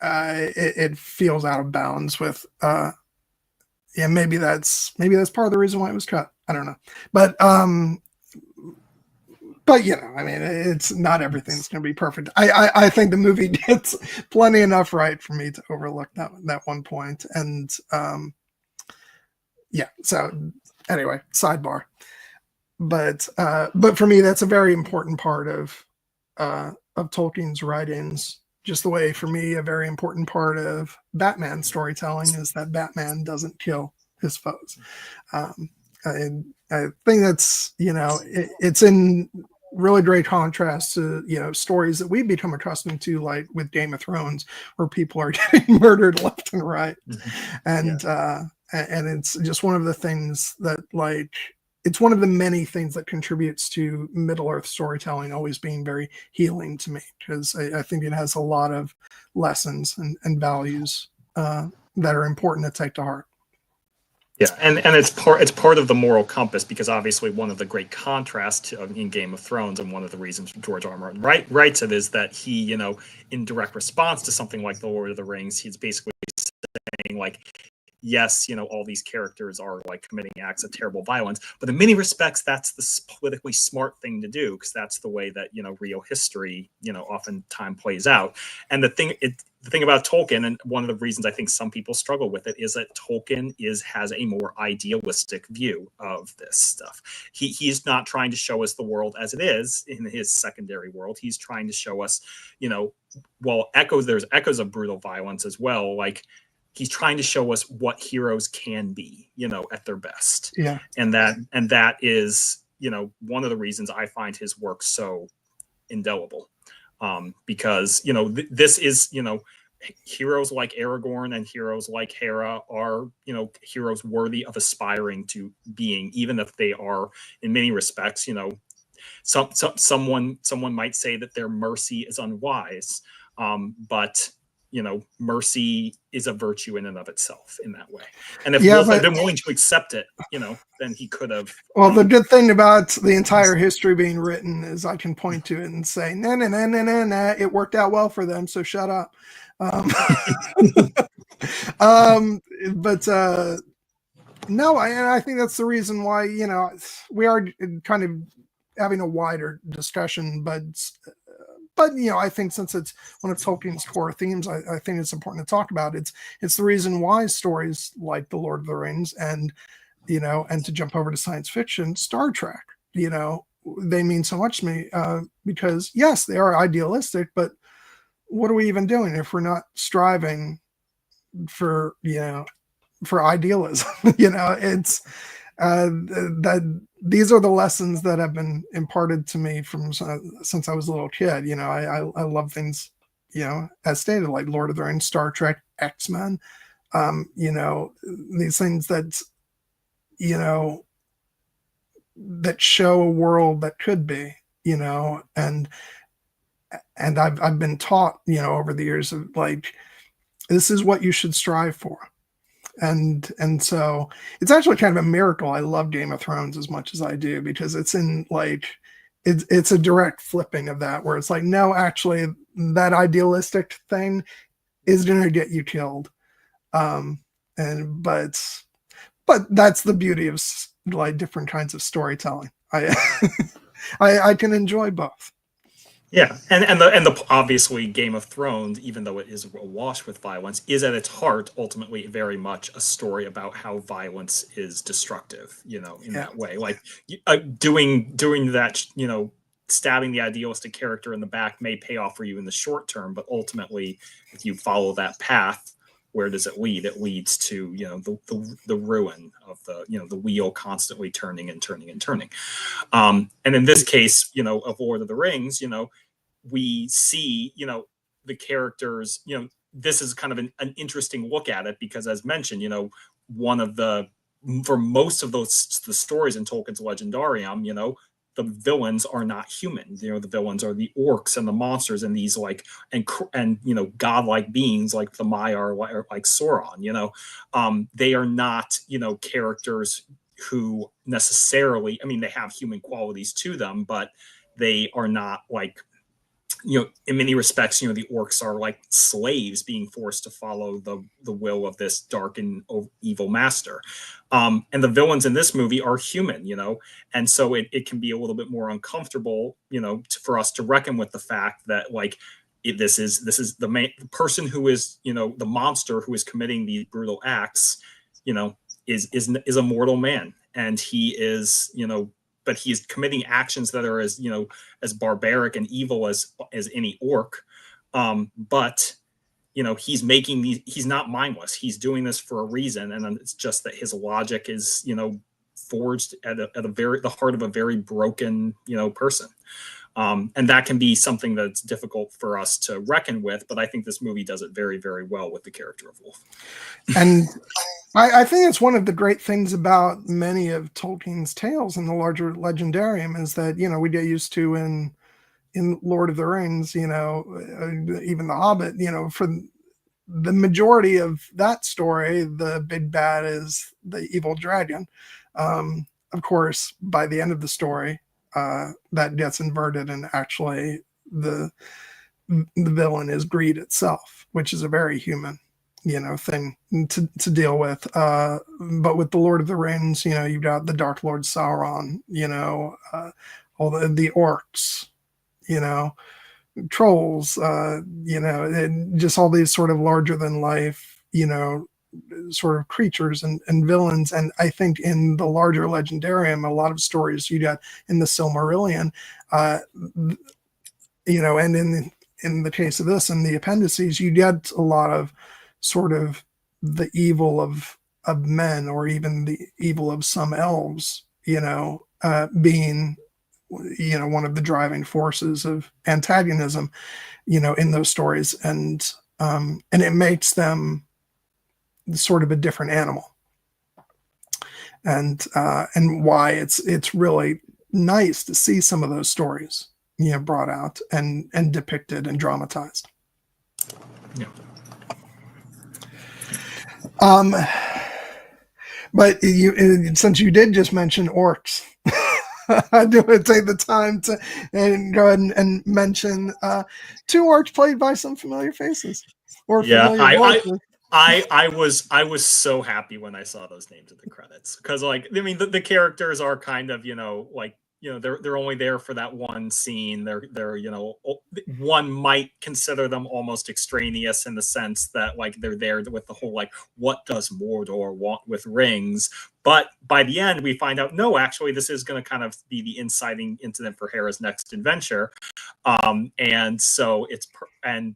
A: It feels out of bounds with maybe that's part of the reason why it was cut. I don't know, but I mean, it's not everything's going to be perfect. I think the movie gets plenty enough right for me to overlook that one point. And so anyway, sidebar. But for me, that's a very important part of Tolkien's writings. Just the way, for me, a very important part of Batman storytelling is that Batman doesn't kill his foes. And I think that's, it's in really great contrast to, stories that we've become accustomed to, like with Game of Thrones, where people are getting murdered left and right. Mm-hmm. And it's just one of the things that, like, it's one of the many things that contributes to Middle-earth storytelling always being very healing to me, because I think it has a lot of lessons and values that are important to take to heart.
B: Yeah, and it's part of the moral compass, because obviously one of the great contrasts in Game of Thrones, and one of the reasons George R. R. Martin writes it, is that he, in direct response to something like The Lord of the Rings, he's basically saying, like, yes, all these characters are like committing acts of terrible violence, but in many respects, that's the politically smart thing to do, because that's the way that, real history, oftentimes plays out. And the thing about Tolkien, and one of the reasons I think some people struggle with it, is that Tolkien has a more idealistic view of this stuff. He's not trying to show us the world as it is in his secondary world. He's trying to show us, there's echoes of brutal violence as well. Like, he's trying to show us what heroes can be, at their best.
A: Yeah.
B: And that is, one of the reasons I find his work so indelible. Because, this is, heroes like Aragorn and heroes like Hera are, heroes worthy of aspiring to being, even if they are, in many respects, someone might say that their mercy is unwise. But mercy is a virtue in and of itself in that way. And if Wolf had been willing to accept it, then he could have.
A: Well, the good thing about the entire history being written is I can point to it and say, nah, it worked out well for them, so shut up. But no, I think that's the reason why, we are kind of having a wider discussion, but I think since it's one of Tolkien's core themes, I think it's important to talk about. It's the reason why stories like The Lord of the Rings and to jump over to science fiction, Star Trek, they mean so much to me, because yes, they are idealistic, but what are we even doing if we're not striving for idealism? It's that these are the lessons that have been imparted to me since I was a little kid. I love things, as stated, like Lord of the Rings, Star Trek, X-Men, these things that, that show a world that could be, and I've been taught, over the years of, like, this is what you should strive for. And so it's actually kind of a miracle I love Game of Thrones as much as I do, because it's in, like, it's a direct flipping of that, where it's like, no, actually that idealistic thing is going to get you killed. But that's the beauty of, like, different kinds of storytelling. I can enjoy both.
B: Yeah, and the obviously Game of Thrones, even though it is awash with violence, is at its heart ultimately very much a story about how violence is destructive. In that way, like doing that, stabbing the idealistic character in the back may pay off for you in the short term, but ultimately, if you follow that path, where does it lead? It leads to, you know, the ruin of the, you know, the wheel constantly turning and turning and turning. And in this case, you know, of Lord of the Rings, you know, we see, you know, the characters, you know, this is kind of an interesting look at it, because as mentioned, you know, one of the, for most of the stories in Tolkien's Legendarium, you know, the villains are not human. You know, the villains are the orcs and the monsters and these like, and you know, godlike beings like the Maiar, or like Sauron, you know. They are not, you know, characters who necessarily, I mean, they have human qualities to them, but they are not like, you know, in many respects, you know, the orcs are like slaves being forced to follow the will of this dark and evil master. And the villains in this movie are human, you know, and so it can be a little bit more uncomfortable, you know, for us to reckon with the fact that like this is the person who is, you know, the monster who is committing these brutal acts, you know, is a mortal man, and he is, you know, but he is committing actions that are as, you know, as barbaric and evil as any orc. But, you know, he's making these, he's not mindless. He's doing this for a reason. And it's just that his logic is, you know, forged at a very, the heart of a very broken, you know, person. And that can be something that's difficult for us to reckon with, but I think this movie does it very, very well with the character of Wolf.
A: And I think it's one of the great things about many of Tolkien's tales in the larger legendarium is that, you know, we get used to in Lord of the Rings, you know, even The Hobbit, you know, for the majority of that story, the big bad is the evil dragon. Of course, by the end of the story, that gets inverted, and actually the villain is greed itself, which is a very human, you know, thing to deal with. But with the Lord of the Rings, you know, you've got the Dark Lord Sauron, you know, all the orcs, you know, trolls, you know, and just all these sort of larger than life, you know, sort of creatures and villains. And I think in the larger legendarium, a lot of stories you got in the Silmarillion, you know, and in the case of this, in the appendices, you get a lot of sort of the evil of men, or even the evil of some elves, you know, being, you know, one of the driving forces of antagonism, you know, in those stories. And it makes them sort of a different animal. And why it's really nice to see some of those stories, you know, brought out and depicted and dramatized.
B: Yeah.
A: But since you did just mention orcs, I do want to take the time to go ahead and mention two orcs played by some familiar faces or familiar voices.
B: I was so happy when I saw those names in the credits, because like, I mean, the characters are kind of, you know, like, you know, they're only there for that one scene. They're, you know, one might consider them almost extraneous in the sense that like they're there with the whole like, what does Mordor want with rings? But by the end, we find out, no, actually, this is going to kind of be the inciting incident for Hera's next adventure. And so it's and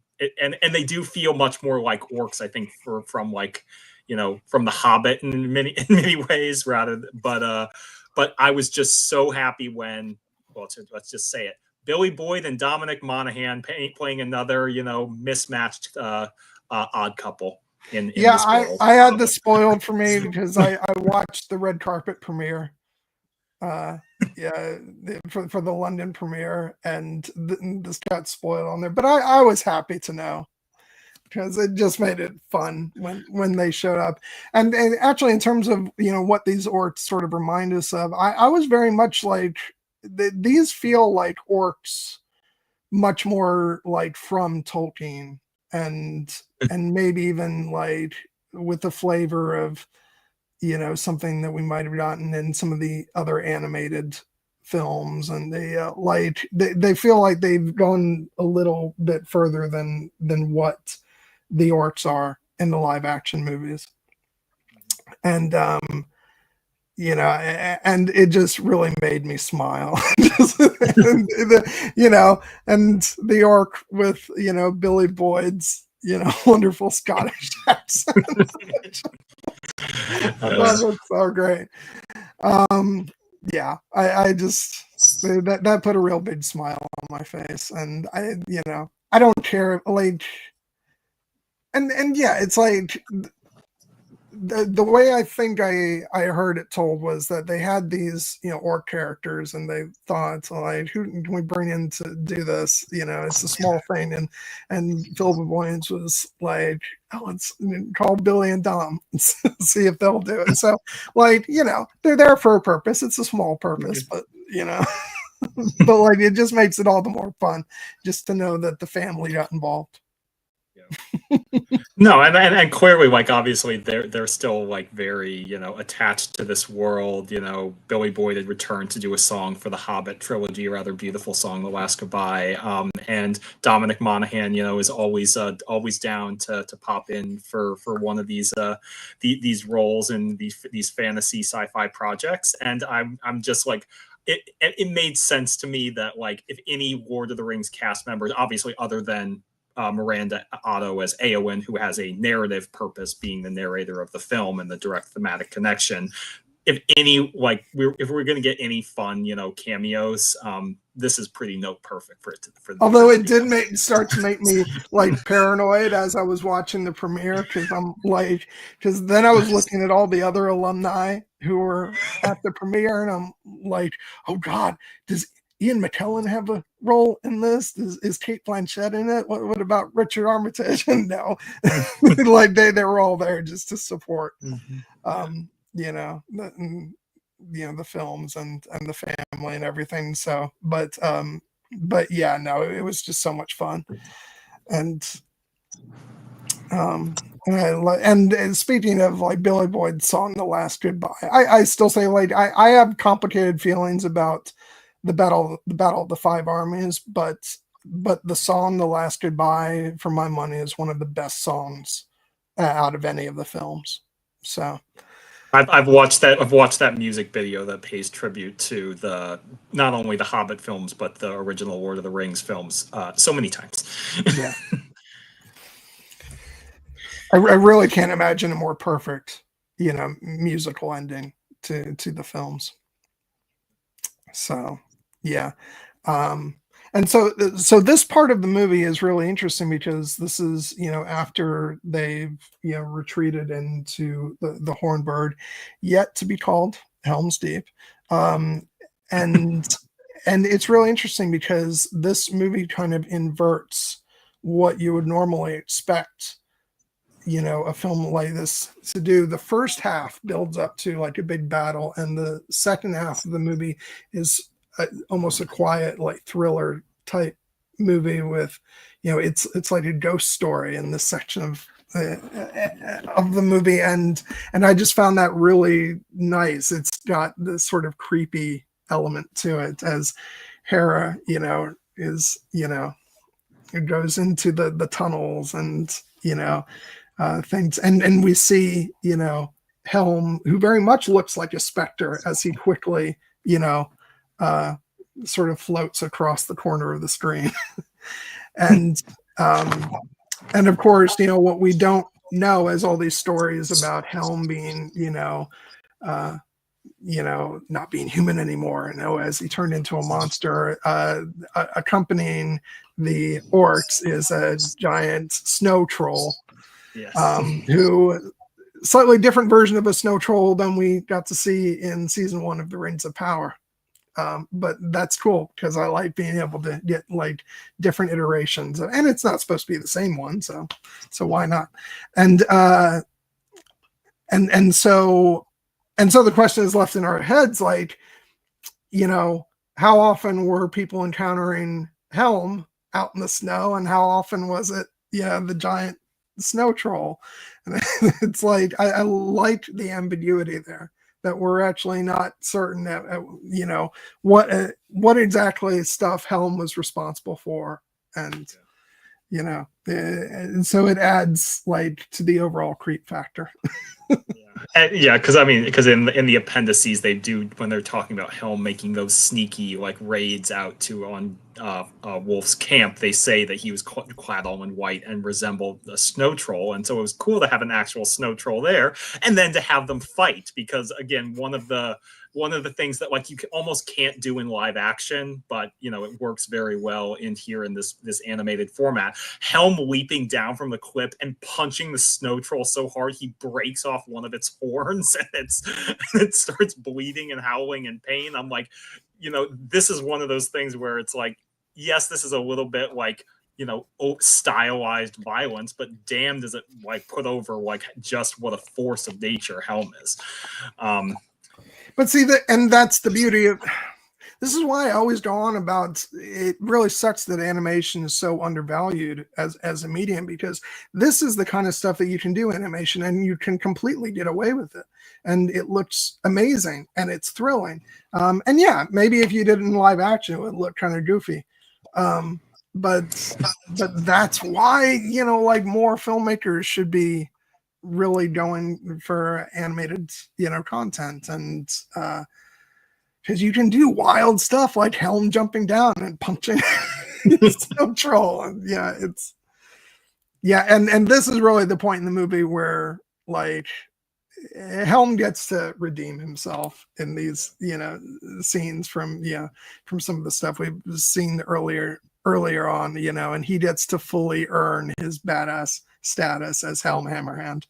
B: they do feel much more like orcs, I think, from like, you know, from The Hobbit in many ways, rather. But I was just so happy when, well, let's just say it, Billy Boyd and Dominic Monaghan playing another, you know, mismatched odd couple in this world.
A: I had this spoiled for me because I watched the red carpet premiere. Yeah, for the London premiere, and this got spoiled on there. But I was happy to know, because it just made it fun when they showed up. And actually, in terms of, you know, what these orcs sort of remind us of, I was very much like, these feel like orcs, much more like from Tolkien, and maybe even like with the flavor of, you know, something that we might have gotten in some of the other animated films. And they feel like they've gone a little bit further than what the orcs are in the live action movies. And you know, and it just really made me smile. You know, and the orc with, you know, Billy Boyd's, you know, wonderful Scottish accent. I thought that's so great. Yeah, I just that put a real big smile on my face, and I, you know, I don't care, like, and yeah, it's like the way I think I heard it told was that they had these, you know, orc characters, and they thought, like, who can we bring in to do this? You know, it's a small thing, and Philip Boyens was like, oh, let's call Billy and Dom and see if they'll do it. So, like, you know, they're there for a purpose. It's a small purpose, but you know, but like it just makes it all the more fun just to know that the family got involved.
B: No, and clearly, like, obviously they're still like very, you know, attached to this world. You know, Billy Boyd had returned to do a song for the Hobbit trilogy, a rather beautiful song, "The Last Goodbye." And Dominic Monaghan, you know, is always down to pop in for one of these these roles in these fantasy sci-fi projects. And I'm just like, it made sense to me that, like, if any Lord of the Rings cast members, obviously other than Miranda Otto as Eowyn, who has a narrative purpose, being the narrator of the film and the direct thematic connection. If any, like, if we're going to get any fun, you know, cameos, this is pretty note perfect for it.
A: Although it did start to make me like paranoid as I was watching the premiere, because then I was looking at all the other alumni who were at the premiere, and I'm like, oh God, does Ian McKellen have a role in this? Is Kate Blanchett in it? What about Richard Armitage? And no, like they were all there just to support, you know, the films and the family and everything. So, but yeah, no, it was just so much fun. And and speaking of like Billy Boyd's song "The Last Goodbye," I still say, like, I have complicated feelings about the battle of the Five Armies, but the song "The Last Goodbye" for my money is one of the best songs out of any of the films. So
B: I've watched that music video that pays tribute to not only the Hobbit films but the original Lord of the Rings films so many times.
A: Yeah. I really can't imagine a more perfect, you know, musical ending to the films. So yeah. And so this part of the movie is really interesting because this is, you know, after they've, you know, retreated into the Hornbird, yet to be called Helm's Deep. And it's really interesting because this movie kind of inverts what you would normally expect, you know, a film like this to do. The first half builds up to like a big battle, and the second half of the movie is almost a quiet, like, thriller type movie with, you know, it's like a ghost story in this section of the movie, and I just found that really nice. It's got this sort of creepy element to it as Hera, you know, is, you know, it goes into the tunnels and, you know, things, and we see, you know, Helm, who very much looks like a specter as he quickly, you know, sort of floats across the corner of the screen. and of course, you know, what we don't know is all these stories about Helm being, you know, not being human anymore, and as he turned into a monster. Accompanying the orcs is a giant snow troll.
B: Yes.
A: Who slightly different version of a snow troll than we got to see in season 1 of The Rings of Power. But that's cool because I like being able to get like different iterations, and it's not supposed to be the same one, so why not? And so the question is left in our heads, like, you know, how often were people encountering Helm out in the snow, and how often was it, the giant snow troll? And it's like I like the ambiguity there, that we're actually not certain that, you know, what exactly stuff Helm was responsible for, and you know, and so it adds like to the overall creep factor.
B: Yeah. Yeah, because I mean, because in the appendices they do when they're talking about Helm making those sneaky like raids out to on Wolf's camp, they say that he was clad all in white and resembled a snow troll, and so it was cool to have an actual snow troll there, and then to have them fight because again, one of the things that like you almost can't do in live action, but you know it works very well in here in this animated format. Helm leaping down from the cliff and punching the snow troll so hard he breaks off one of its horns and it starts bleeding and howling in pain. I'm like, you know, this is one of those things where it's like, yes, this is a little bit like, you know, stylized violence, but damn, does it like put over like just what a force of nature Helm is.
A: But see that, and that's the beauty of. This is why I always go on about it. Really sucks that animation is so undervalued as a medium, because this is the kind of stuff that you can do in animation and you can completely get away with it, and it looks amazing and it's thrilling. And yeah, maybe if you did it in live action, it would look kind of goofy. But that's why, you know, like more filmmakers should be really going for animated, you know, content, and because you can do wild stuff like Helm jumping down and punching Snow Troll, and yeah, it's and this is really the point in the movie where like Helm gets to redeem himself in these, you know, scenes from some of the stuff we've seen earlier on, you know, and he gets to fully earn his badass status as Helm Hammerhand.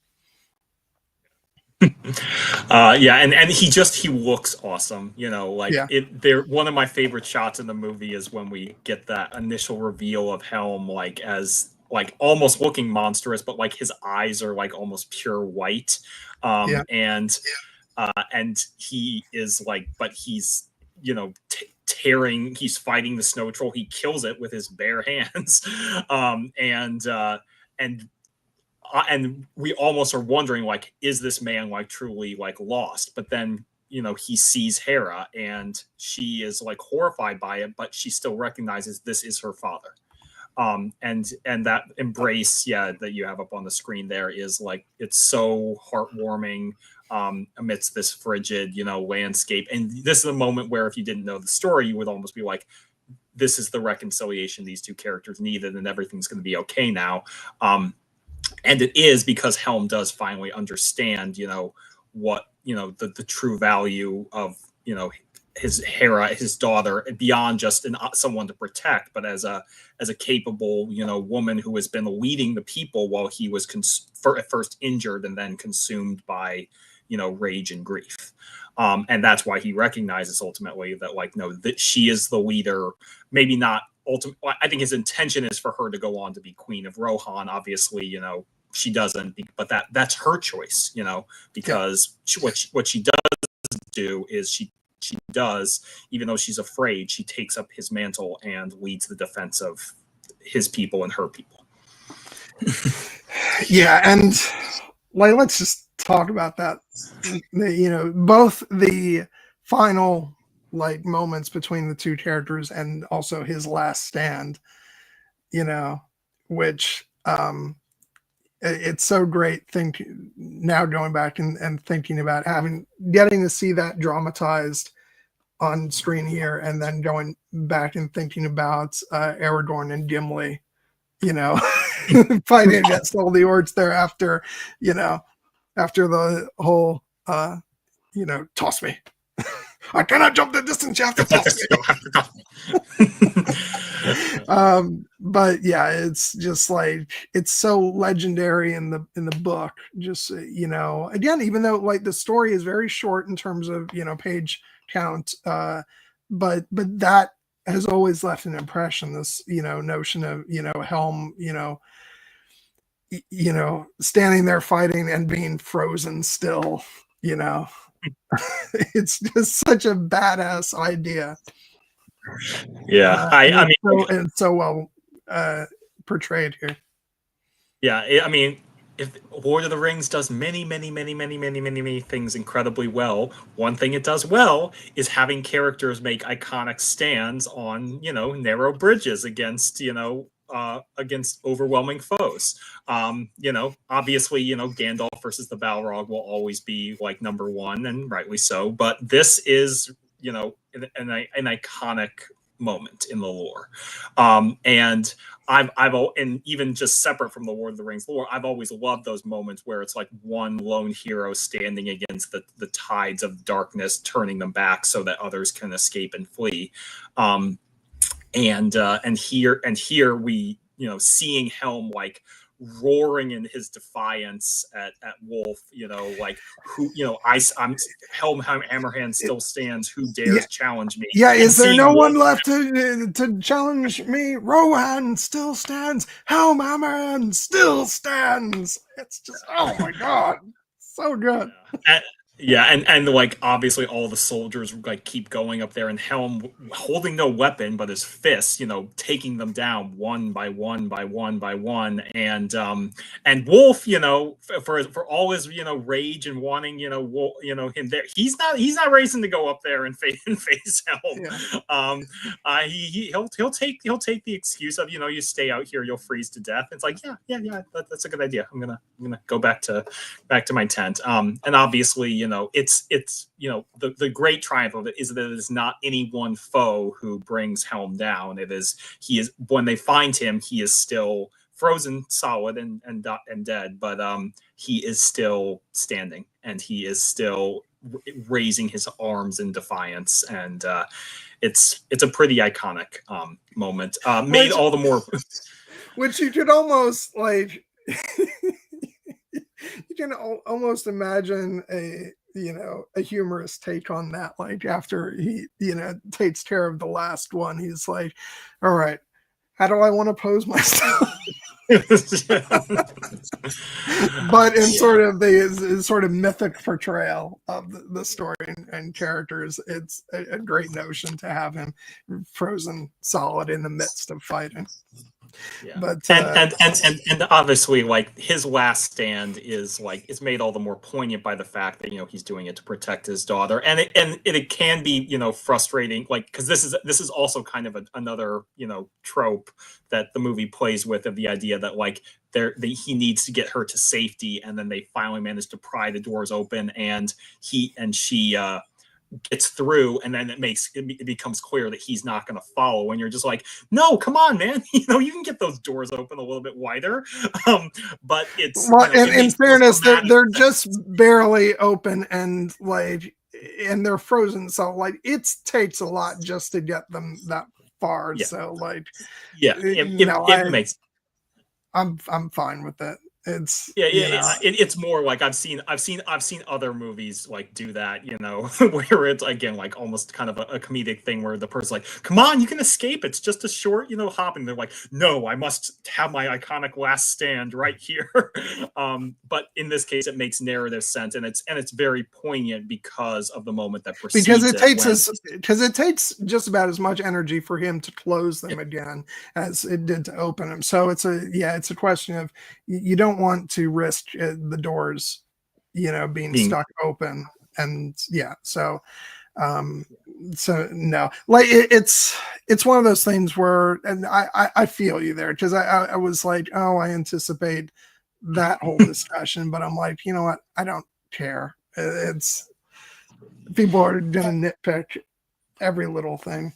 B: Yeah, and he looks awesome, you know, like
A: Yeah.
B: They're one of my favorite shots in the movie is when we get that initial reveal of Helm like as like almost looking monstrous, but like his eyes are like almost pure white.
A: Yeah.
B: And he is like, but he's, you know, tearing, he's fighting the snow troll, he kills it with his bare hands. And we almost are wondering like, is this man like truly like lost? But then, you know, he sees Hera and she is like horrified by it, but she still recognizes this is her father. And that embrace, that you have up on the screen there is like, it's so heartwarming amidst this frigid, you know, landscape. And this is a moment where if you didn't know the story, you would almost be like, this is the reconciliation these two characters needed and everything's going to be okay now. And it is because Helm does finally understand, you know, what, you know, the true value of, you know, his Hera, his daughter, beyond just someone to protect, but as a capable, you know, woman who has been leading the people while he was at first injured and then consumed by, you know, rage and grief. And that's why he recognizes ultimately that, like, no, that she is the leader, maybe not ultimately. I think his intention is for her to go on to be Queen of Rohan. Obviously, you know, she doesn't, but that's her choice, you know, because what she does do is she does, even though she's afraid, she takes up his mantle and leads the defense of his people and her people.
A: Yeah, and like, let's just talk about that. You know, both the final like moments between the two characters and also his last stand, you know, which it's so great now going back and thinking about getting to see that dramatized on screen here, and then going back and thinking about Aragorn and Gimli, you know, fighting against all the orcs there after, you know, after the whole, you know, toss me. I cannot jump the distance. You have to toss me. But yeah, it's just like, it's so legendary in the book. Just, you know, again, even though like the story is very short in terms of, you know, page count, but that has always left an impression. This, you know, notion of, you know, Helm, you know, standing there fighting and being frozen still, you know. It's just such a badass idea.
B: Yeah, I mean,
A: and so well portrayed here.
B: Yeah, I mean, if Lord of the Rings does many things incredibly well, one thing it does well is having characters make iconic stands on, you know, narrow bridges against, you know, overwhelming foes. You know, obviously, you know, Gandalf versus the Balrog will always be like number one, and rightly so. But this is, you know, an iconic moment in the lore, and and even just separate from the Lord of the Rings lore, I've always loved those moments where it's like one lone hero standing against the tides of darkness, turning them back so that others can escape and flee. And here we, you know, seeing Helm like roaring in his defiance at Wolf, you know, like, who, you know, I'm Helm Hammerhand still stands, who dares challenge me?
A: Yeah, is there no
B: Wolf,
A: one left to challenge me? Rohan still stands. Helm Hammerhand still stands. It's just, oh my god, so good.
B: And like obviously all the soldiers like keep going up there, and Helm holding no weapon but his fists, you know, taking them down one by one by one by one, and Wolf, you know, for all his, you know, rage and wanting, you know, him there, he's not racing to go up there and face Helm. Yeah. He'll take the excuse of, you know, you stay out here, you'll freeze to death. It's like yeah, that's a good idea. I'm gonna go back to my tent. And obviously, you know, it's you know, the great triumph of it is that it is not any one foe who brings Helm down. He is when they find him, he is still frozen solid and dead, but he is still standing, and he is still raising his arms in defiance, and it's a pretty iconic moment, made all the more
A: which you could almost like you can almost imagine a humorous take on that. Like after he, you know, takes care of the last one, he's like, all right, how do I want to pose myself? But in sort of the sort of mythic portrayal of the story and characters, it's a great notion to have him frozen solid in the midst of fighting.
B: Yeah. But and obviously, like, his last stand is like, it's made all the more poignant by the fact that, you know, he's doing it to protect his daughter, and it can be, you know, frustrating, like, because this is also kind of another, you know, trope that the movie plays with, of the idea that like he needs to get her to safety, and then they finally manage to pry the doors open, and she gets through, and then it becomes clear that he's not going to follow, and you're just like, no, come on, man, you know, you can get those doors open a little bit wider. But it's,
A: well, you know, in fairness, they're just barely open, and like, and they're frozen, so like it takes a lot just to get them that far. So like, it makes, I'm fine with that. It's
B: it's more like I've seen other movies like do that, you know, where it's again like almost kind of a comedic thing where the person's like, come on, you can escape, it's just a short, you know, hop, and they're like, no, I must have my iconic last stand right here. But in this case, it makes narrative sense, and it's very poignant because of the moment that precedes
A: because it takes just about as much energy for him to close them again as it did to open them. So it's a question of, you don't want to risk the doors, you know, being stuck open, and so no, like it's one of those things where, and I feel you there, because I was like, oh, I anticipate that whole discussion, but I'm like, you know what, I don't care. It's, people are gonna nitpick every little thing,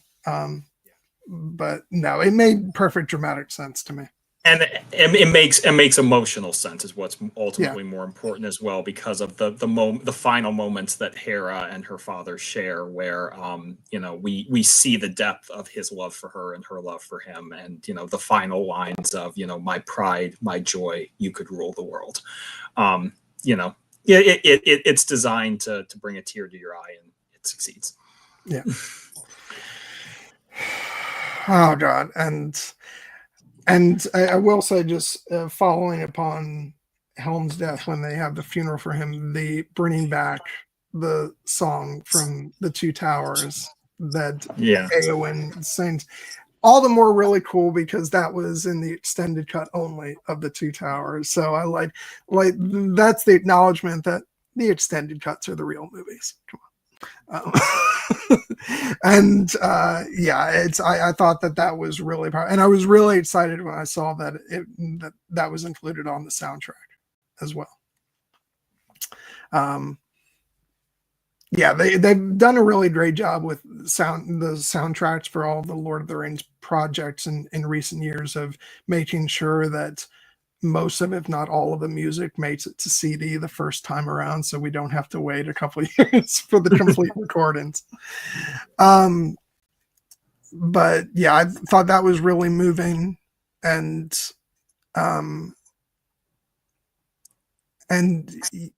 A: but no, it made perfect dramatic sense to me.
B: And it makes emotional sense, is what's ultimately more important as well, because of the final moments that Hera and her father share, where you know, we see the depth of his love for her and her love for him, and, you know, the final lines of, you know, my pride, my joy, you could rule the world. You know, it's designed to bring a tear to your eye, and it succeeds.
A: Yeah. Oh God, and I will say, just following upon Helm's death, when they have the funeral for him, the bringing back the song from the Two Towers that Eowyn sings, all the more really cool, because that was in the extended cut only of the Two Towers. So I like that's the acknowledgement that the extended cuts are the real movies. Come on. Um, and yeah, I thought that was really powerful, and I was really excited when I saw that that was included on the soundtrack as well. Yeah, they've done a really great job with the soundtracks for all the Lord of the Rings projects in recent years of making sure that most of, if not all of the music makes it to CD the first time around, so we don't have to wait a couple of years for the complete recordings. But yeah, I thought that was really moving, and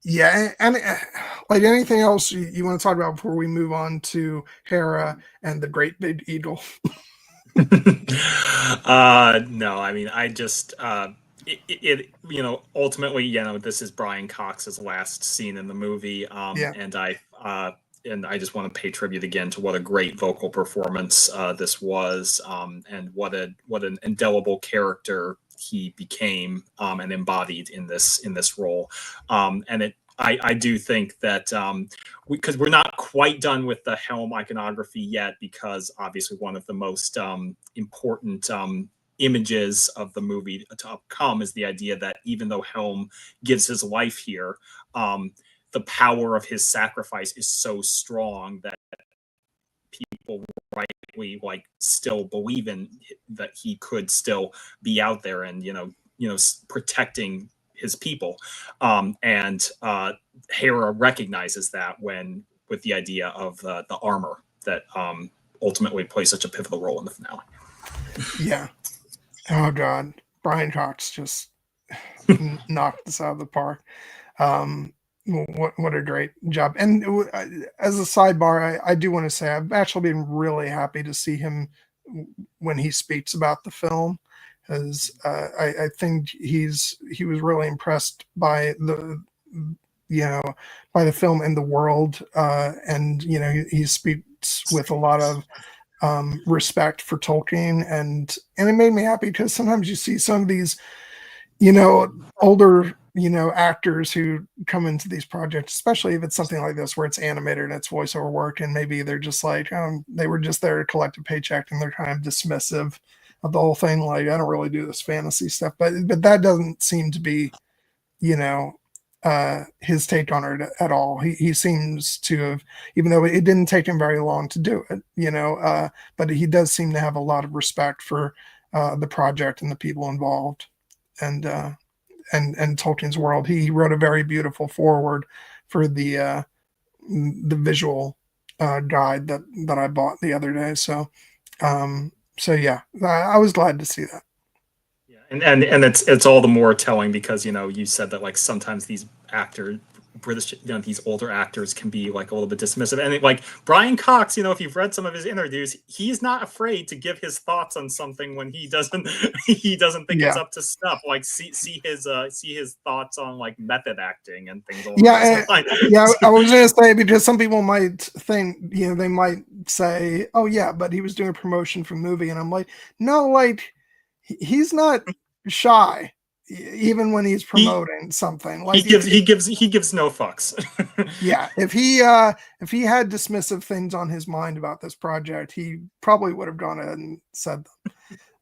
A: yeah, and like anything else you want to talk about before we move on to Hera and the Great Big Eagle?
B: No, I mean, I just ultimately, this is Brian Cox's last scene in the movie,
A: Yeah,
B: and I just want to pay tribute again to what a great vocal performance this was, and what an indelible character he became, and embodied in this role, and I do think that, because we're not quite done with the Helm iconography yet, because obviously one of the most important images of the movie to come is the idea that even though Helm gives his life here, the power of his sacrifice is so strong that people rightly still believe in that he could still be out there and protecting his people, and Hera recognizes that when with the idea of the armor that ultimately plays such a pivotal role in the finale.
A: yeah. Oh God, Brian Cox just knocked this out of the park. What a great job! And as a sidebar, I do want to say I've actually been really happy to see him when he speaks about the film, because I think he was really impressed by the by the film and the world, and he speaks with a lot of respect for Tolkien, and it made me happy because sometimes you see some of these older actors who come into these projects, especially if it's something like this where it's animated and it's voiceover work, and maybe they're just like they were just there to collect a paycheck, and they're kind of dismissive of the whole thing, like I don't really do this fantasy stuff, but that doesn't seem to be his take on it at all. He seems to have, even though it didn't take him very long to do it, but he does seem to have a lot of respect for the project and the people involved, and Tolkien's world. He wrote a very beautiful foreword for the visual guide that I bought the other day. So yeah, I was glad to see that.
B: Yeah, and it's all the more telling because you said that sometimes these British, these older actors can be a little bit dismissive, and Brian Cox, if you've read some of his interviews, he's not afraid to give his thoughts on something when he doesn't think it's up to stuff. See his thoughts on method acting and things along those lines.
A: Yeah, I was going to say, because some people might think, they might say, oh yeah, but he was doing a promotion for movie, and I'm like, no, he's not shy even when he's promoting something.
B: He gives no fucks.
A: Yeah, if he had dismissive things on his mind about this project, he probably would have gone ahead and said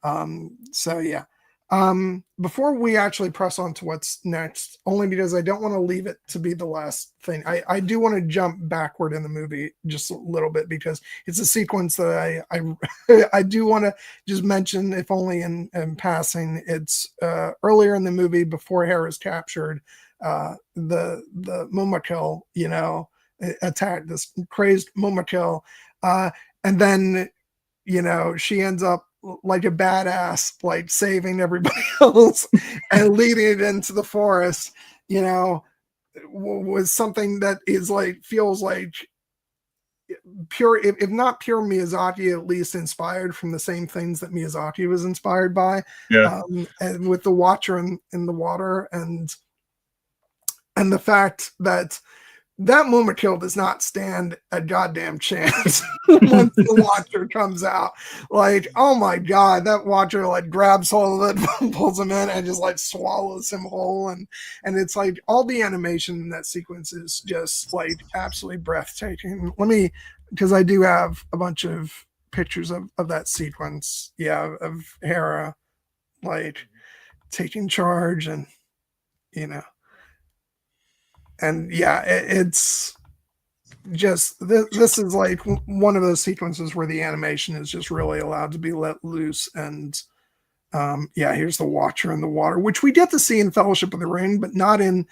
A: them. So yeah. Before we actually press on to what's next, only because I don't want to leave it to be the last thing, I do want to jump backward in the movie just a little bit, because it's a sequence that I do want to just mention, if only in passing. It's earlier in the movie, before Hera's captured, the Mumakil, attack, this crazed Mumakil, and then she ends up like a badass, saving everybody else and leading it into the forest, was something that is feels like pure, if not pure Miyazaki, at least inspired from the same things that Miyazaki was inspired by.
B: Yeah.
A: And with the Watcher in the water, and the fact that that Mumakil does not stand a goddamn chance once the Watcher comes out. Like, oh my god, that Watcher like grabs hold of it, pulls him in, and just like swallows him whole. And it's like all the animation in that sequence is just like absolutely breathtaking. Let me, because I do have a bunch of pictures of that sequence. Yeah, of Hera like taking charge, and you know, and yeah, it's just this is like one of those sequences where the animation is just really allowed to be let loose. And yeah, here's the Watcher in the water, which we get to see in Fellowship of the Ring, but not in,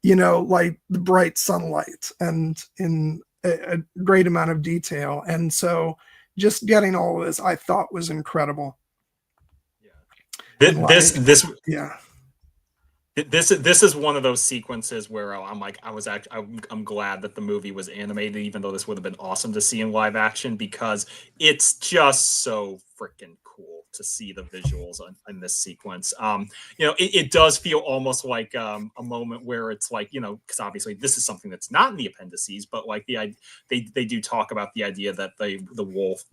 A: you know, like the bright sunlight and in a great amount of detail. And so just getting all of this, I thought, was incredible.
B: Yeah.
A: This yeah.
B: This is one of those sequences where I'm like, I'm glad that the movie was animated, even though this would have been awesome to see in live action, because it's just so freaking cool to see the visuals in this sequence. You know, it does feel almost like a moment where it's like, you know, because obviously this is something that's not in the appendices, but like they do talk about the idea that the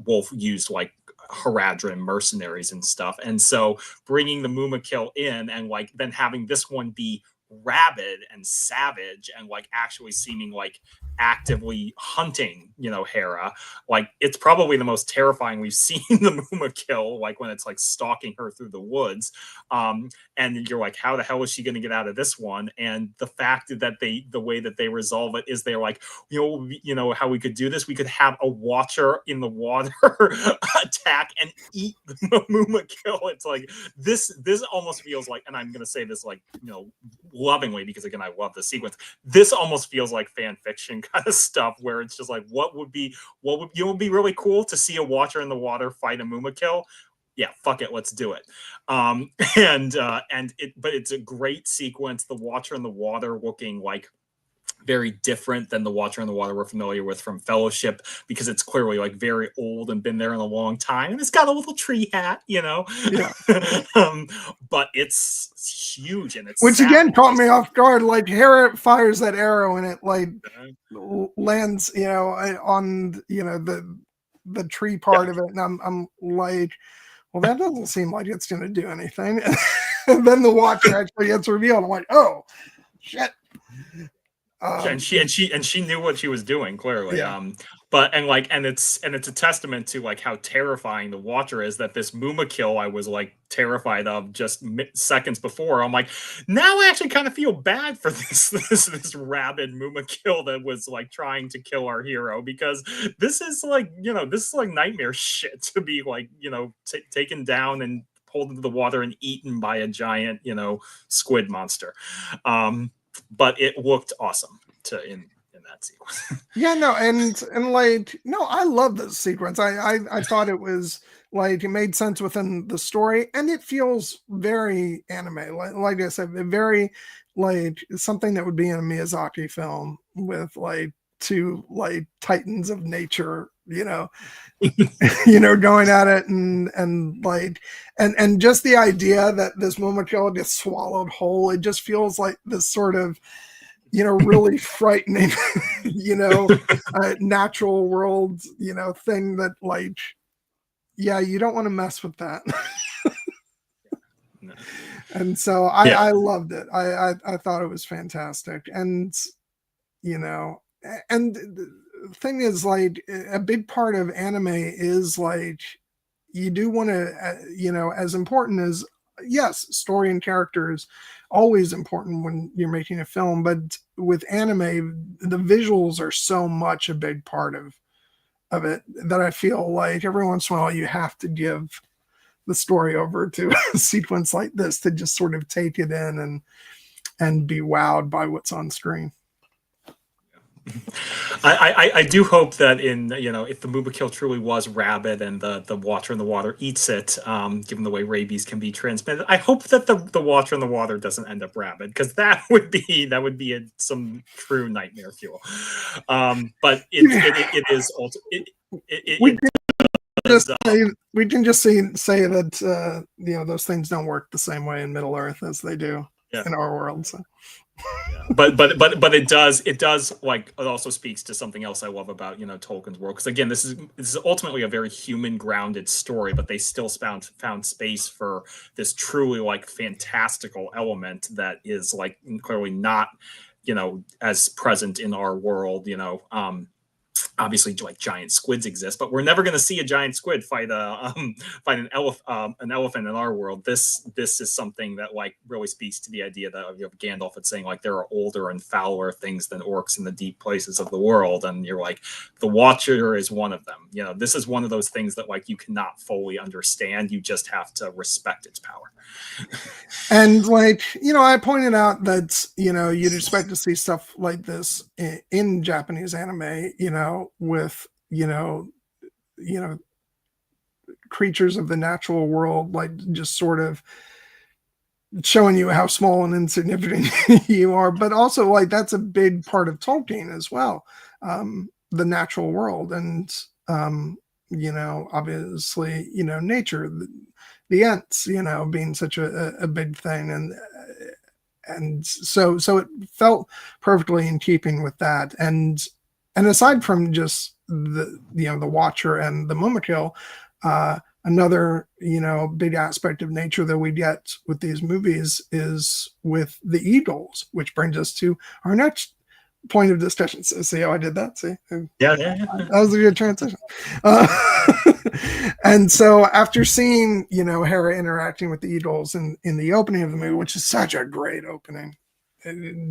B: wolf used like Haradrim mercenaries and stuff, and so bringing the Mumakil in and like then having this one be rabid and savage and like actually seeming like actively hunting, you know, Hera. Like it's probably the most terrifying we've seen the Mumakil, like when it's like stalking her through the woods. And you're like, how the hell is she going to get out of this one? And the fact that the way that they resolve it is they're like, you know how we could do this? We could have a Watcher in the water attack and eat the Mumakil. It's like this almost feels like, and I'm going to say this like, you know, lovingly, because again, I love the sequence. This almost feels like fan fiction kind of stuff, where it's just like, what would be really cool to see a Watcher in the water fight a Mumakil? Yeah, fuck it, let's do it. But it's a great sequence. The Watcher in the water looking like very different than the Watcher in the water we're familiar with from Fellowship, because it's clearly like very old and been there in a long time, and it's got a little tree hat, you know.
A: Yeah.
B: But it's huge, and it's
A: which again caught me off guard. Like Hera fires that arrow and it like lands, you know, on, you know, the tree part of it, and I'm like, well, that doesn't seem like it's going to do anything. And then the Watcher actually gets revealed. I'm like, oh shit.
B: And she knew what she was doing, clearly.
A: Yeah.
B: And it's a testament to like how terrifying the Watcher is, that this Mumakil I was like terrified of just seconds before. I'm like, now I actually kind of feel bad for this rabid Mumakil that was like trying to kill our hero, because this is like, you know, this is like nightmare shit to be like, you know, taken down and pulled into the water and eaten by a giant, you know, squid monster. But it looked awesome in that sequence.
A: Yeah, no, and like, no, I love this sequence. I thought it was like, it made sense within the story, and it feels very anime. Like I said, very like something that would be in a Miyazaki film with like two like titans of nature, you know, you know, going at it, and like, and just the idea that this Momokyo gets swallowed whole, it just feels like this sort of, you know, really frightening, you know, natural world, you know, thing that like, yeah, you don't want to mess with that.
B: No.
A: And so I loved it. I thought it was fantastic. And, you know, and the thing is, like, a big part of anime is like, you do want to, you know, as important as, yes, story and characters, always important when you're making a film, but with anime, the visuals are so much a big part of it that I feel like every once in a while you have to give the story over to a sequence like this to just sort of take it in and be wowed by what's on screen.
B: I do hope that in, you know, if the Mumakil truly was rabid and the Watcher in the water eats it, given the way rabies can be transmitted, I hope that the Watcher in the water doesn't end up rabid, because that would be some true nightmare fuel. But it is also
A: we can just say that you know, those things don't work the same way in Middle Earth as they do in our world. So.
B: Yeah, but it does like it also speaks to something else I love about Tolkien's world, because again this is ultimately a very human grounded story, but they still found space for this truly like fantastical element that is like clearly not as present in our world. Obviously like giant squids exist, but we're never going to see a giant squid fight an elephant in our world. This is something that like really speaks to the idea that Gandalf is saying like there are older and fouler things than orcs in the deep places of the world, and you're like the Watcher is one of them. This is one of those things that like you cannot fully understand. You just have to respect its power.
A: And like, I pointed out that, you'd expect to see stuff like this in Japanese anime, with, creatures of the natural world, like just sort of showing you how small and insignificant you are. But also like, that's a big part of Tolkien as well. The natural world and, obviously, nature, the Ents, being such a big thing, and so it felt perfectly in keeping with that. And aside from just the Watcher and the Mumakil, another big aspect of nature that we get with these movies is with the eagles, which brings us to our next point of discussion. So, see how I did that? See,
B: yeah.
A: That was a good transition. And so after seeing, Hera interacting with the eagles in the opening of the movie, which is such a great opening,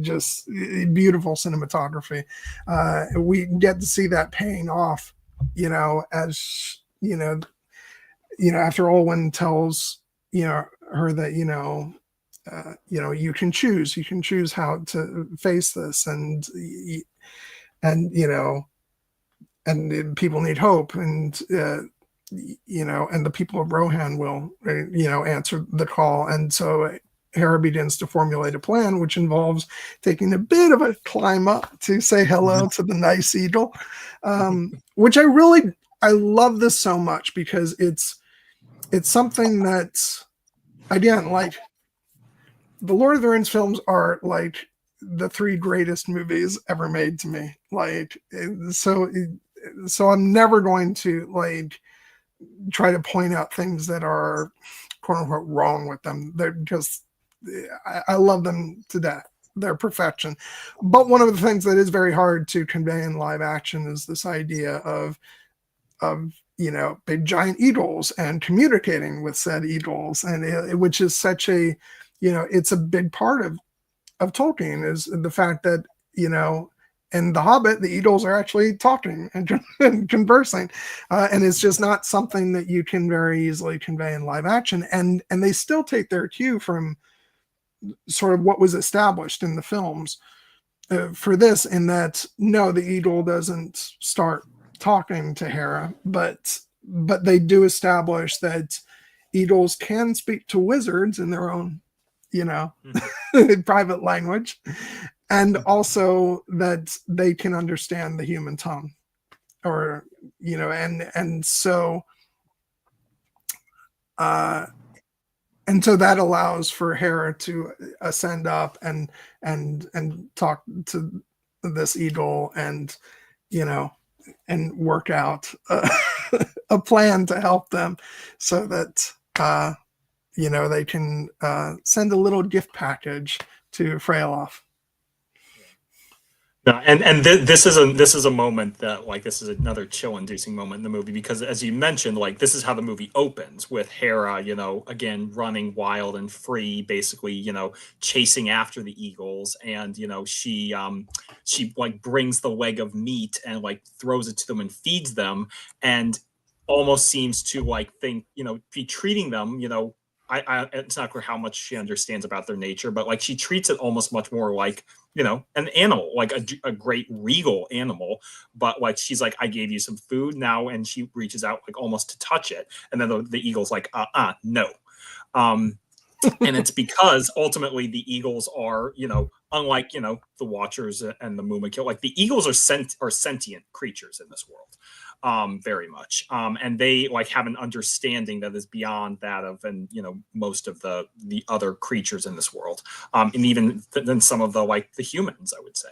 A: just beautiful cinematography, we get to see that paying off, as, after Olwen tells, her that, you can choose how to face this, and and people need hope, and and the people of Rohan will answer the call. And so Hera begins to formulate a plan, which involves taking a bit of a climb up to say hello to the nice eagle, which I love this so much, because it's something that, again, like the Lord of the Rings films are like the 3 greatest movies ever made to me. Like, so I'm never going to like try to point out things that are quote unquote wrong with them. They're just, I love them to death. They're perfection. But one of the things that is very hard to convey in live action is this idea of big giant eagles and communicating with said eagles, and which is such a, it's a big part of Tolkien, is the fact that, in The Hobbit, the eagles are actually talking and conversing, and it's just not something that you can very easily convey in live action. And they still take their cue from sort of what was established in the films for this, in that, no, the eagle doesn't start talking to Hera, but they do establish that eagles can speak to wizards in their own, private language, and also that they can understand the human tongue, or and so that allows for Hera to ascend up and talk to this eagle, and and work out a plan to help them, so that they can send a little gift package to Freylof.
B: No, and this is a moment that like this is another chill-inducing moment in the movie, because as you mentioned, like this is how the movie opens, with Hera, again running wild and free, basically, chasing after the eagles, and she like brings the leg of meat and like throws it to them and feeds them, and almost seems to like think, be treating them, it's not clear how much she understands about their nature, but like she treats it almost much more like, an animal, like a great regal animal. But like she's like, I gave you some food now, and she reaches out like almost to touch it, and then the eagle's like, no. And it's because ultimately the eagles are, unlike the Watchers and the Mumakil, like the eagles are sentient creatures in this world. very much. And they like have an understanding that is beyond that of, and most of the other creatures in this world, and even than some of the like the humans, I would say.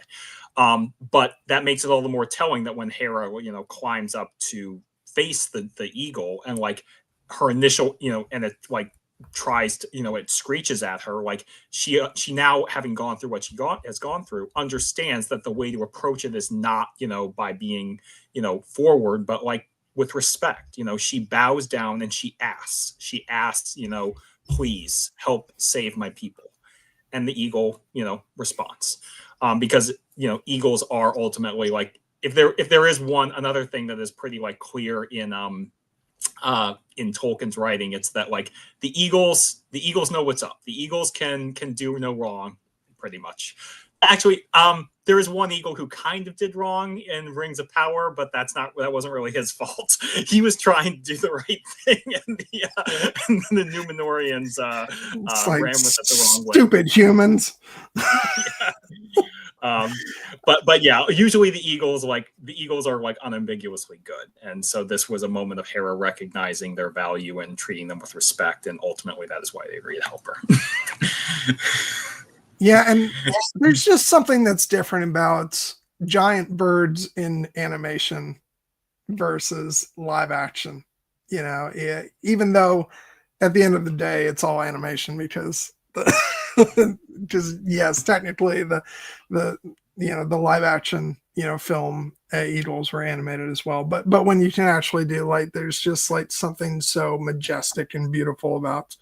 B: But that makes it all the more telling that when Hera, climbs up to face the eagle, and like her initial, and it like tries to, it screeches at her, like she now, having gone through what she has gone through, understands that the way to approach it is not, by being, forward, but like with respect. She bows down and she asks, please help save my people. And the eagle, responds, because eagles are ultimately like, if there is another thing that is pretty like clear in Tolkien's writing, it's that like the eagles know what's up. The eagles can do no wrong, pretty much. Actually, there is one eagle who kind of did wrong in Rings of Power, but that wasn't really his fault. He was trying to do the right thing, and the Numenorians
A: like
B: ran with it the wrong way.
A: Stupid humans.
B: Yeah. But yeah, usually the eagles are like unambiguously good, and so this was a moment of Hera recognizing their value and treating them with respect, and ultimately that is why they agreed to help her.
A: Yeah, and there's just something that's different about giant birds in animation versus live action. Even though at the end of the day it's all animation, because yes, technically the live action film eagles were animated as well, but when you can actually do, like, there's just like something so majestic and beautiful about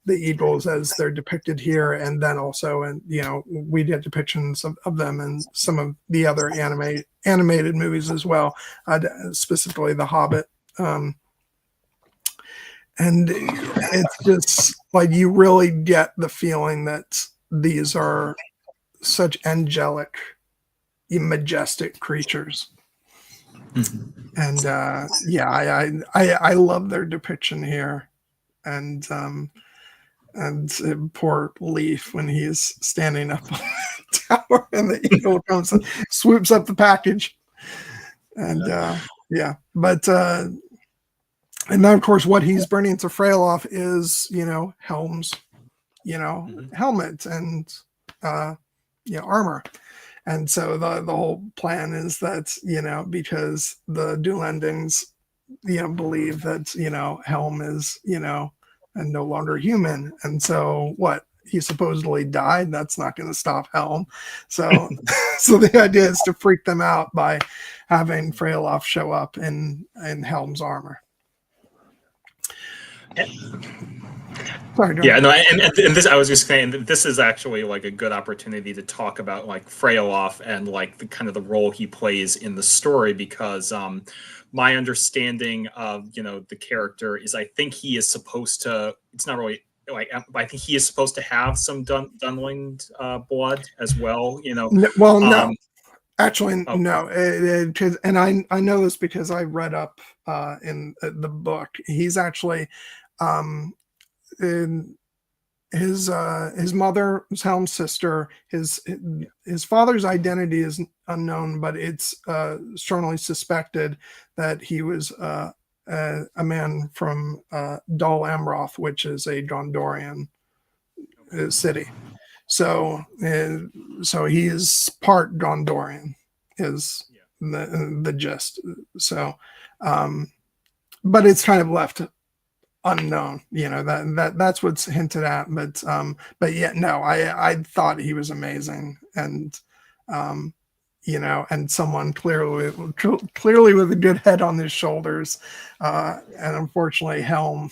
A: the eagles as they're depicted here, and then also, and we get depictions of them in some of the other animated movies as well, specifically The Hobbit. And it's just like you really get the feeling that these are such angelic, majestic creatures. Mm-hmm. And I love their depiction here. And poor Leaf, when he's standing up on the tower and the eagle comes and swoops up the package. And but and then of course what he's bringing to Freyloff is Helm's helmet and armor. And so the whole plan is that because the Duelendings believe that Helm is and no longer human, and so what, he supposedly died, that's not going to stop Helm. So so the idea is to freak them out by having Freyloff show up in Helm's armor.
B: Sorry, yeah, no, and this, I was just saying that this is actually like a good opportunity to talk about like Freyloff and like the kind of the role he plays in the story, because my understanding of the character is, I think he is supposed to, it's not really like, I think he is supposed to have some Dunling blood as well,
A: Well, no. Actually, no. And I know this because I read up in the book. He's actually in his mother was Helm's sister. His father's identity is unknown, but it's strongly suspected that he was a man from Dol Amroth, which is a Gondorian city. So he is part Gondorian, is the gist. So, but it's kind of left unknown, that's what's hinted at. But yeah, no, I thought he was amazing, and and someone clearly with a good head on his shoulders, and unfortunately Helm,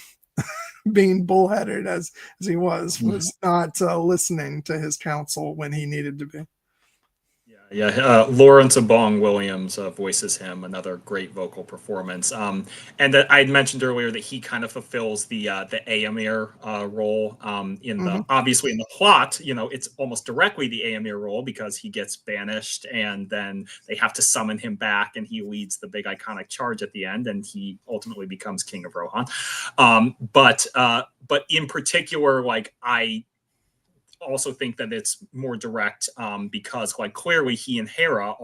A: being bullheaded as he was not listening to his counsel when he needed to be.
B: Yeah, Lawrence Abong Williams voices him, another great vocal performance. And I had mentioned earlier that he kind of fulfills the Éomer role in the, obviously in the plot. It's almost directly the Éomer role, because he gets banished and then they have to summon him back, and he leads the big iconic charge at the end, and he ultimately becomes King of Rohan. But in particular, like, I also think that it's more direct, because like clearly he and Hera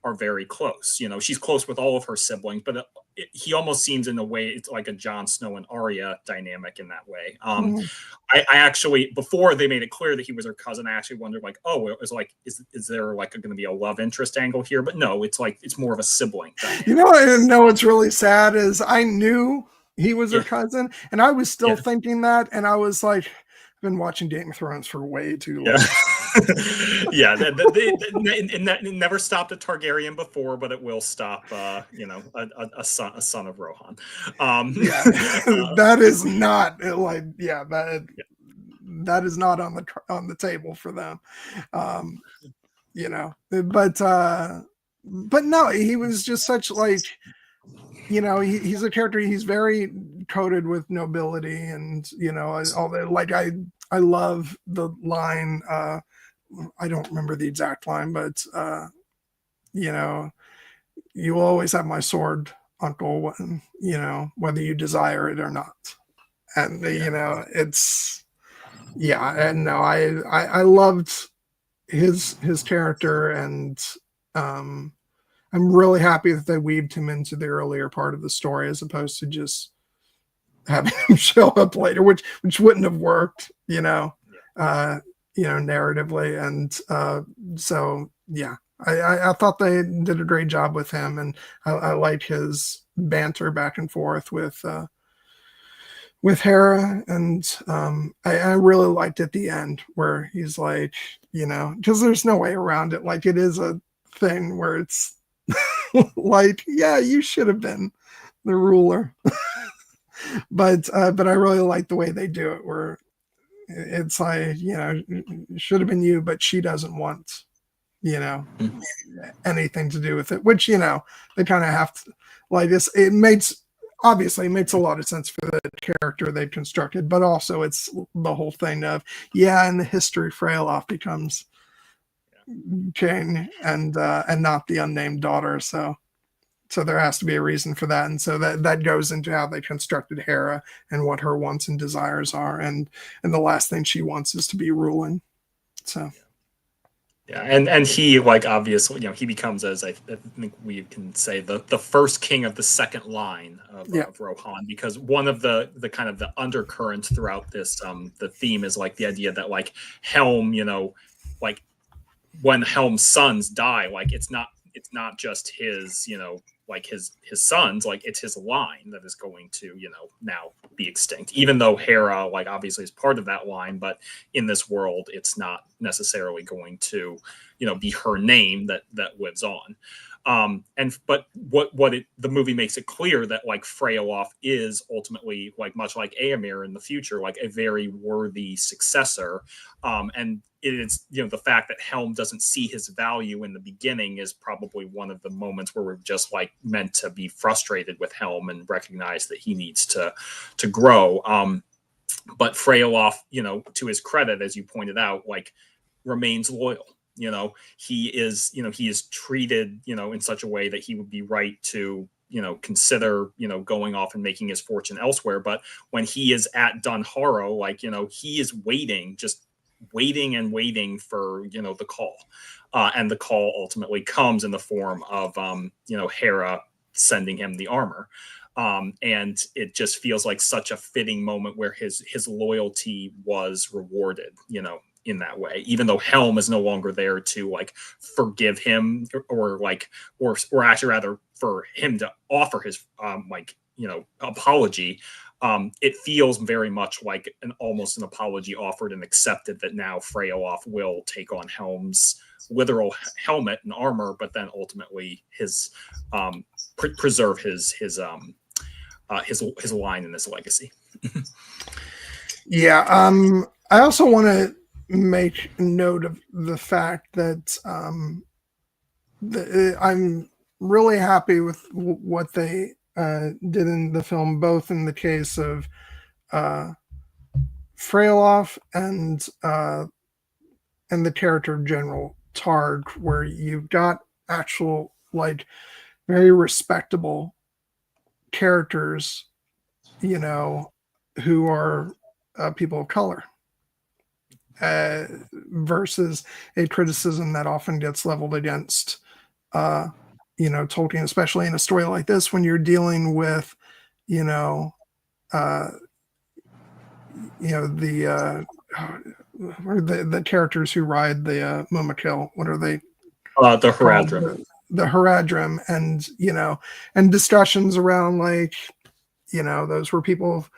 B: are very close. You know, she's close with all of her siblings, but he almost seems in a way it's like a Jon Snow and Arya dynamic in that way. I actually, before they made it clear that he was her cousin, I actually wondered like, oh, it was like, is there like going to be a love interest angle here? But no, it's like, it's more of a sibling dynamic.
A: You know, what's really sad is I knew he was her cousin, and I was still thinking that, and I was like, I've been watching Game of Thrones for way too long.
B: It never stopped at Targaryen before, but it will stop. You know, a son of Rohan.
A: That is not like that is not on the table for them. You know, but no, he was just such like, you know, he's a character. He's very coated with nobility, and you know, all the like. I love the line. I don't remember the exact line, but you know, you will always have my sword, Uncle. You know, whether you desire it or not. And you know, it's and no, I loved his character, and I'm really happy that they weaved him into the earlier part of the story as opposed to just having him show up later, which wouldn't have worked, you know, narratively. And so I thought they did a great job with him, and I like his banter back and forth with Hera, and I really liked at the end where he's like, you know, because there's no way around it. Like, it is a thing where it's like, yeah, you should have been the ruler. but I really like the way they do it, where it's like, you know, it should have been you, but she doesn't want, you know, anything to do with it, which, you know, they kind of have to, like, this, obviously it makes a lot of sense for the character they've constructed, but also it's the whole thing of, and the history Freylof becomes king, and not the unnamed daughter. So there has to be a reason for that. And so that goes into how they constructed Hera and what her wants and desires are. And the last thing she wants is to be ruling. So.
B: And he, like, obviously, you know, he becomes, as I think we can say, the first king of the second line of Rohan, because one of the kind of the undercurrents throughout this, the theme is like the idea that, like, Helm, you know, like, when Helm's sons die, like, it's not just his, you know, like his sons, like, it's his line that is going to, you know, now be extinct, even though Hera, like, obviously is part of that line, but in this world it's not necessarily going to, you know, be her name that lives on. But the movie makes it clear that, like, Freyalof is ultimately, like, much like Éomer in the future, like, a very worthy successor. And it is, you know, the fact that Helm doesn't see his value in the beginning is probably one of the moments where we're just, like, meant to be frustrated with Helm and recognize that he needs to grow. But Freyalof, you know, to his credit, as you pointed out, like, remains loyal. You know, he is treated, you know, in such a way that he would be right to, you know, consider, you know, going off and making his fortune elsewhere. But when he is at Dunharrow, like, you know, he is just waiting and waiting for, you know, the call. And the call ultimately comes in the form of, you know, Hera sending him the armor. And it just feels like such a fitting moment where his loyalty was rewarded, you know, in that way, even though Helm is no longer there to, like, forgive him or actually rather for him to offer his, like, you know, apology. It feels very much like almost an apology offered and accepted, that now Freyalof will take on Helm's literal helmet and armor, but then ultimately his preserve his line and his legacy.
A: I also want to make note of the fact that I'm really happy with what they did in the film, both in the case of Freyalof and the character of General Targ, where you've got actual, like, very respectable characters, you know, who are people of color, versus a criticism that often gets leveled against Tolkien, especially in a story like this, when you're dealing with, you know, the the characters who ride the Mumakil. What are they
B: The
A: called?
B: Haradrim.
A: The Haradrim, and and discussions around like, those were people of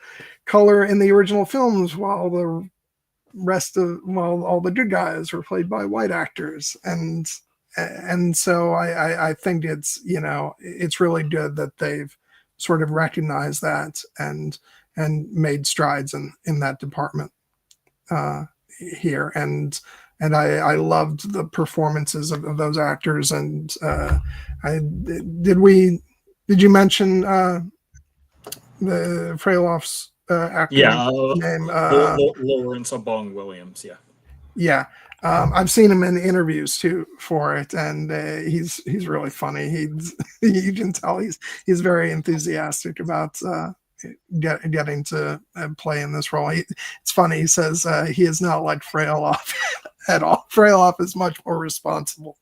A: color in the original films, while all the good guys were played by white actors, and so I think it's really good that they've sort of recognized that and made strides in that department here, and I loved the performances of those actors. And did you mention the Freylof's actor name?
B: Lawrence Obong Williams.
A: Yeah. I've seen him in interviews too for it, and he's really funny. You can tell he's very enthusiastic about getting to play in this role. It's funny. He says he is not like Freyloff at all. Freyloff is much more responsible.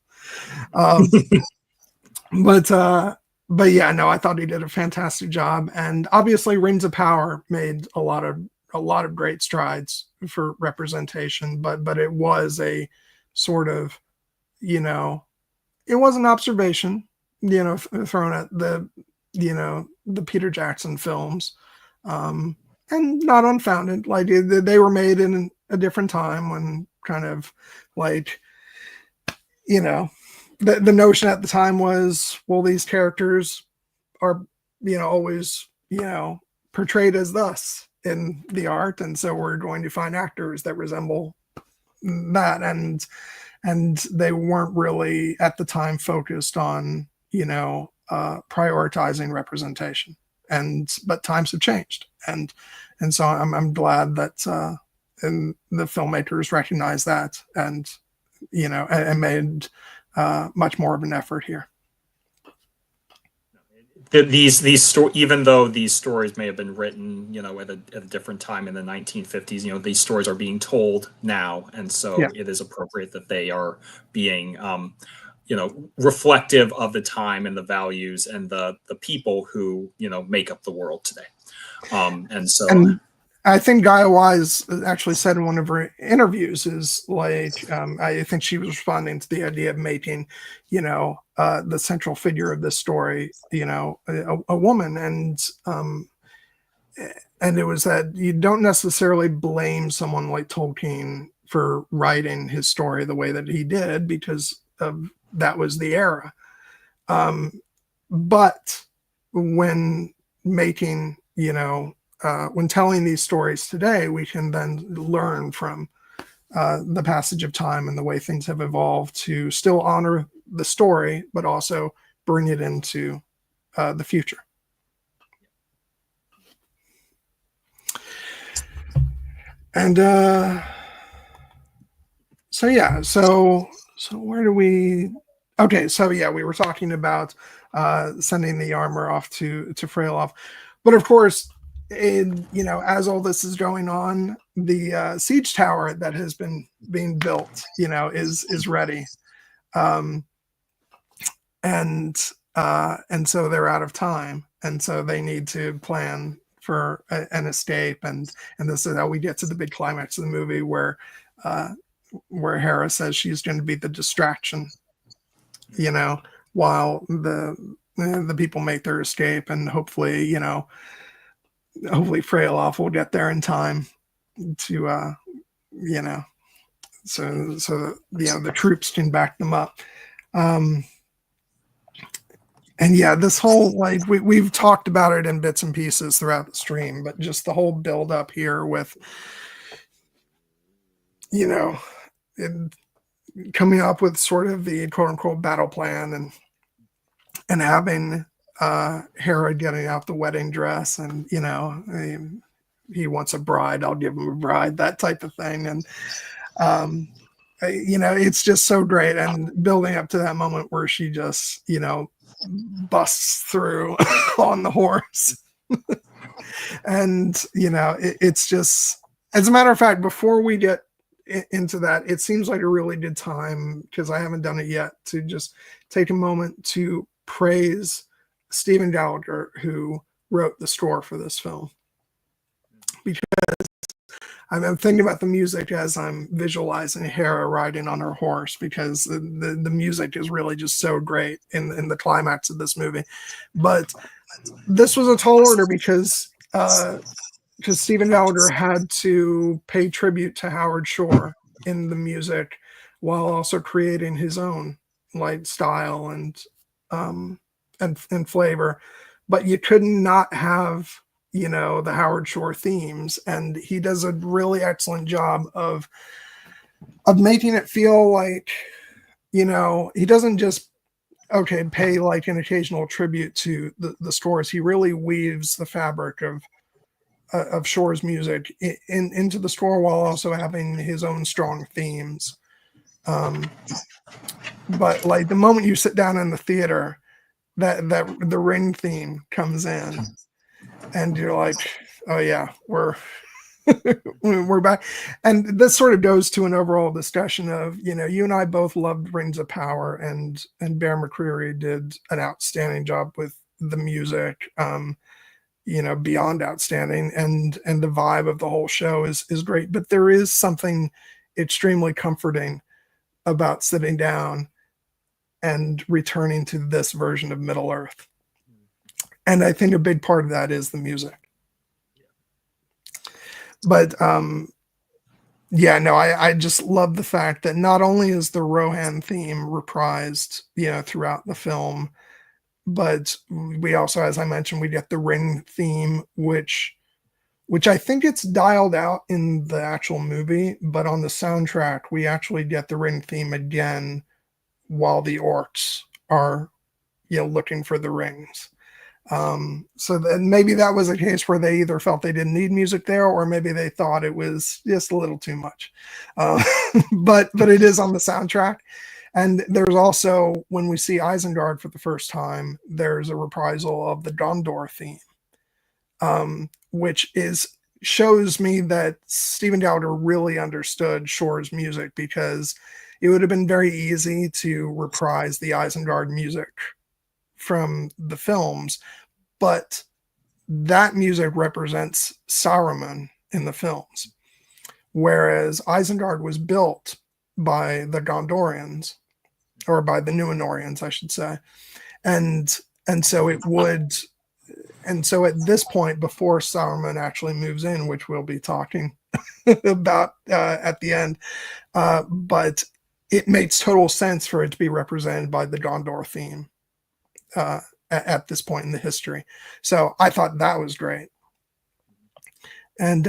A: But yeah, no, I thought he did a fantastic job, and obviously, Rings of Power made a lot of great strides for representation, but it was a sort of, it was an observation, thrown at the Peter Jackson films, and not unfounded. Like, they were made in a different time when kind of like, the notion at the time was, well, these characters are, always, portrayed as thus in the art, and so we're going to find actors that resemble that, and they weren't really at the time focused on prioritizing representation, but times have changed, and so I'm glad that and the filmmakers recognize that, and and made much more of an effort here.
B: Even though these stories may have been written, at a different time in the 1950s, these stories are being told now, and so it is appropriate that they are being, reflective of the time and the values and the people who make up the world today. And
A: I think Gaia Wise actually said in one of her interviews is like, I think she was responding to the idea of making, the central figure of this story, a woman. And it was that you don't necessarily blame someone like Tolkien for writing his story the way that he did, because that was the era. But when making, when telling these stories today, we can then learn from the passage of time and the way things have evolved to still honor the story, but also bring it into the future. And so where do we? Okay, so we were talking about sending the armor off to Freyloff, but of course, as all this is going on, the siege tower that has been being built, is ready, and so they're out of time, and so they need to plan for an escape, and this is how we get to the big climax of the movie where Hera says she's going to be the distraction, while the people make their escape, and hopefully Freyloff will get there in time to, so the troops can back them up. And this whole, like, we've talked about it in bits and pieces throughout the stream, but just the whole build up here with, coming up with sort of the quote unquote battle plan, and having Hera getting out the wedding dress, and he wants a bride, I'll give him a bride, that type of thing, and it's just so great, and building up to that moment where she just busts through on the horse. And it's just, as a matter of fact, before we get into that, it seems like a really good time, because I haven't done it yet, to just take a moment to praise Stephen Gallagher, who wrote the score for this film. Because I'm thinking about the music as I'm visualizing Hera riding on her horse, because the music is really just so great in the climax of this movie. But this was a tall order because Stephen Gallagher had to pay tribute to Howard Shore in the music, while also creating his own like style and flavor. But you could not have, you know, the Howard Shore themes, and he does a really excellent job of making it feel like, you know, he doesn't just pay like an occasional tribute to the scores. He really weaves the fabric of Shore's music into the score, while also having his own strong themes. But like the moment you sit down in the theater, that the Ring theme comes in, and you're like, oh yeah, we're we're back. And this sort of goes to an overall discussion of, you know, you and I both loved Rings of Power, and Bear McCreary did an outstanding job with the music. You know, beyond outstanding, and the vibe of the whole show is great. But there is something extremely comforting about sitting down and returning to this version of Middle Earth. And I think a big part of that is the music. But yeah, no, I just love the fact that not only is the Rohan theme reprised, you know, throughout the film, but we also, as I mentioned, we get the Ring theme, which I think it's dialed out in the actual movie, but on the soundtrack, we actually get the Ring theme again while the orcs are, you know, looking for the rings. So then maybe that was a case where they either felt they didn't need music there, or maybe they thought it was just a little too much. But it is on the soundtrack. And there's also, when we see Isengard for the first time, there's a reprisal of the Gondor theme, which shows me that Stephen Gallagher really understood Shore's music, because it would have been very easy to reprise the Isengard music from the films, but that music represents Saruman in the films, whereas Isengard was built by the Gondorians, or by the Numenorians, I should say. And so it would, and so at this point, before Saruman actually moves in, which we'll be talking about at the end, but it makes total sense for it to be represented by the Gondor theme at this point in the history. So I thought that was great. And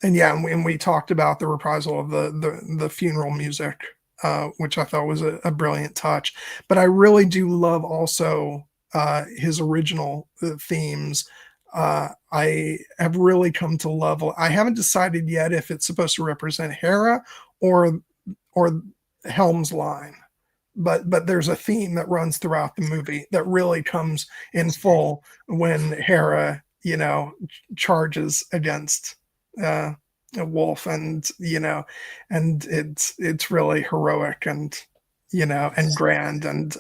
A: yeah, and we talked about the reprisal of the funeral music, which I thought was a brilliant touch. But I really do love also his original themes. I have really come to love. I haven't decided yet if it's supposed to represent Hera or Helm's Line, but there's a theme that runs throughout the movie that really comes in full when Hera, you know, charges against a wolf, and you know, and it's really heroic, and you know, and grand, and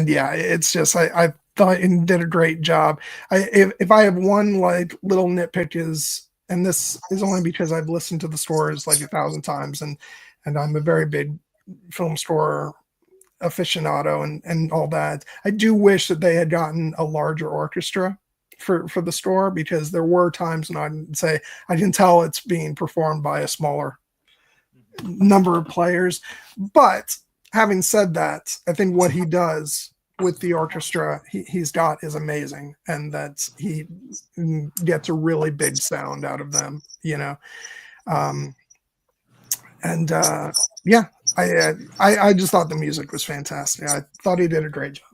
A: yeah, it's just I thought it did a great job. If I have one like little nitpick is, and this is only because I've listened to the scores like 1,000 times, and I'm a very big film score aficionado and all that. I do wish that they had gotten a larger orchestra for the score, because there were times when I'd say I can tell it's being performed by a smaller number of players. But having said that, I think what he does with the orchestra he's got is amazing, and that he gets a really big sound out of them, you know. Yeah, I just thought the music was fantastic. I thought he did a great job.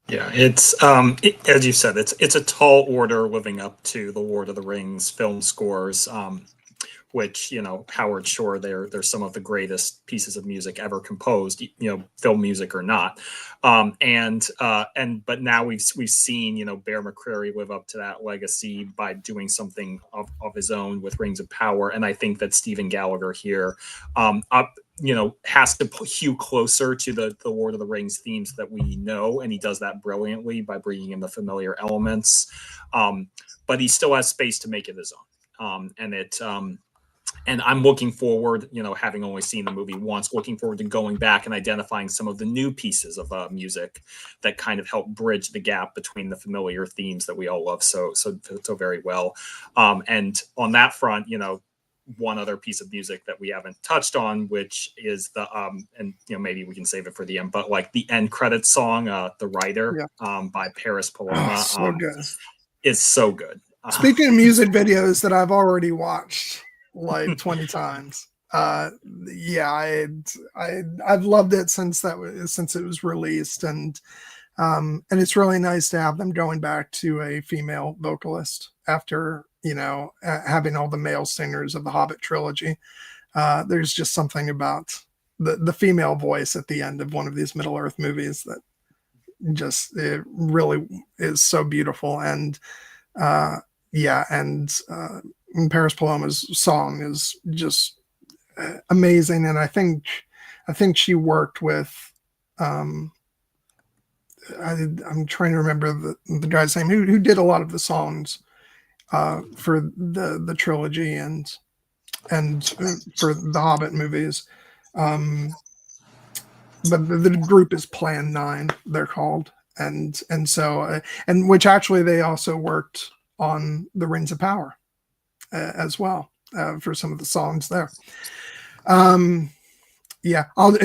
B: Yeah, it's as you said, it's a tall order living up to the Lord of the Rings film scores. which, you know, Howard Shore, they're some of the greatest pieces of music ever composed, you know, film music or not. But now we've seen, you know, Bear McCreary live up to that legacy by doing something of his own with Rings of Power. And I think that Stephen Gallagher here, you know, has to hew closer to the Lord of the Rings themes that we know, and he does that brilliantly by bringing in the familiar elements. But he still has space to make it his own. And I'm looking forward, you know, having only seen the movie once, looking forward to going back and identifying some of the new pieces of music that kind of help bridge the gap between the familiar themes that we all love so very well. And on that front, you know, one other piece of music that we haven't touched on, which is the and you know, maybe we can save it for the end, but like the end credits song, "The Writer," by Paris Paloma,
A: so good.
B: is so good.
A: Speaking of music videos that I've already watched like 20 times, yeah, I've loved it since it was released, and it's really nice to have them going back to a female vocalist after, you know, having all the male singers of the Hobbit trilogy. There's just something about the female voice at the end of one of these Middle Earth movies that just, it really is so beautiful. And and Paris Paloma's song is just amazing. And I think she worked with, I'm trying to remember the guy's name who did a lot of the songs for the trilogy and for the Hobbit movies. But the group is Plan 9, they're called. And so which actually they also worked on the Rings of Power as well, for some of the songs there. I'll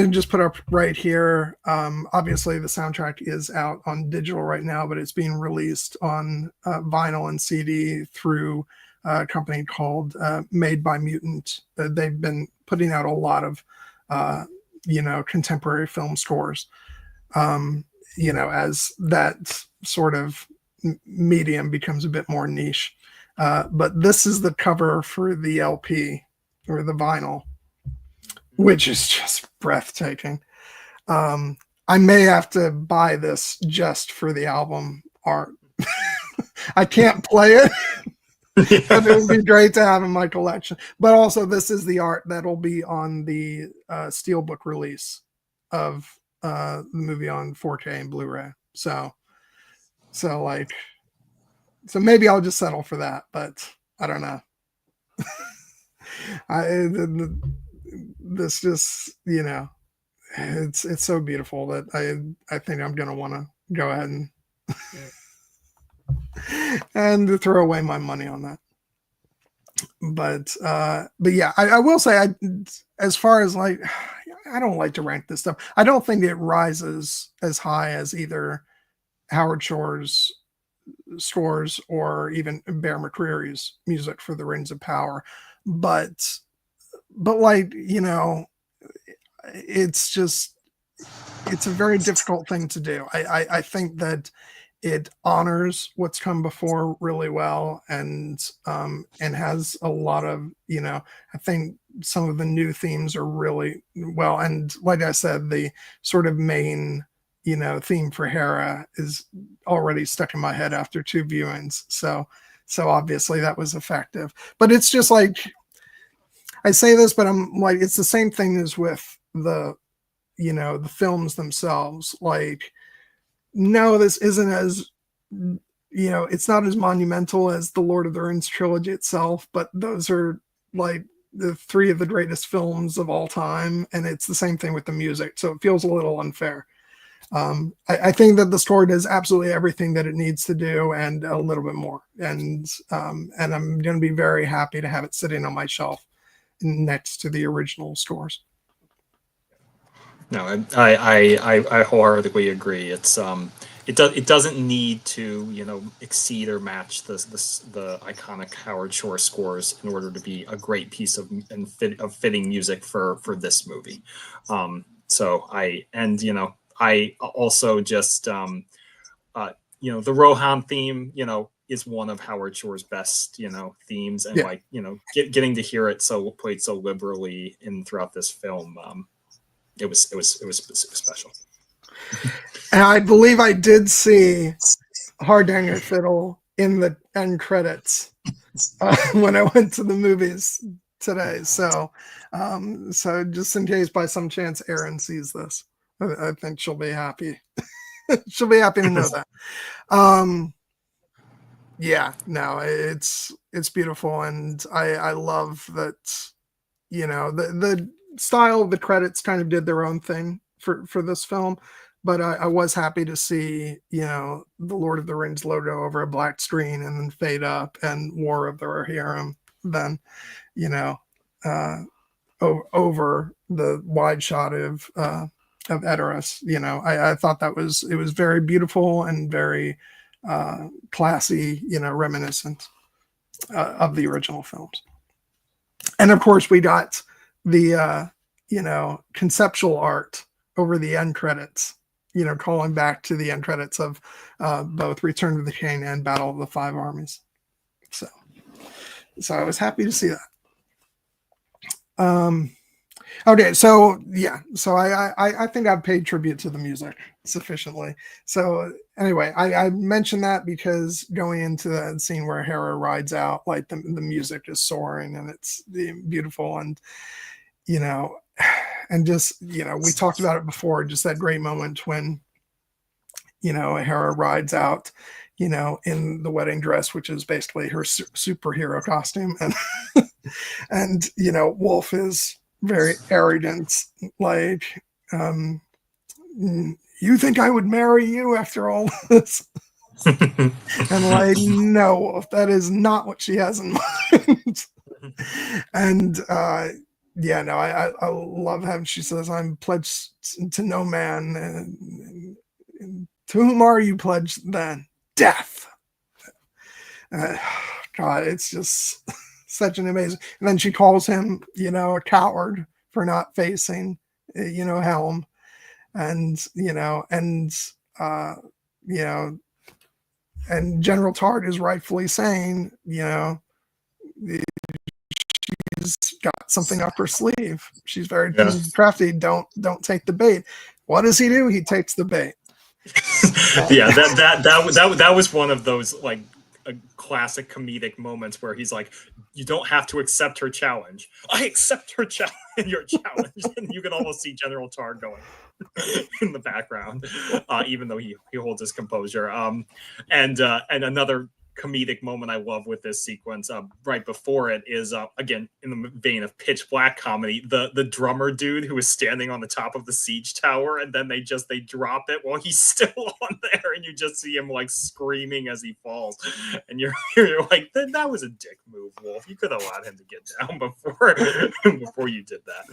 A: just put up right here. Obviously the soundtrack is out on digital right now, but it's being released on vinyl and CD through a company called Made by Mutant. They've been putting out a lot of you know, contemporary film scores, you know, as that sort of medium becomes a bit more niche. But this is the cover for the LP or the vinyl, which is just breathtaking. I may have to buy this just for the album art. I can't play it, but it would be great to have in my collection. But also, this is the art that'll be on the Steelbook release of the movie on 4K and Blu-ray. So maybe I'll just settle for that, but I don't know. This just, you know, it's so beautiful that I think I'm gonna want to go ahead and throw away my money on that. But yeah, I will say, as far as like, I don't like to rank this stuff. I don't think it rises as high as either Howard Shore's scores or even Bear McCreary's music for the Rings of Power, but like, you know, it's a very difficult thing to do. I think that it honors what's come before really well, and has a lot of, you know, I think some of the new themes are really well. And like I said, the sort of main, you know, theme for Hera is already stuck in my head after 2 viewings. So obviously that was effective. But it's just like, I say this, but I'm like, it's the same thing as with the, you know, the films themselves. Like, no, this isn't as, you know, it's not as monumental as the Lord of the Rings trilogy itself, but those are like the 3 of the greatest films of all time. And it's the same thing with the music. So it feels a little unfair. I think that the story does absolutely everything that it needs to do and a little bit more. And I'm going to be very happy to have it sitting on my shelf next to the original scores.
B: No, I wholeheartedly agree. It's it doesn't need to, you know, exceed or match the iconic Howard Shore scores in order to be a great piece of fitting music for this movie. You know, I also just you know, the Rohan theme, you know, is one of Howard Shore's best, themes, and getting to hear it played so liberally throughout this film, it was special.
A: And I believe I did see Hardanger Fiddle in the end credits when I went to the movies today. So just in case by some chance Erin sees this, I think she'll be happy. She'll be happy to know that. It's beautiful, and I love that. The style of the credits kind of did their own thing for this film, but I was happy to see the Lord of the Rings logo over a black screen and then fade up, and War of the Rohirrim then over the wide shot of Edoras. I thought it was very beautiful and very classy, reminiscent of the original films. And of course we got the conceptual art over the end credits, calling back to the end credits of both Return of the King and Battle of the Five Armies. So I was happy to see that. Okay, so I think I've paid tribute to the music sufficiently. So anyway, I mentioned that because going into that scene where Hera rides out, like the music is soaring and it's beautiful, and and just we talked about it before, just that great moment when Hera rides out in the wedding dress, which is basically her superhero costume, and and Wolf is very arrogant, like, you think I would marry you after all this? And like, no, Wolf, that is not what she has in mind. And I love how she says, I'm pledged to no man. And to whom are you pledged then? Death. God, it's just such an amazing. And then she calls him, a coward for not facing, Helm, and and General Tart is rightfully saying, she's got something up her sleeve. She's very crafty. Don't take the bait. What does he do? He takes the bait.
B: Yeah, that was one of those like classic comedic moments where he's like, you don't have to accept her challenge. I accept her your challenge. And you can almost see General Tar going in the background, even though he holds his composure. And another comedic moment I love with this sequence right before it is again in the vein of pitch black comedy, the drummer dude who is standing on the top of the siege tower, and then they drop it while he's still on there, and you just see him like screaming as he falls, and you're like, that was a dick move, Wolf. You could have allowed him to get down before you did that.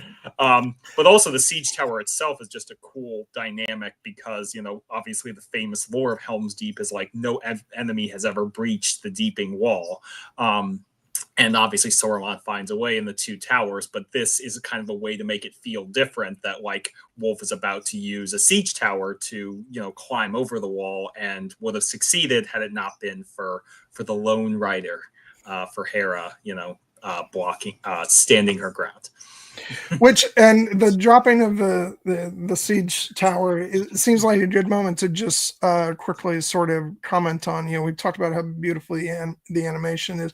B: But also the siege tower itself is just a cool dynamic because obviously the famous lore of Helm's Deep is like no enemy has ever breached the deeping wall, and obviously Sauron finds a way in the two towers, but this is kind of a way to make it feel different, that like Wolf is about to use a siege tower to climb over the wall, and would have succeeded had it not been for the lone rider, for Hera blocking, standing her ground.
A: Which, and the dropping of the siege tower, it seems like a good moment to just quickly sort of comment on. We talked about how beautifully the animation is.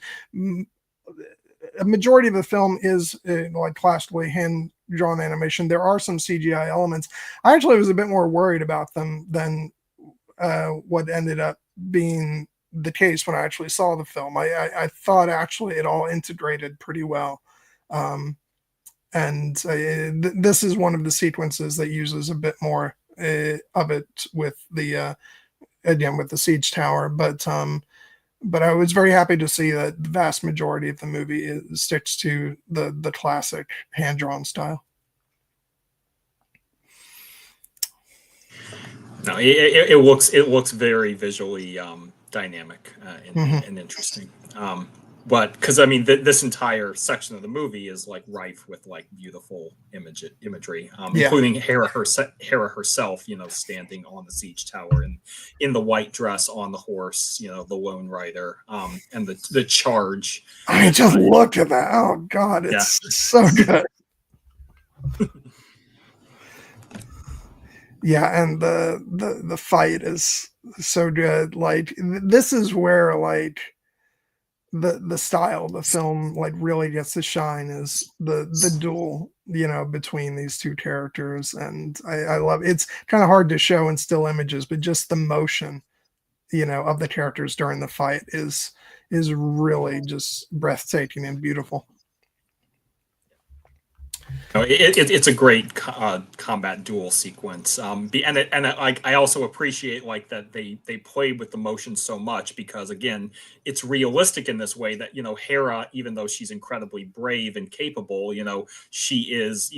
A: A majority of the film is like classically hand drawn animation. There are some CGI elements. I actually was a bit more worried about them than what ended up being the case when I actually saw the film. I thought actually it all integrated pretty well. And this is one of the sequences that uses a bit more of it with the again with the siege tower, but I was very happy to see that the vast majority of the movie sticks to the classic hand-drawn style.
B: No, it looks very visually dynamic and interesting. but because I mean, this entire section of the movie is like rife with like beautiful imagery, including Hera herself, standing on the siege tower and in the white dress on the horse, the lone rider, and the charge.
A: I mean, just look at that. Oh God, it's so good. Yeah, and the fight is so good. Like, this is where like the style of the film like really gets to shine, is the duel, between these two characters. And I love it. It's kind of hard to show in still images, but just the motion, of the characters during the fight is really just breathtaking and beautiful.
B: It's a great combat duel sequence, I also appreciate like that they played with the motion so much, because again, it's realistic in this way that Hera, even though she's incredibly brave and capable, she is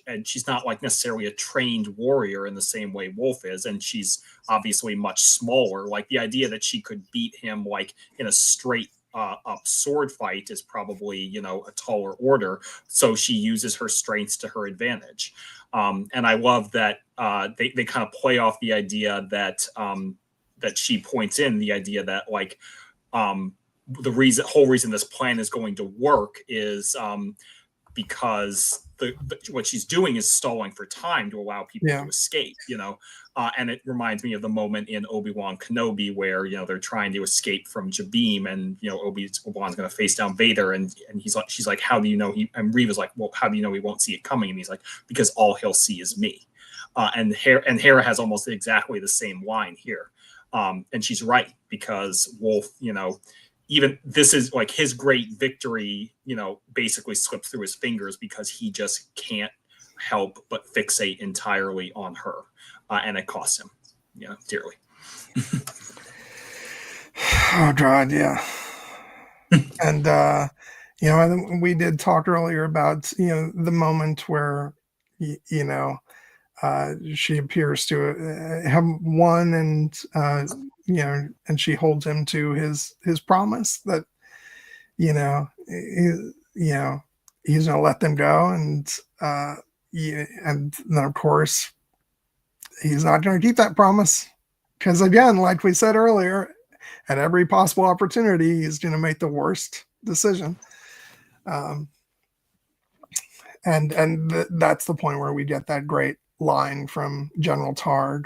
B: and she's not like necessarily a trained warrior in the same way Wolf is, and she's obviously much smaller. Like the idea that she could beat him like in a straight up sword fight is probably a taller order, so she uses her strengths to her advantage. And I love that they kind of play off the idea that that she points in, the idea that like the whole reason this plan is going to work is because what she's doing is stalling for time to allow people to escape, and it reminds me of the moment in Obi-Wan Kenobi where, they're trying to escape from Jabim, and, Obi-Wan's going to face down Vader. And she's like, how do you know and Reva's like, well, how do you know he won't see it coming? And he's like, because all he'll see is me. And Hera has almost exactly the same line here. And she's right, because Wolf, even this is like his great victory, basically slips through his fingers because he just can't help but fixate entirely on her. And it costs him, dearly.
A: Oh God, yeah. And we did talk earlier about the moment where she appears to have won, and and she holds him to his promise that he's gonna let them go, and and then of course he's not going to keep that promise, because again, like we said earlier, at every possible opportunity he's going to make the worst decision. And that's the point where we get that great line from General Targ,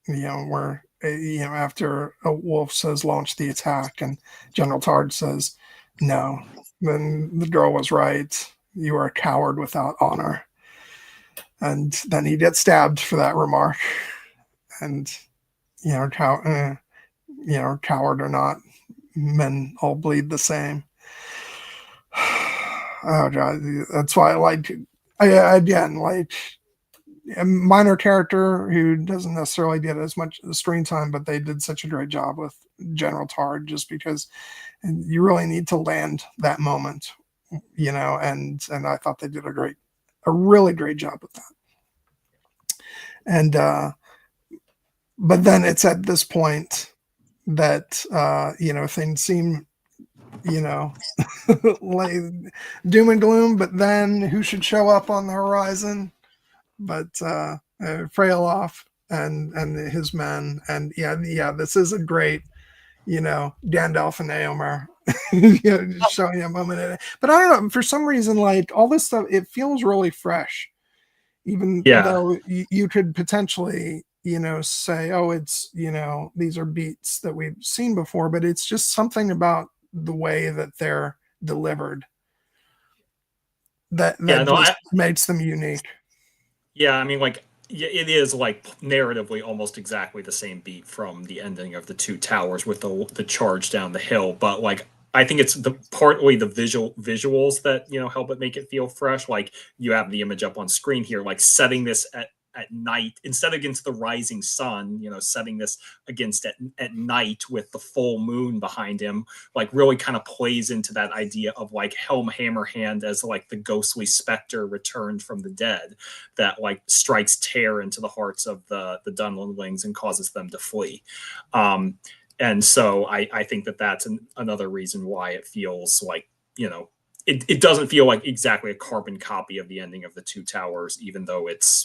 A: where after Wolf says launch the attack, and General Targ says no, then the girl was right, you are a coward without honor. And then he gets stabbed for that remark. And coward or not, men all bleed the same. Oh God, that's why again, like a minor character who doesn't necessarily get as much screen time, but they did such a great job with General Targ, just because you really need to land that moment, and I thought they did a really great job with that. And but then it's at this point that things seem like doom and gloom, but then who should show up on the horizon but Freyalof and his men. And this is a great Gandalf and Eomer just showing a moment. But I don't know, for some reason, like all this stuff, it feels really fresh, even though you could potentially say, oh, it's these are beats that we've seen before, but it's just something about the way that they're delivered that makes them unique.
B: Yeah, I mean, like, it is like narratively almost exactly the same beat from the ending of The Two Towers with the charge down the hill, but like I think it's partly the visuals that help it make it feel fresh. Like you have the image up on screen here, like setting this at night instead against the rising sun, setting this against at night with the full moon behind him, like really kind of plays into that idea of like Helm Hammerhand as like the ghostly specter returned from the dead that like strikes terror into the hearts of the Dunlendlings and causes them to flee. And so I think that that's another reason why it feels like, it doesn't feel like exactly a carbon copy of the ending of the Two Towers, even though it's,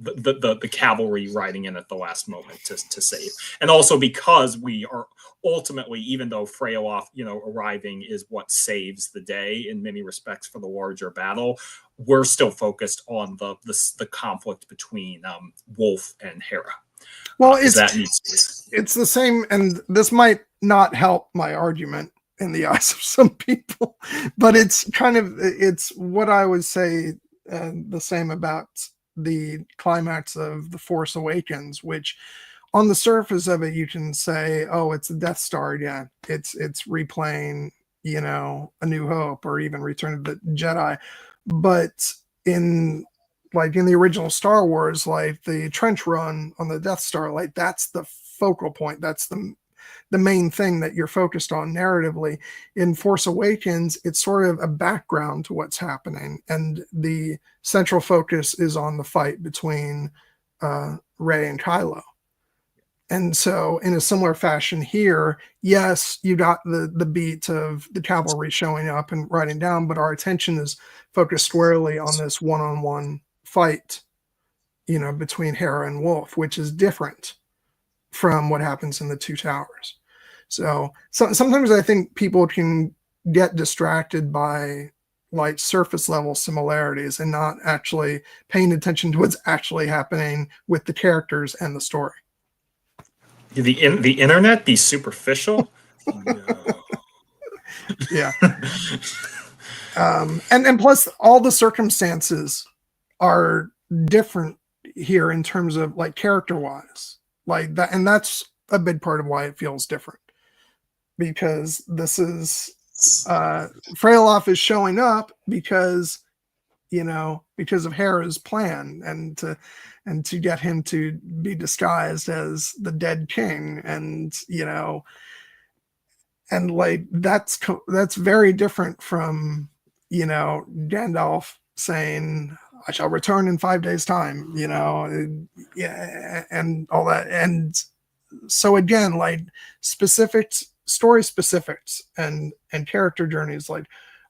B: the cavalry riding in at the last moment to save. And also because we are ultimately, even though Freyolf, arriving is what saves the day in many respects for the larger battle, we're still focused on the conflict between Wolf and Hera.
A: Well, it's the same, and this might not help my argument in the eyes of some people, but it's what I would say the same about the climax of The Force Awakens, which on the surface of it you can say, oh, it's the Death Star again. It's replaying, A New Hope or even Return of the Jedi. But in the original Star Wars, like the trench run on the Death Star, like that's the focal point. That's the main thing that you're focused on narratively. In Force Awakens, it's sort of a background to what's happening, and the central focus is on the fight between Rey and Kylo. And so in a similar fashion here, yes, you got the beat of the cavalry showing up and riding down, but our attention is focused squarely on this one-on-one fight, between Hera and Wolf, which is different from what happens in the Two Towers. So sometimes I think people can get distracted by like surface level similarities and not actually paying attention to what's actually happening with the characters and the story.
B: The internet be superficial? No.
A: Yeah. And plus all the circumstances are different here in terms of like character wise, like that, and that's a big part of why it feels different, because this is Freyolf is showing up because of Hera's plan and to get him to be disguised as the dead king, and and like that's very different from Gandalf saying, I shall return in 5 days time, yeah, and all that. And so again, like story specifics and character journeys like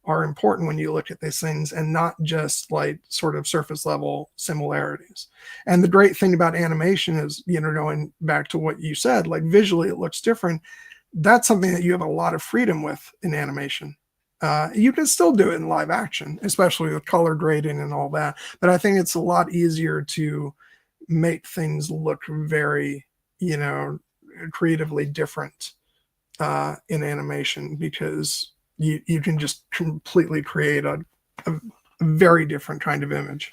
A: are important when you look at these things, and not just like sort of surface level similarities. And the great thing about animation is, going back to what you said, like visually it looks different. That's something that you have a lot of freedom with in animation. You can still do it in live action, especially with color grading and all that. But I think it's a lot easier to make things look very, creatively different in animation, because you can just completely create a very different kind of image.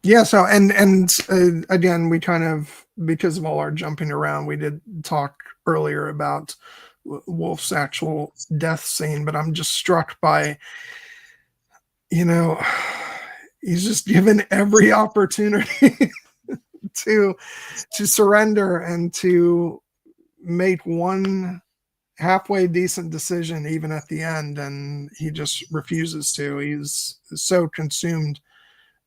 A: Yeah, so and again, we kind of, because of all our jumping around, we did talk earlier about Wolf's actual death scene, but I'm just struck by, he's just given every opportunity to surrender and to make one halfway decent decision even at the end, and he just refuses to. He's so consumed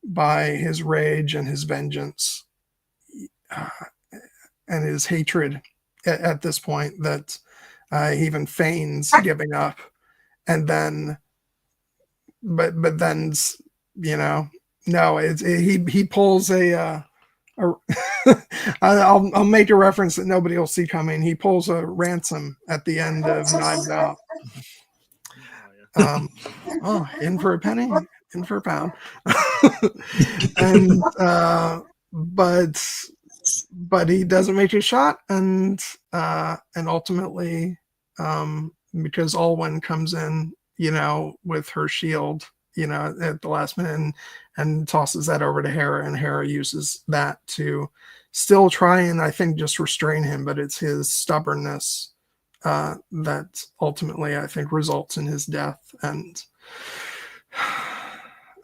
A: by his rage and his vengeance and his hatred at this point that he even feigns giving up, and then but then no, he pulls a I'll make a reference that nobody will see coming. He pulls a ransom at the end of Knives Out. In for a penny, in for a pound. And but he doesn't make a shot, and ultimately, because Alwyn comes in, with her shield, at the last minute, and tosses that over to Hera, and Hera uses that to still try and, I think, just restrain him, but it's his stubbornness that ultimately, I think, results in his death. And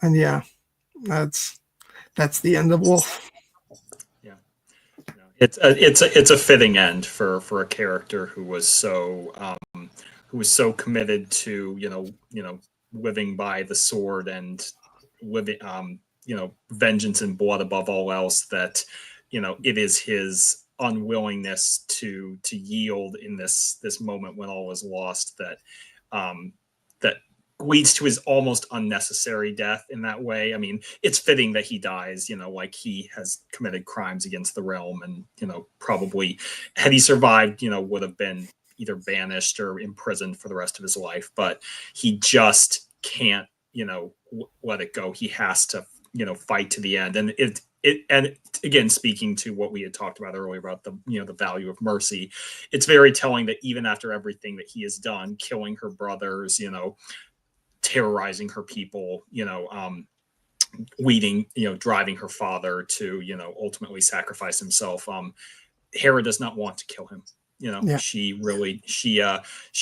A: yeah, that's the end of Wolf.
B: Yeah, it's a fitting end for a character who was so committed to living by the sword and living vengeance and blood above all else, that, it is his unwillingness to yield in this moment when all is lost that that leads to his almost unnecessary death in that way. I mean, it's fitting that he dies, like he has committed crimes against the realm, and, probably had he survived, would have been either banished or imprisoned for the rest of his life. But he just can't, let it go. He has to, fight to the end. And and again, speaking to what we had talked about earlier about the, the value of mercy, it's very telling that even after everything that he has done, killing her brothers, terrorizing her people, leading, driving her father to, ultimately sacrifice himself. Hera does not want to kill him. She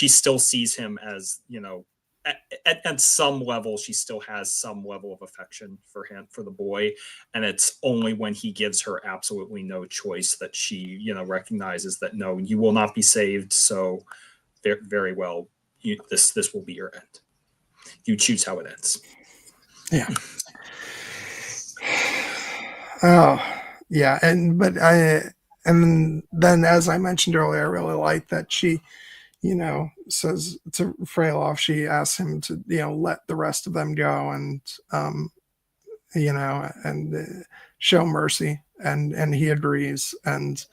B: still sees him as, at some level, she still has some level of affection for him, for the boy. And it's only when he gives her absolutely no choice that she, recognizes that, no, you will not be saved. So very well, this will be your end. You choose how it ends.
A: Yeah. Oh, yeah. And then, as I mentioned earlier, I really like that she, says to Freyloff, she asks him to, let the rest of them go and, show mercy, and he agrees. And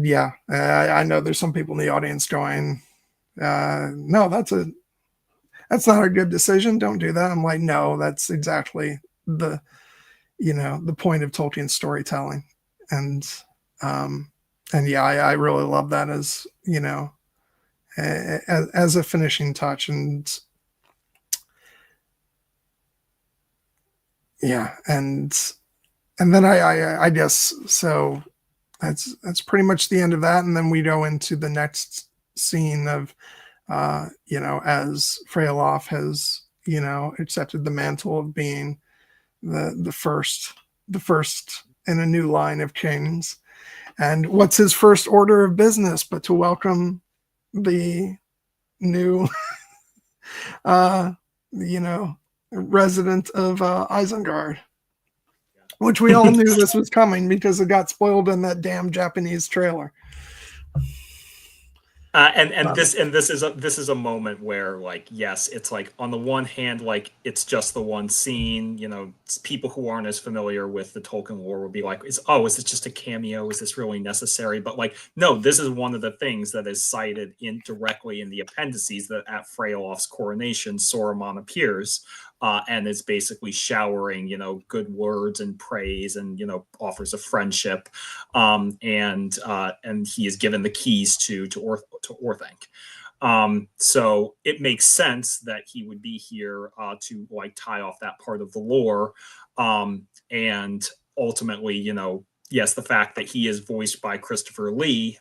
A: yeah, I know there's some people in the audience going, no, that's not a good decision. Don't do that. I'm like, no, that's exactly the point of Tolkien storytelling. And yeah, I really love that as, as a finishing touch. And yeah, and then I guess, so that's pretty much the end of that. And then we go into the next scene of, as Freyloff has, accepted the mantle of being the first in a new line of kings. And what's his first order of business but to welcome the new, resident of Isengard, which we all knew this was coming because it got spoiled in that damn Japanese trailer.
B: This is a moment where, like, yes, it's like, on the one hand, like, it's just the one scene, people who aren't as familiar with the Tolkien lore will be like, is this just a cameo? Is this really necessary? But, like, no, this is one of the things that is cited directly in the appendices, that at Freyloff's coronation, Saruman appears, and is basically showering, good words and praise and, offers of friendship. And he is given the keys to Orthanc. So it makes sense that he would be here to, like, tie off that part of the lore. And ultimately, yes, the fact that he is voiced by Christopher Lee,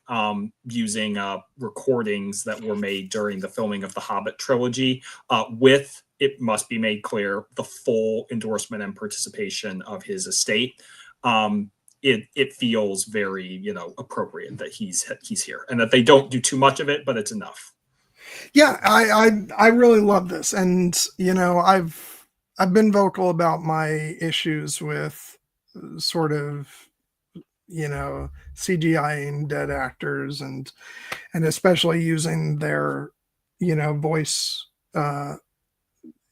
B: using recordings that were made during the filming of the Hobbit trilogy, with, it must be made clear, the full endorsement and participation of his estate. It feels very, appropriate that he's here, and that they don't do too much of it, but it's enough.
A: Yeah, I really love this. And, I've been vocal about my issues with sort of, CGIing dead actors, and especially using their, voice,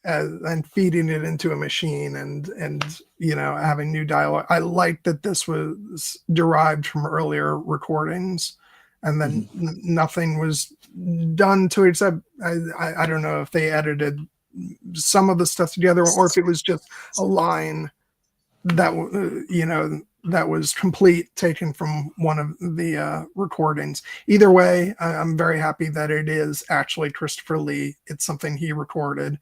A: and feeding it into a machine, and having new dialogue. I like that this was derived from earlier recordings, and then nothing was done to it, except I don't know if they edited some of the stuff together, or if it was just a line that that was complete, taken from one of the recordings. Either way, I'm very happy that it is actually Christopher Lee. It's something he recorded.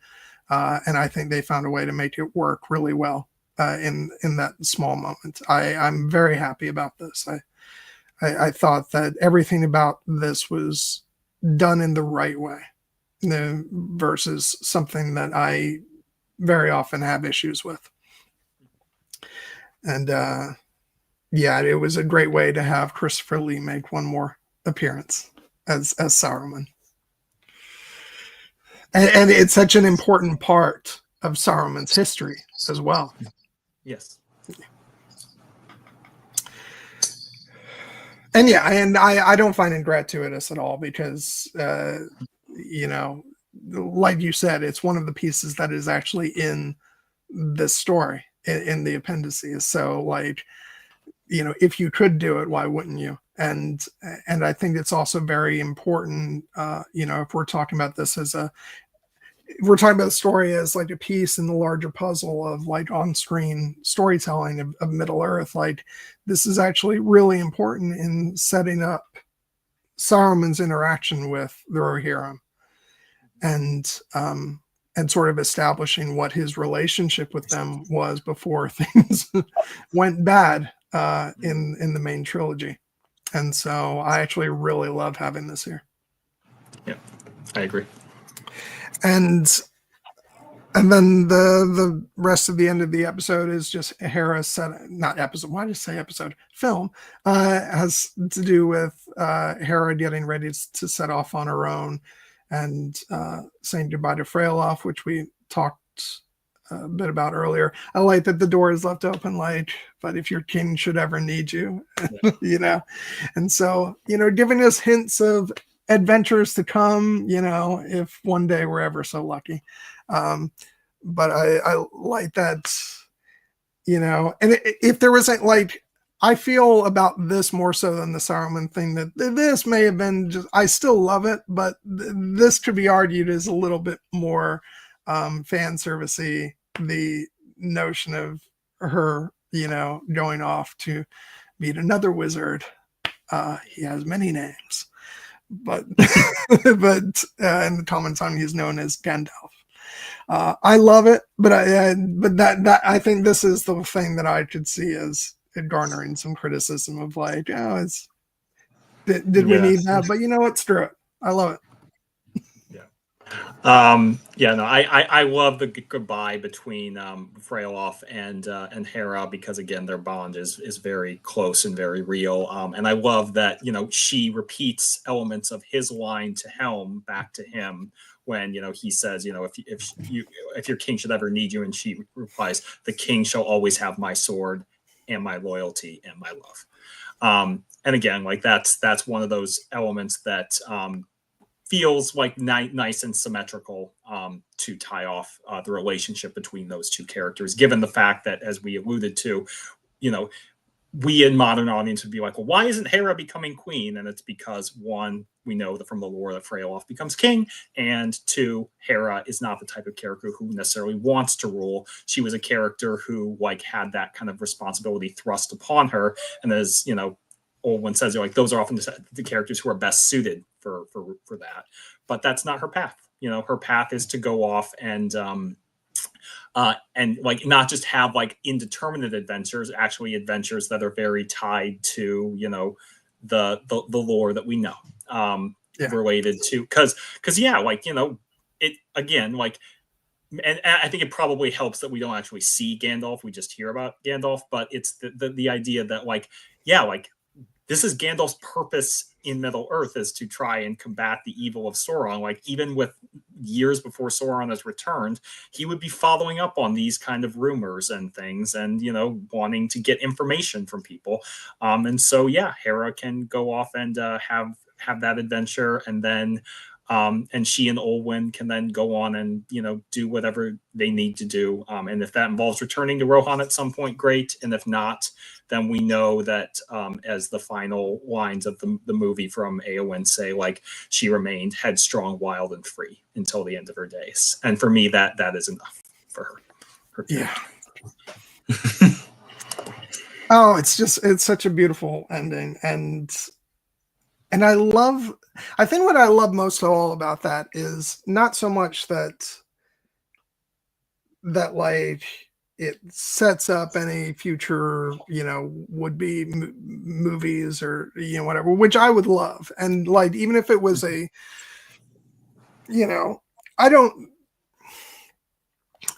A: And I think they found a way to make it work really well in that small moment. I'm very happy about this. I thought that everything about this was done in the right way, versus something that I very often have issues with. And yeah, it was a great way to have Christopher Lee make one more appearance as Saruman. And it's such an important part of Saruman's history as well.
B: Yes.
A: And yeah, and I don't find it gratuitous at all because, you know, like you said, it's one of the pieces that is actually in this story in the appendices. So like, you know, if you could do it, why wouldn't you? And I think it's also very important, you know, if we're talking about this as a, if we're talking about the story as like a piece in the larger puzzle of like on-screen storytelling of Middle Earth, like this is actually really important in setting up Saruman's interaction with the Rohirrim and sort of establishing what his relationship with them was before things went bad in the main trilogy. And so I actually really love having this here.
B: Yeah, I agree.
A: And then the rest of the end of the episode is just Hera set, not episode, why did I say episode? Film has to do with Hera getting ready to set off on her own and saying goodbye to Freylof, which we talked a bit about earlier. I like that the door is left open, like, but if your king should ever need you, you know, and so, you know, giving us hints of adventures to come, you know, if one day we're ever so lucky. But I like that, you know, and if there wasn't like, I feel about this more so than the Saruman thing, that this may have been just, I still love it, but this could be argued as a little bit more fan servicey, the notion of her, you know, going off to meet another wizard. He has many names, but but in the common tongue he's known as Gandalf. I love it, but that I think this is the thing that I could see as garnering some criticism of like, oh, it's did we need that? But you know what? Screw it. I love it.
B: Yeah, no, I love the goodbye between Freylof and Hera, because again their bond is very close and very real. And I love that, you know, she repeats elements of his line to Helm back to him when, you know, he says, you know, if your king should ever need you, and she replies, the king shall always have my sword and my loyalty and my love. And again, like that's one of those elements that feels like nice and symmetrical to tie off the relationship between those two characters, given the fact that, as we alluded to, you know, we in modern audience would be like, well, why isn't Hera becoming queen? And it's because, one, we know that from the lore that Freylof becomes king, and two, Hera is not the type of character who necessarily wants to rule. She was a character who like had that kind of responsibility thrust upon her, and as you know, Olwen says, like, those are often the characters who are best suited for that. But that's not her path. You know, her path is to go off and like not just have like indeterminate adventures, actually adventures that are very tied to, you know, the lore that we know related to, because yeah, like, you know, it again, like, and I think it probably helps that we don't actually see Gandalf, we just hear about Gandalf, but it's the idea that like, yeah, like this is Gandalf's purpose in Middle Earth, is to try and combat the evil of Sauron. Like, even with years before Sauron has returned, he would be following up on these kind of rumors and things, and, you know, wanting to get information from people. And so, yeah, Hera can go off and have that adventure, and then and she and Olwen can then go on and, you know, do whatever they need to do. And if that involves returning to Rohan at some point, great. And if not, then we know that as the final lines of the movie from Eowyn say, like, she remained headstrong, wild, and free until the end of her days. And for me, that is enough for her
A: yeah. Oh, it's such a beautiful ending. And I think what I love most of all about that is not so much that like it sets up any future, you know, would be movies or, you know, whatever, which I would love. And like, even if it was a, you know, I don't,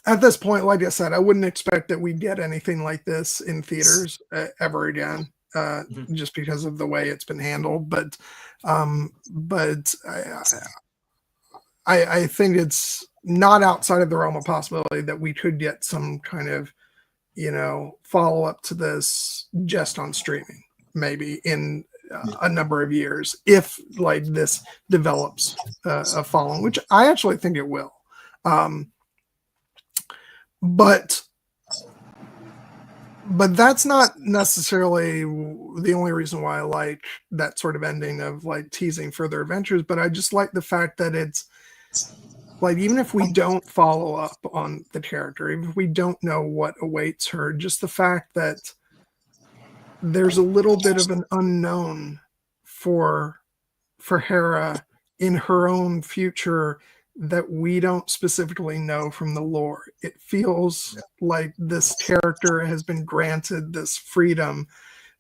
A: at this point, like I said, I wouldn't expect that we'd get anything like this in theaters ever again. Just because of the way it's been handled, but I think it's not outside of the realm of possibility that we could get some kind of follow up to this just on streaming, maybe in a number of years, if like this develops a following, which I actually think it will. But that's not necessarily the only reason why I like that sort of ending of like teasing further adventures. But I just like the fact that it's like, even if we don't follow up on the character, even if we don't know what awaits her, just the fact that there's a little bit of an unknown for Hera in her own future that we don't specifically know from the lore. It feels like this character has been granted this freedom,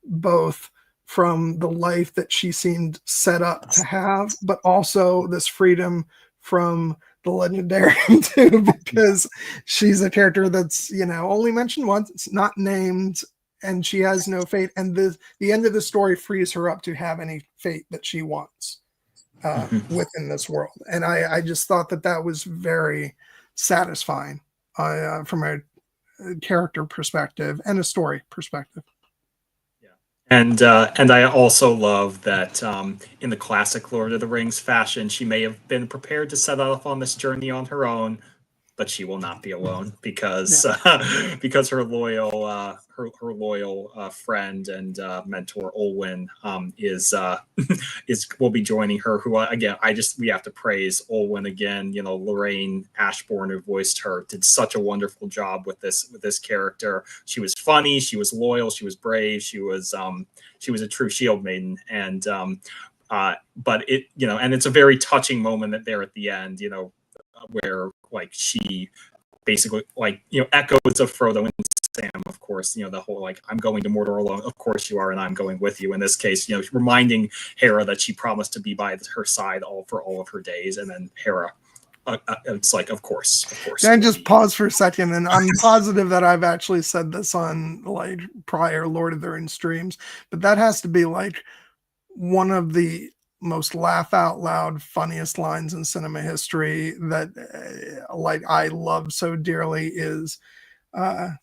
A: both from the life that she seemed set up to have, but also this freedom from the legendarium too, because she's a character that's, only mentioned once, it's not named, and she has no fate. And the end of the story frees her up to have any fate that she wants within this world. And I just thought that was very satisfying from a character perspective and a story perspective.
B: And I also love that in the classic Lord of the Rings fashion, she may have been prepared to set off on this journey on her own, but she will not be alone because because her loyal friend and mentor Olwen will be joining her. Who again, we have to praise Olwen again. Lorraine Ashbourne, who voiced her, did such a wonderful job with this character. She was funny, she was loyal, she was brave, she was a true shield maiden, and but it and it's a very touching moment there at the end. Where like she basically echoes of Frodo and Sam, of course, the whole like, I'm going to Mordor alone, of course you are, and I'm going with you. In this case, reminding Hera that she promised to be by her side for all of her days, and then Hera, it's like, of course.
A: Can I just pause for a second? And I'm positive that I've actually said this on like prior Lord of the Rings streams, but that has to be like one of the most laugh out loud funniest lines in cinema history that like I love so dearly is when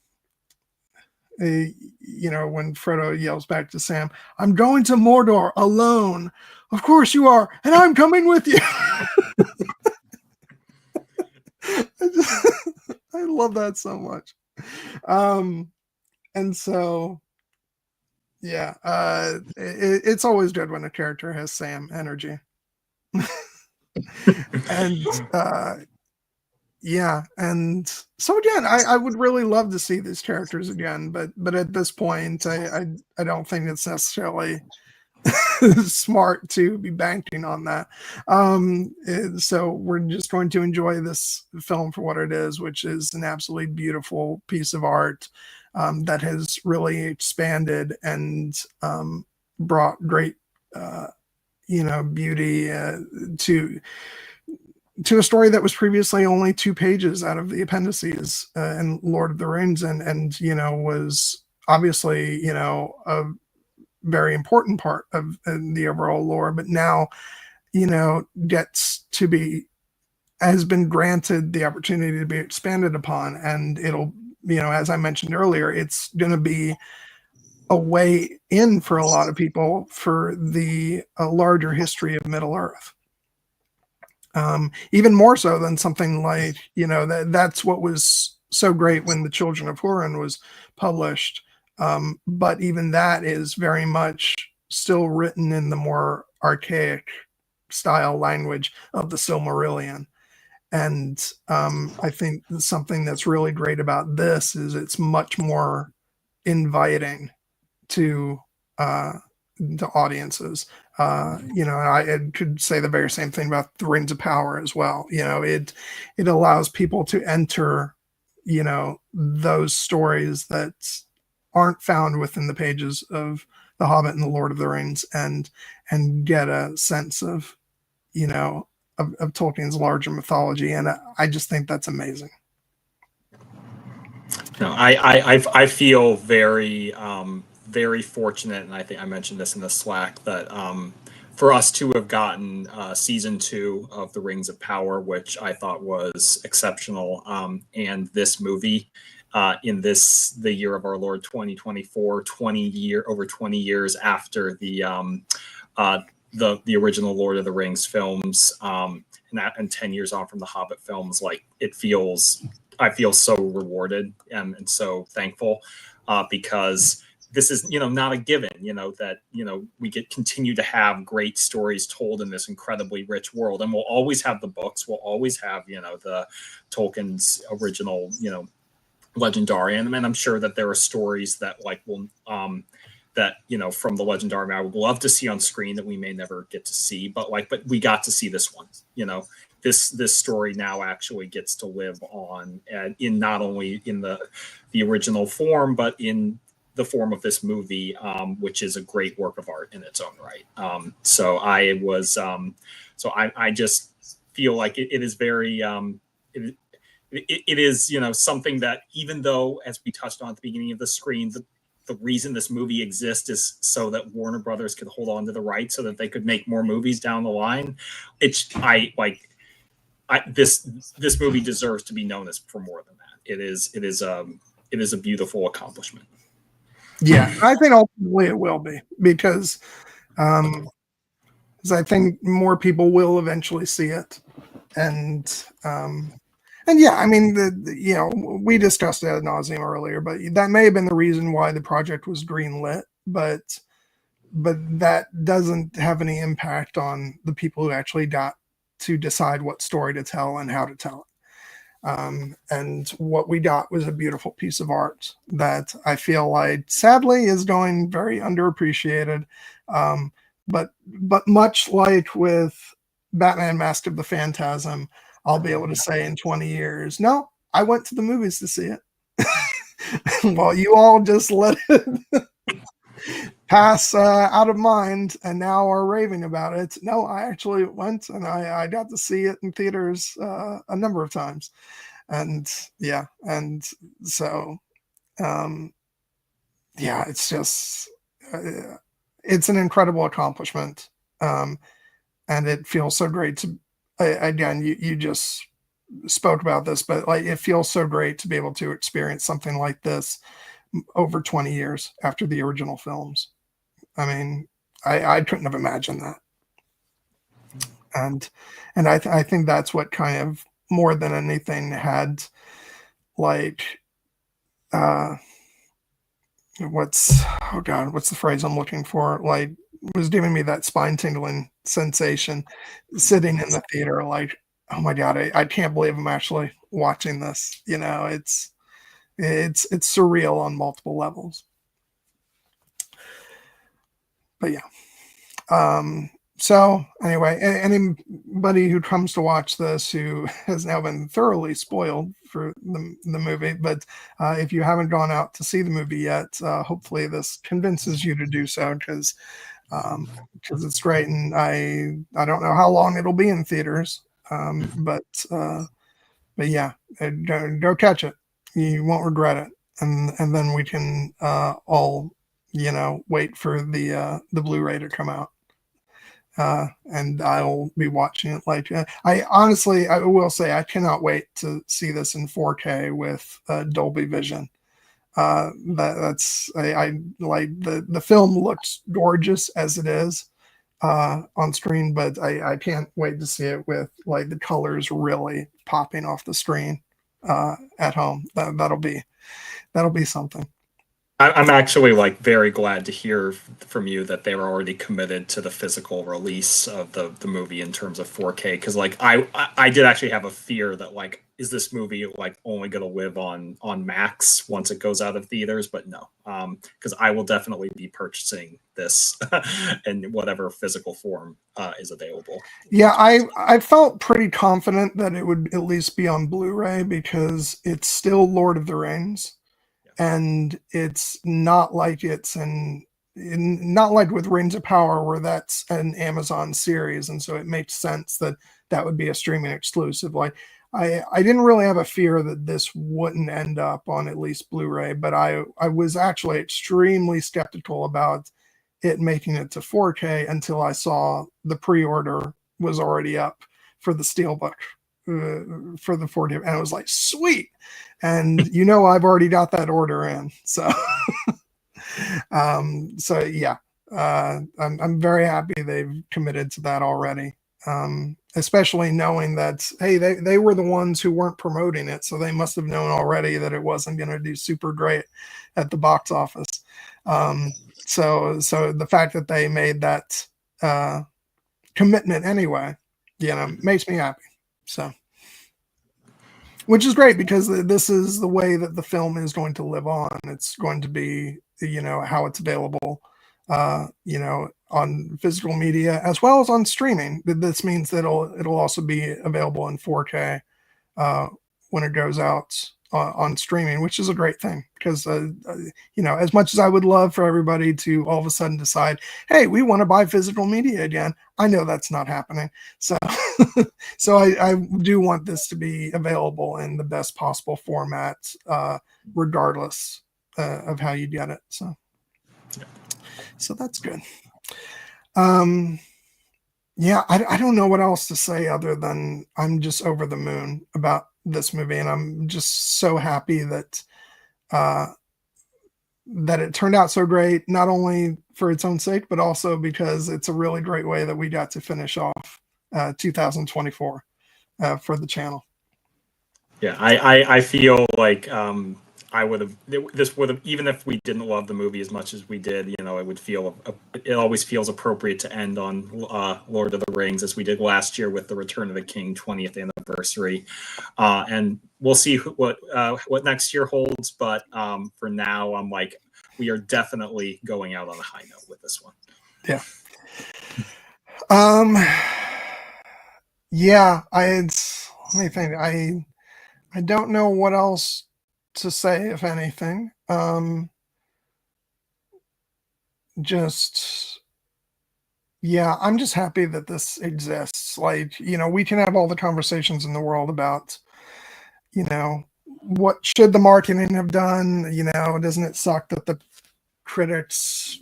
A: Frodo yells back to Sam, I'm going to Mordor alone. Of course you are, and I'm coming with you. I love that so much. And so yeah, it's always good when a character has Sam energy. And and so again, I would really love to see these characters again, but at this point, I don't think it's necessarily smart to be banking on that. So we're just going to enjoy this film for what it is, which is an absolutely beautiful piece of art that has really expanded and brought great beauty to a story that was previously only 2 pages out of the appendices in Lord of the Rings, and was obviously a very important part of the overall lore, but now has been granted the opportunity to be expanded upon, and it'll as I mentioned earlier, it's going to be a way in for a lot of people for the larger history of Middle Earth. Even more so than something like, that's what was so great when the Children of Hurin was published. But even that is very much still written in the more archaic style language of the Silmarillion. And I think something that's really great about this is it's much more inviting to audiences. I could say the very same thing about the Rings of Power as well. It allows people to enter, those stories that aren't found within the pages of The Hobbit and The Lord of the Rings, and get a sense of, of Tolkien's larger mythology. And I just think that's amazing.
B: No, I feel very very fortunate, and I think I mentioned this in the Slack, that for us to have gotten season 2 of The Rings of Power, which I thought was exceptional, and this movie, in the year of our Lord 2024, over 20 years after the original Lord of the Rings films, and 10 years on from the Hobbit films. Like, I feel so rewarded and so thankful, because this is, not a given, that, we continue to have great stories told in this incredibly rich world. And we'll always have the books. We'll always have, the Tolkien's original, Legendarium. And I'm sure that there are stories that will, that, from the Legendarium I would love to see on screen that we may never get to see, but we got to see this one. This story now actually gets to live on, in not only in the original form, but in the form of this movie, which is a great work of art in its own right. So I just feel like it is very, it is, something that, even though, as we touched on at the beginning of the screen, the reason this movie exists is so that Warner Brothers could hold on to the rights so that they could make more movies down the line. This movie deserves to be known as for more than that. It is a beautiful accomplishment.
A: Yeah, I think ultimately it will be, because I think more people will eventually see it, and yeah, I mean, we discussed it ad nauseum earlier, but that may have been the reason why the project was greenlit, but that doesn't have any impact on the people who actually got to decide what story to tell and how to tell it. And what we got was a beautiful piece of art that I feel like, sadly, is going very underappreciated. But much like with Batman Mask of the Phantasm, I'll be able to say in 20 years, no, I went to the movies to see it. Well, you all just let it pass out of mind and now are raving about it. No, I actually went, and I got to see it in theaters a number of times. And yeah, and so yeah, it's just it's an incredible accomplishment, and it feels so great to, again, you just spoke about this, but it feels so great to be able to experience something like this over 20 years after the original films. I mean, I couldn't have imagined that. And I think that's what kind of, more than anything, had what's the phrase I'm looking for? Was giving me that spine tingling sensation sitting in the theater, oh my God, I can't believe I'm actually watching this. It's surreal on multiple levels. But yeah. So anyway, anybody who comes to watch this who has now been thoroughly spoiled for the movie, but if you haven't gone out to see the movie yet, hopefully this convinces you to do so, because it's great, and I don't know how long it'll be in theaters, but yeah, go catch it. You won't regret it, and then we can all wait for the Blu-ray to come out. And I'll be watching it. I will say I cannot wait to see this in 4K with Dolby Vision. That's I like the film looks gorgeous as it is on screen, but I can't wait to see it with the colors really popping off the screen at home. That'll be something.
B: I'm actually very glad to hear from you that they were already committed to the physical release of the movie in terms of 4K, because I did actually have a fear that is this movie only going to live on Max once it goes out of theaters, but no, because I will definitely be purchasing this in whatever physical form is available.
A: Yeah, I felt pretty confident that it would at least be on Blu-ray, because it's still Lord of the Rings. And it's not like not like with Rings of Power, where that's an Amazon series, and so it makes sense that would be a streaming exclusive. I didn't really have a fear that this wouldn't end up on at least Blu-ray, but I was actually extremely skeptical about it making it to 4K until I saw the pre-order was already up for the Steelbook for the 40th, and I was like, sweet. And I've already got that order in. So so yeah, I'm very happy they've committed to that already. Especially knowing that, hey, they were the ones who weren't promoting it, so they must have known already that it wasn't going to do super great at the box office. So the fact that they made that commitment anyway, makes me happy. So, which is great, because this is the way that the film is going to live on. It's going to be, how it's available, on physical media as well as on streaming. This means that it'll also be available in 4K when it goes out on streaming, which is a great thing, because as much as I would love for everybody to all of a sudden decide, hey, we want to buy physical media again, I know that's not happening. So so I do want this to be available in the best possible format, regardless of how you get it. So that's good. Yeah, I don't know what else to say other than I'm just over the moon about this movie, and I'm just so happy that that it turned out so great, not only for its own sake, but also because it's a really great way that we got to finish off 2024 for the channel.
B: Yeah, I feel like I would have, this would have, even if we didn't love the movie as much as we did, it would feel, it always feels appropriate to end on Lord of the Rings, as we did last year with the Return of the King 20th anniversary. And we'll see what next year holds. But for now, I'm like, we are definitely going out on a high note with this one.
A: Yeah. Yeah, let me think. I don't know what else to say, if anything. Yeah, I'm just happy that this exists. Like, we can have all the conversations in the world about, what should the marketing have done? Doesn't it suck that the critics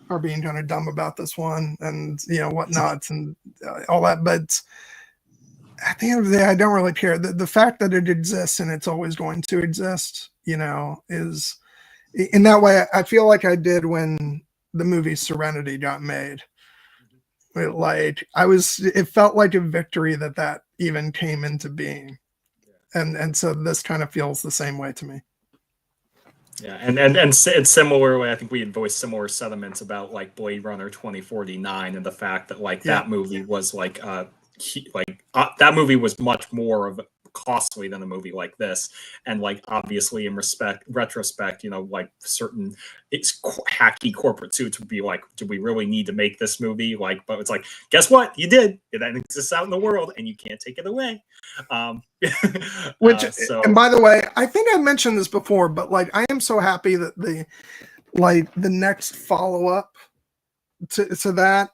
A: are being kind of dumb about this one, and whatnot, and all that? But at the end of the day, I don't really care. The fact that it exists and it's always going to exist, is, in that way, I feel like I did when the movie Serenity got made. It felt like a victory that even came into being. And so this kind of feels the same way to me.
B: Yeah, and it's similarly, I think we had voiced similar sentiments about like Blade Runner 2049, and the fact that that movie was that movie was much more of costly than a movie like this, and obviously in retrospect, certain hacky corporate suits would be like, do we really need to make this movie? But it's like, guess what, you did. It exists out in the world and you can't take it away.
A: And by the way, I think I mentioned this before, but I am so happy that the next follow-up to that,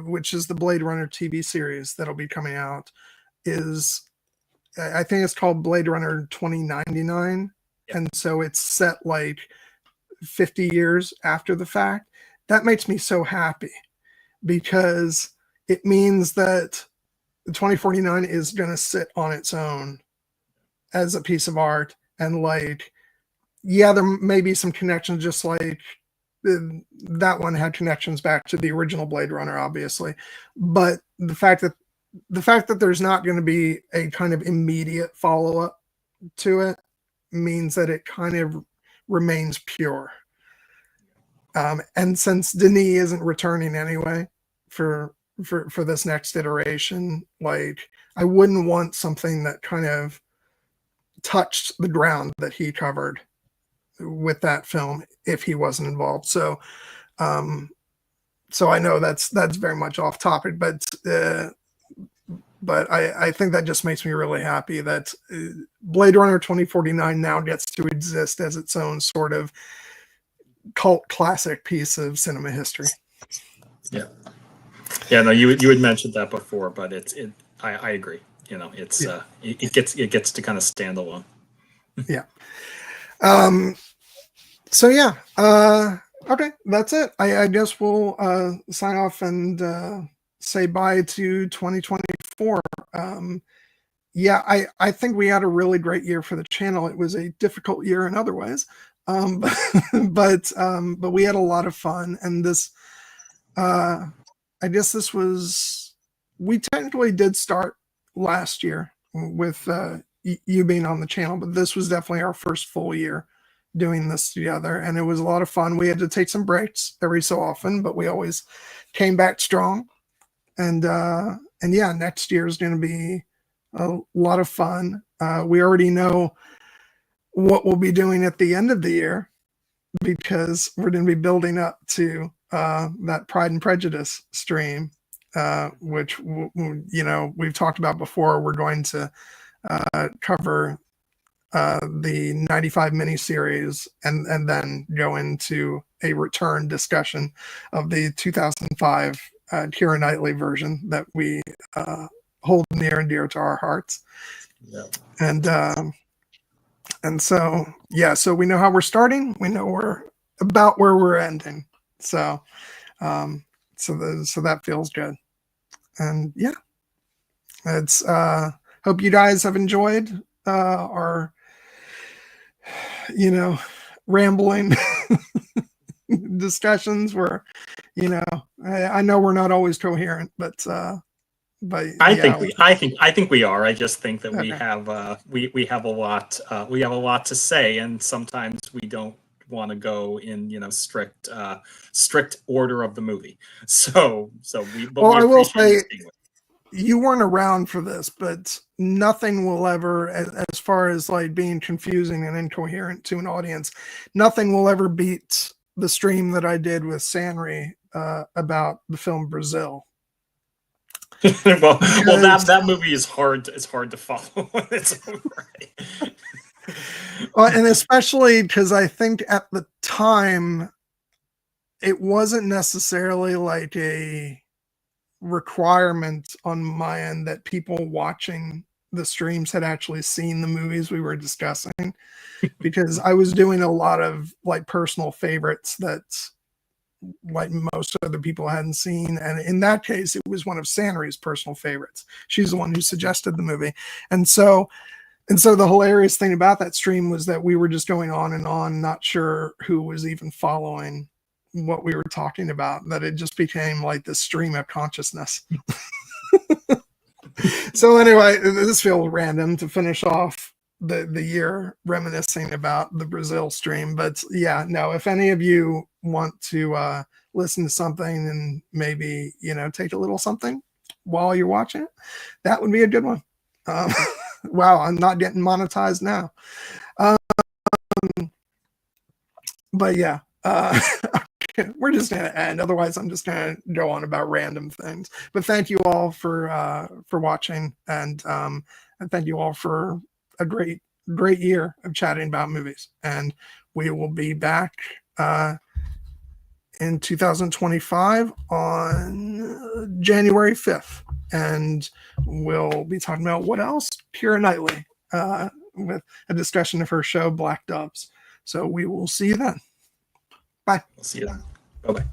A: which is the Blade Runner TV series that'll be coming out, is, I think it's called Blade Runner 2099. Yeah. And so it's set 50 years after the fact. That makes me so happy, because it means that 2049 is going to sit on its own as a piece of art. And yeah, there may be some connections, just like that one had connections back to the original Blade Runner, obviously. But the fact that there's not going to be a kind of immediate follow-up to it means that it kind of remains pure. And since Denis isn't returning anyway for this next iteration, I wouldn't want something that kind of touched the ground that he covered with that film if he wasn't involved. So I know that's very much off topic, but I think that just makes me really happy that Blade Runner 2049 now gets to exist as its own sort of cult classic piece of cinema history.
B: Yeah. No, you had mentioned that before, but I agree. It's it gets to kind of stand alone.
A: Yeah. So yeah. Okay, that's it. I guess we'll sign off and say bye to 2024. yeah, I think we had a really great year for the channel. It was a difficult year in other ways, but but we had a lot of fun. And this, I guess this was, we technically did start last year with you being on the channel, but this was definitely our first full year doing this together, and it was a lot of fun. We had to take some breaks every so often, but we always came back strong. And yeah, next year is going to be a lot of fun. We already know what we'll be doing at the end of the year because we're going to be building up to that Pride and Prejudice stream, which we've talked about before. We're going to cover the 95 miniseries and then go into a return discussion of the 2005 Keira Knightley version that we hold near and dear to our hearts.
B: Yeah.
A: And so, yeah, so we know how we're starting. We know we're about where we're ending. So, so that feels good. And yeah, it's, hope you guys have enjoyed our, rambling discussions where, I know we're not always coherent, but
B: I
A: yeah.
B: think we are. I just think that we
A: Okay.
B: have we have a lot to say, and sometimes we don't want to go in strict order of the movie. So
A: I will say,
B: you
A: you weren't around for this, but nothing will ever, as far as like being confusing and incoherent to an audience, nothing will ever beat the stream that I did with Sanri about the film Brazil.
B: well, that movie is hard to follow when it's over.
A: Well, and especially because I think at the time it wasn't necessarily like a requirement on my end that people watching the streams had actually seen the movies we were discussing, because I was doing a lot of like personal favorites that like most other people hadn't seen, and in that case it was one of Sanri's personal favorites. She's the one who suggested the movie. And so the hilarious thing about that stream was that we were just going on and on, not sure who was even following what we were talking about, that it just became like this stream of consciousness. So anyway, this feels random to finish off the year reminiscing about the Brazil stream. But yeah, no, if any of you want to listen to something and maybe, take a little something while you're watching it, that would be a good one. Wow, I'm not getting monetized now. But yeah, we're just going to end. Otherwise, I'm just going to go on about random things. But thank you all for watching, and thank you all for a great year of chatting about movies. And we will be back in 2025 on January 5th. And we'll be talking about what else? Keira Knightley, with a discussion of her show, Black Doves. So we will see you then. Bye.
B: We'll see you then. Bye-bye.